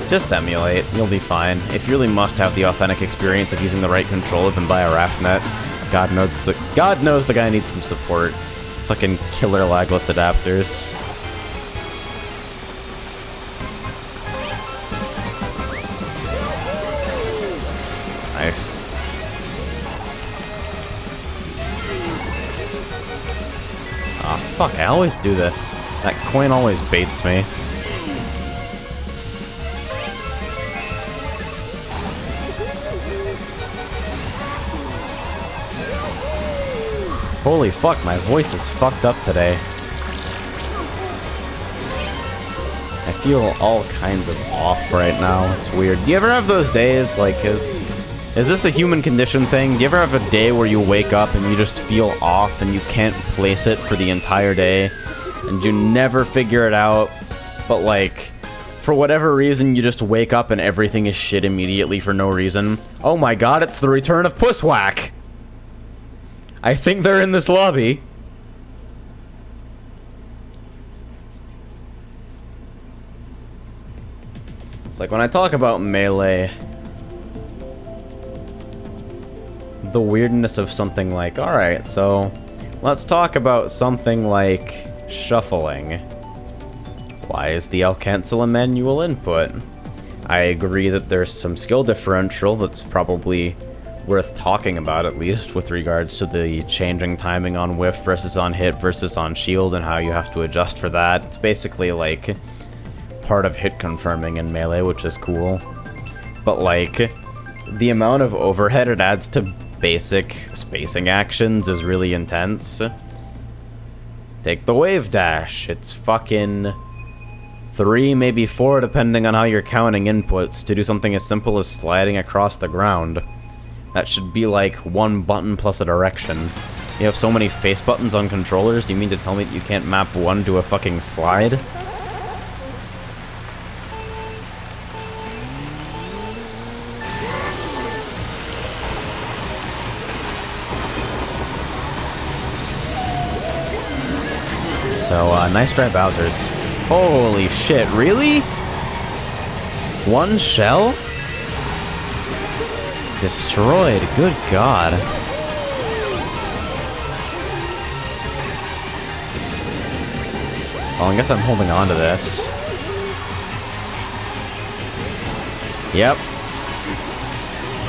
just emulate, you'll be fine. If you really must have the authentic experience of using the right controller, then buy a RAFnet. God knows the guy needs some support. Fucking killer lagless adapters. Nice. Aw, fuck, I always do this. That coin always baits me. Holy fuck, my voice is fucked up today. I feel all kinds of off right now. It's weird. Do you ever have those days, like, is this a human condition thing? Do you ever have a day where you wake up and you just feel off and you can't place it for the entire day? And you never figure it out, but like, for whatever reason, you just wake up and everything is shit immediately for no reason? Oh my god, it's the return of Pusswhack! I think they're in this lobby. It's like when I talk about Melee, the weirdness of something like, alright, so let's talk about something like shuffling. Why is the L-cancel a manual input? I agree that there's some skill differential that's probably worth talking about, at least, with regards to the changing timing on whiff versus on hit versus on shield and how you have to adjust for that. It's basically like part of hit confirming in Melee, which is cool. But like, the amount of overhead it adds to basic spacing actions is really intense. Take the wave dash. It's fucking 3, maybe 4, depending on how you're counting inputs, to do something as simple as sliding across the ground. That should be like 1 button plus a direction. You have so many face buttons on controllers, do you mean to tell me that you can't map 1 to a fucking slide? So, nice try, Bowser's. Holy shit, really? 1 shell? Destroyed, good god. Well, I guess I'm holding on to this. Yep.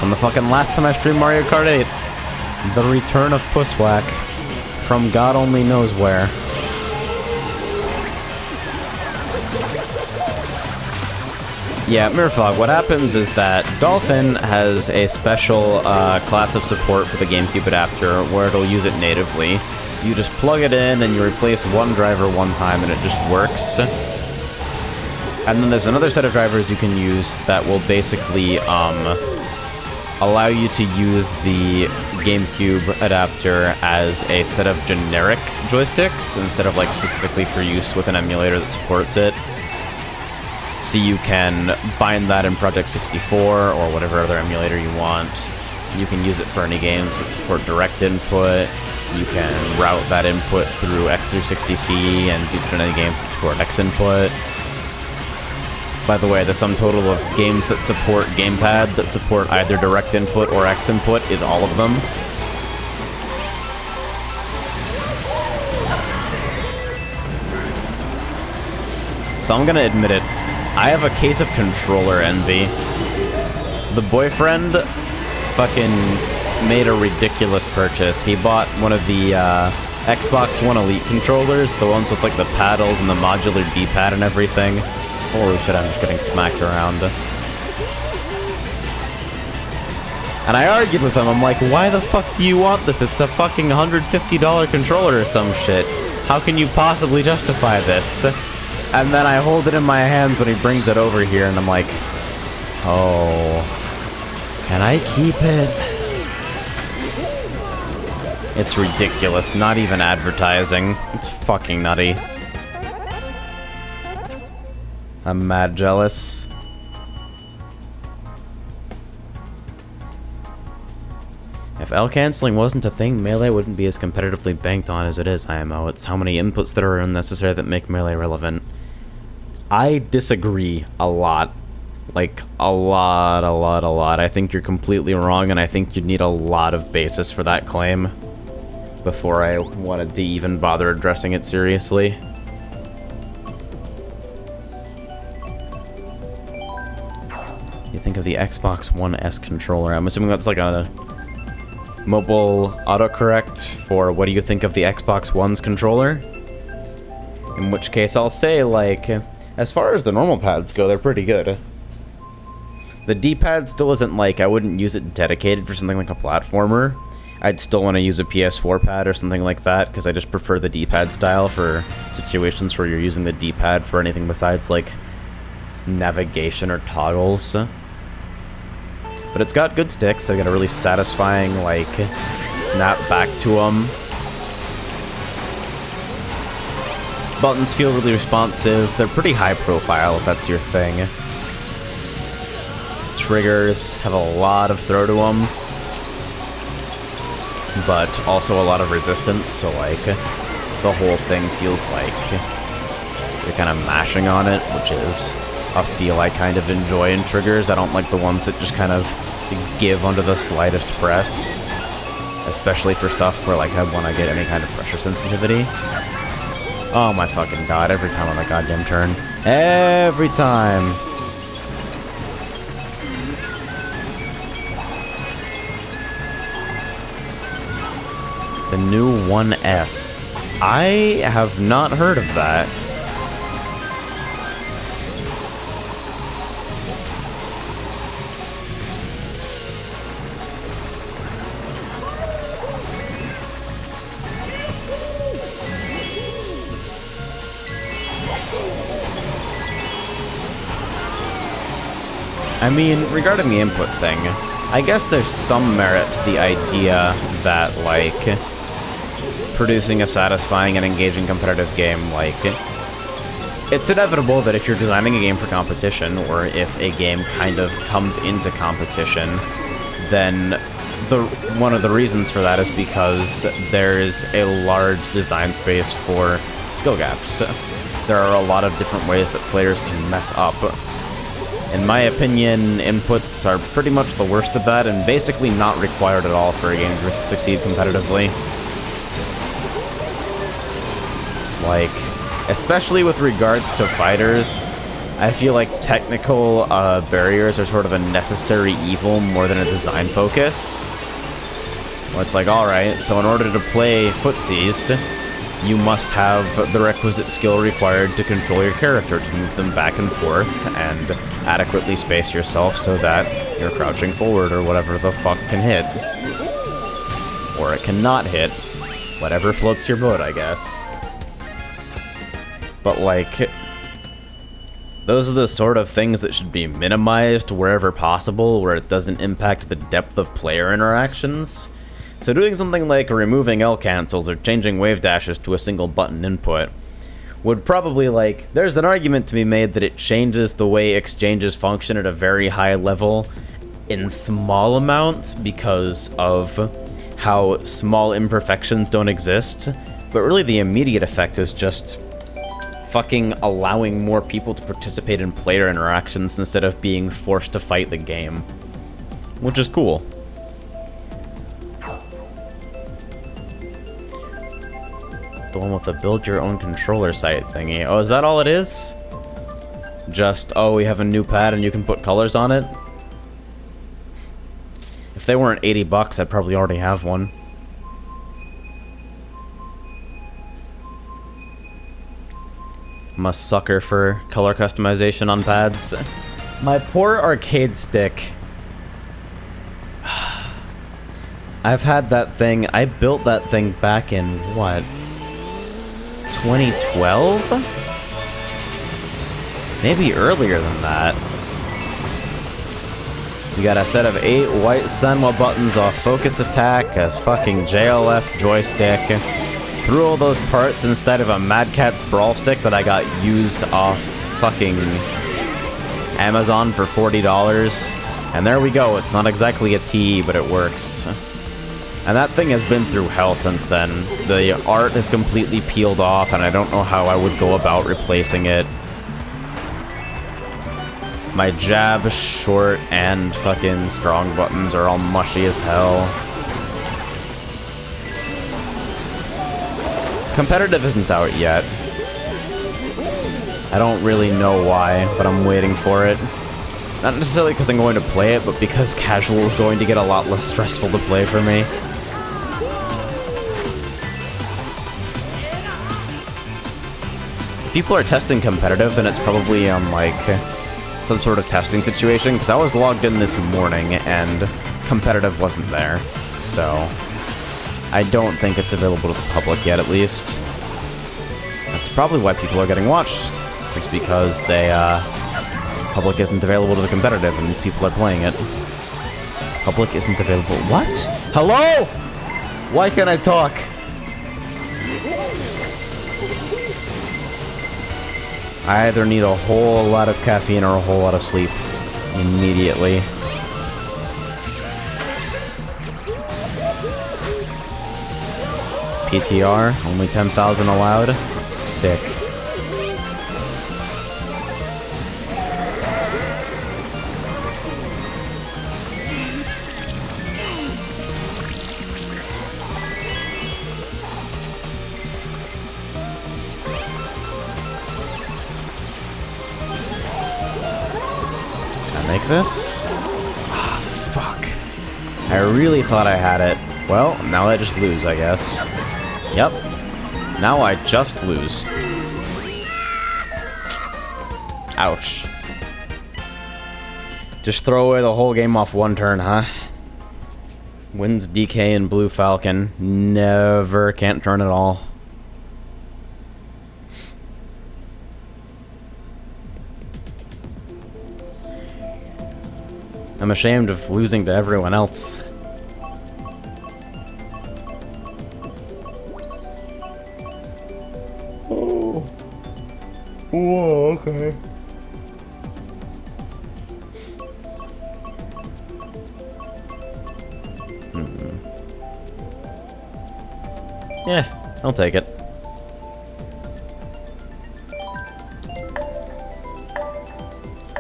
On the fucking last time I streamed Mario Kart 8. The return of Pusswhack. From God only knows where. Yeah, Mirfog, what happens is that Dolphin has a special class of support for the GameCube adapter where it'll use it natively. You just plug it in and you replace 1 driver 1 time and it just works. And then there's another set of drivers you can use that will basically allow you to use the GameCube adapter as a set of generic joysticks instead of like specifically for use with an emulator that supports it. So you can bind that in Project 64 or whatever other emulator you want. You can use it for any games that support direct input. You can route that input through X360C and use it in any games that support X input. By the way, the sum total of games that support gamepad that support either direct input or X input is all of them. So I'm gonna admit it. I have a case of controller envy. The boyfriend fucking made a ridiculous purchase. He bought one of the Xbox One Elite controllers, the ones with like the paddles and the modular D-pad and everything. Holy shit, I'm just getting smacked around. And I argued with him, I'm like, why the fuck do you want this? It's a fucking $150 controller or some shit. How can you possibly justify this? And then I hold it in my hands when he brings it over here, and I'm like, oh, can I keep it? It's ridiculous, not even advertising. It's fucking nutty. I'm mad jealous. If L canceling wasn't a thing, Melee wouldn't be as competitively banked on as it is, IMO. It's how many inputs that are unnecessary that make Melee relevant. I disagree a lot. Like, a lot. I think you're completely wrong, and I think you'd need a lot of basis for that claim before I wanted to even bother addressing it seriously. You think of the Xbox One S controller. I'm assuming that's like a mobile autocorrect for what do you think of the Xbox One's controller? In which case I'll say, like, as far as the normal pads go, they're pretty good. The D-pad still isn't like, I wouldn't use it dedicated for something like a platformer. I'd still want to use a PS4 pad or something like that, because I just prefer the D-pad style for situations where you're using the D-pad for anything besides, like, navigation or toggles. But it's got good sticks. They got a really satisfying, like, snap back to them. Buttons feel really responsive. They're pretty high profile, if that's your thing. Triggers have a lot of throw to them, but also a lot of resistance, so, like, the whole thing feels like you're kind of mashing on it, which is a feel I kind of enjoy in triggers. I don't like the ones that just kind of give under the slightest press, especially for stuff where, like, I want to get any kind of pressure sensitivity. Oh my fucking god, every time on that goddamn turn. Every time! The new 1S. I have not heard of that. I mean, regarding the input thing, I guess there's some merit to the idea that, like, producing a satisfying and engaging competitive game, like, it's inevitable that if you're designing a game for competition, or if a game kind of comes into competition, then one of the reasons for that is because there's a large design space for skill gaps. There are a lot of different ways that players can mess up. In my opinion, inputs are pretty much the worst of that, and basically not required at all for a game to succeed competitively. Like, especially with regards to fighters, I feel like technical barriers are sort of a necessary evil more than a design focus. Where it's like, alright, so in order to play footsies, you must have the requisite skill required to control your character, to move them back and forth, and adequately space yourself so that you're crouching forward or whatever the fuck can hit. Or it cannot hit. Whatever floats your boat, I guess. But, like, those are the sort of things that should be minimized wherever possible, where it doesn't impact the depth of player interactions. So doing something like removing L cancels or changing wave dashes to a single button input would probably, like, there's an argument to be made that it changes the way exchanges function at a very high level in small amounts because of how small imperfections don't exist, but really the immediate effect is just fucking allowing more people to participate in player interactions instead of being forced to fight the game, which is cool. The one with the build your own controller site thingy. Oh, is that all it is? Just, oh, we have a new pad and you can put colors on it? If they weren't 80 bucks, I'd probably already have one. I'm a sucker for color customization on pads. My poor arcade stick. I've had that thing, I built that thing back in, what? 2012? Maybe earlier than that. You got a set of 8 white Senwa buttons off focus attack, a fucking JLF joystick. Threw all those parts instead of a Mad Catz Brawl stick that I got used off fucking Amazon for $40. And there we go, it's not exactly a T, but it works. And that thing has been through hell since then. The art is completely peeled off, and I don't know how I would go about replacing it. My jab, short, and fucking strong buttons are all mushy as hell. Competitive isn't out yet. I don't really know why, but I'm waiting for it. Not necessarily because I'm going to play it, but because casual is going to get a lot less stressful to play for me. If people are testing competitive, then it's probably on, like, some sort of testing situation, because I was logged in this morning, and competitive wasn't there, so I don't think it's available to the public yet, at least. That's probably why people are getting watched, is because public isn't available to the competitive, and people are playing it. Public isn't available. What? Hello? Why can't I talk? I either need a whole lot of caffeine or a whole lot of sleep immediately. PTR, only 10,000 allowed. Sick. Make this? Ah, fuck. I really thought I had it. Well, now I just lose, I guess. Yep. Now I just lose. Ouch. Just throw away the whole game off one turn, huh? Wins DK and Blue Falcon. Never, can't turn at all. I'm ashamed of losing to everyone else. Oh. Whoa, okay. Yeah, I'll take it.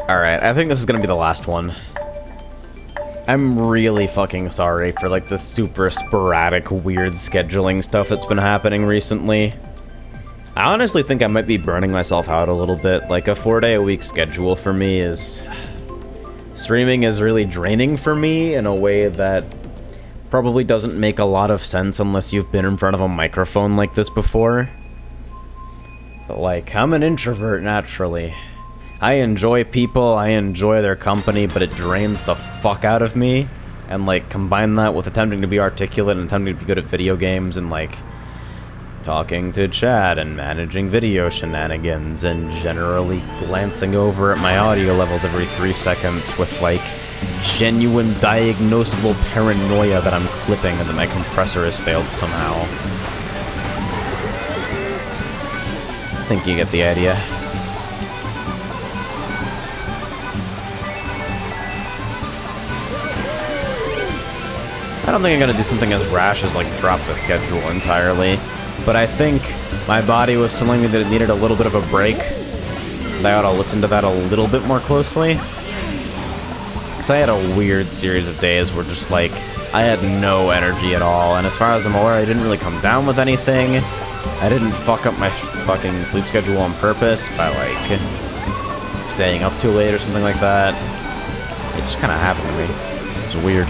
Alright, I think this is gonna be the last one. I'm really fucking sorry for, like, the super sporadic, weird scheduling stuff that's been happening recently. I honestly think I might be burning myself out a little bit. Like, a 4-day-a-week schedule for me is... Streaming is really draining for me in a way that probably doesn't make a lot of sense unless you've been in front of a microphone like this before. But, like, I'm an introvert naturally. I enjoy people, I enjoy their company, but it drains the fuck out of me. And, like, combine that with attempting to be articulate and attempting to be good at video games and, like, talking to chat and managing video shenanigans and generally glancing over at my audio levels every 3 seconds with, like, genuine diagnosable paranoia that I'm clipping and that my compressor has failed somehow. I think you get the idea. I don't think I'm gonna do something as rash as, like, drop the schedule entirely, but I think my body was telling me that it needed a little bit of a break, and I ought to listen to that a little bit more closely. Because I had a weird series of days where just, like, I had no energy at all, and as far as I'm aware, I didn't really come down with anything. I didn't fuck up my fucking sleep schedule on purpose by, like, staying up too late or something like that. It just kind of happened to me. It was weird.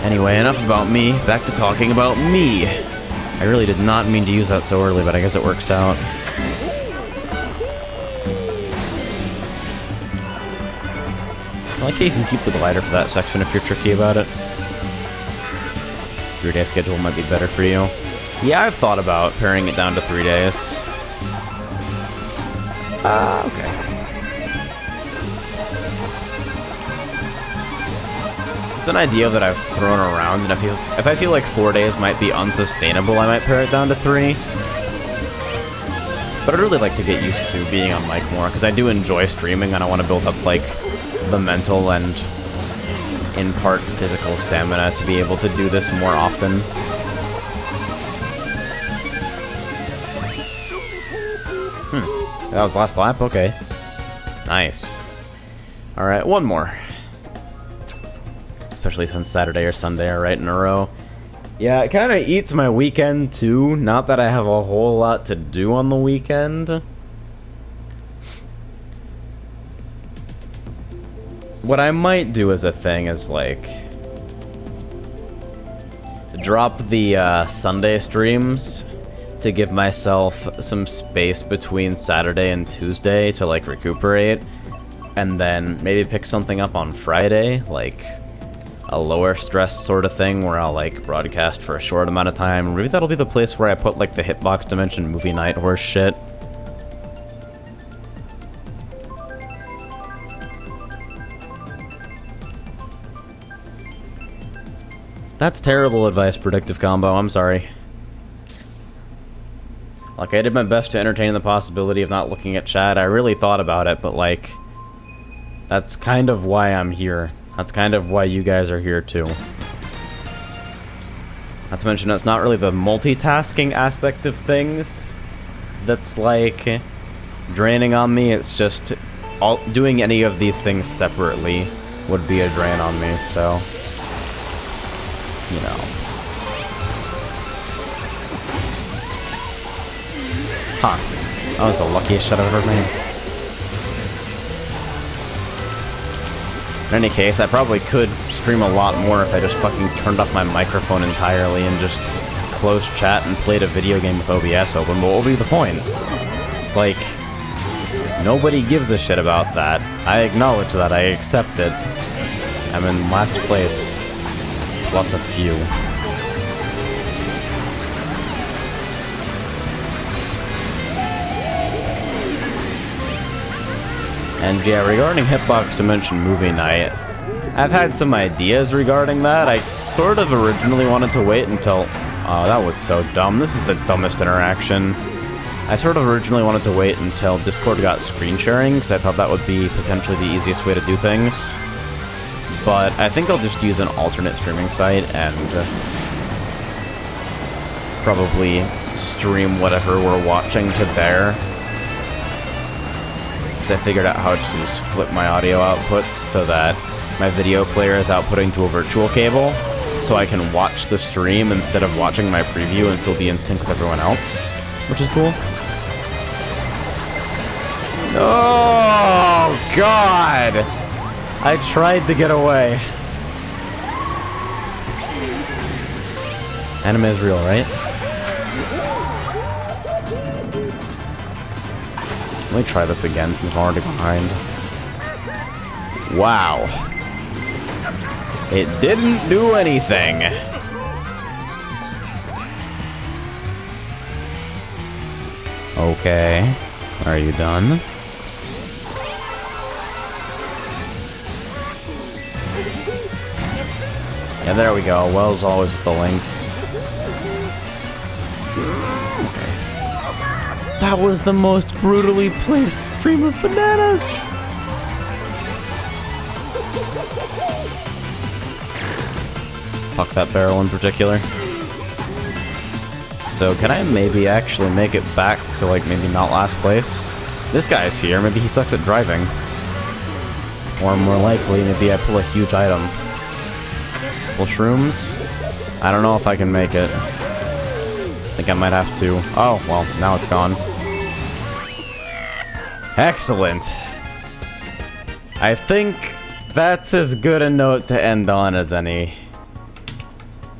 Anyway, enough about me. Back to talking about me. I really did not mean to use that so early, but I guess it works out. I like how you can keep the glider for that section if you're tricky about it. 3-day schedule might be better for you. Yeah, I've thought about paring it down to 3 days. Okay. It's an idea that I've thrown around, and if I feel like 4 days might be unsustainable, I might pare it down to 3. But I'd really like to get used to being on mic more, because I do enjoy streaming, and I want to build up, like, the mental and, in part, physical stamina to be able to do this more often. That was last lap? Okay. Nice. Alright, one more. Especially since Saturday or Sunday are right in a row. Yeah, it kind of eats my weekend, too. Not that I have a whole lot to do on the weekend. What I might do as a thing is, like, drop the Sunday streams to give myself some space between Saturday and Tuesday to, like, recuperate. And then maybe pick something up on Friday, like a lower stress sort of thing where I'll, like, broadcast for a short amount of time. Maybe that'll be the place where I put, like, the Hitbox Dimension movie night horse shit. That's terrible advice, Predictive Combo. I'm sorry. Like, I did my best to entertain the possibility of not looking at chat. I really thought about it, but, like, that's kind of why I'm here. That's kind of why you guys are here, too. Not to mention, it's not really the multitasking aspect of things that's, like, draining on me. It's just doing any of these things separately would be a drain on me, so, you know. Huh. That was the luckiest shot I've ever made. In any case, I probably could stream a lot more if I just fucking turned off my microphone entirely and just closed chat and played a video game with OBS open, but what would be the point? It's like, nobody gives a shit about that. I acknowledge that, I accept it. I'm in last place, plus a few. And yeah, regarding Hitbox Dimension Movie Night, I've had some ideas regarding that. I sort of originally wanted to wait until... Oh, that was so dumb. This is the dumbest interaction. I sort of originally wanted to wait until Discord got screen sharing, because I thought that would be potentially the easiest way to do things. But I think I'll just use an alternate streaming site and probably stream whatever we're watching to there. Because I figured out how to split my audio outputs so that my video player is outputting to a virtual cable, so I can watch the stream instead of watching my preview and still be in sync with everyone else, which is cool. Oh, God! I tried to get away. Anime is real, right? Let me try this again since I'm already behind. Wow. It didn't do anything. Okay. Are you done? Yeah, there we go. Well, as always with the links. Okay. That was the most brutally placed stream of bananas! Fuck that barrel in particular. So can I maybe actually make it back to, like, maybe not last place? This guy's here. Maybe he sucks at driving. Or more likely, maybe I pull a huge item. Pull shrooms? I don't know if I can make it. I think I might have to. Oh, well, now it's gone. Excellent. I think that's as good a note to end on as any.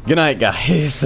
Good night, guys.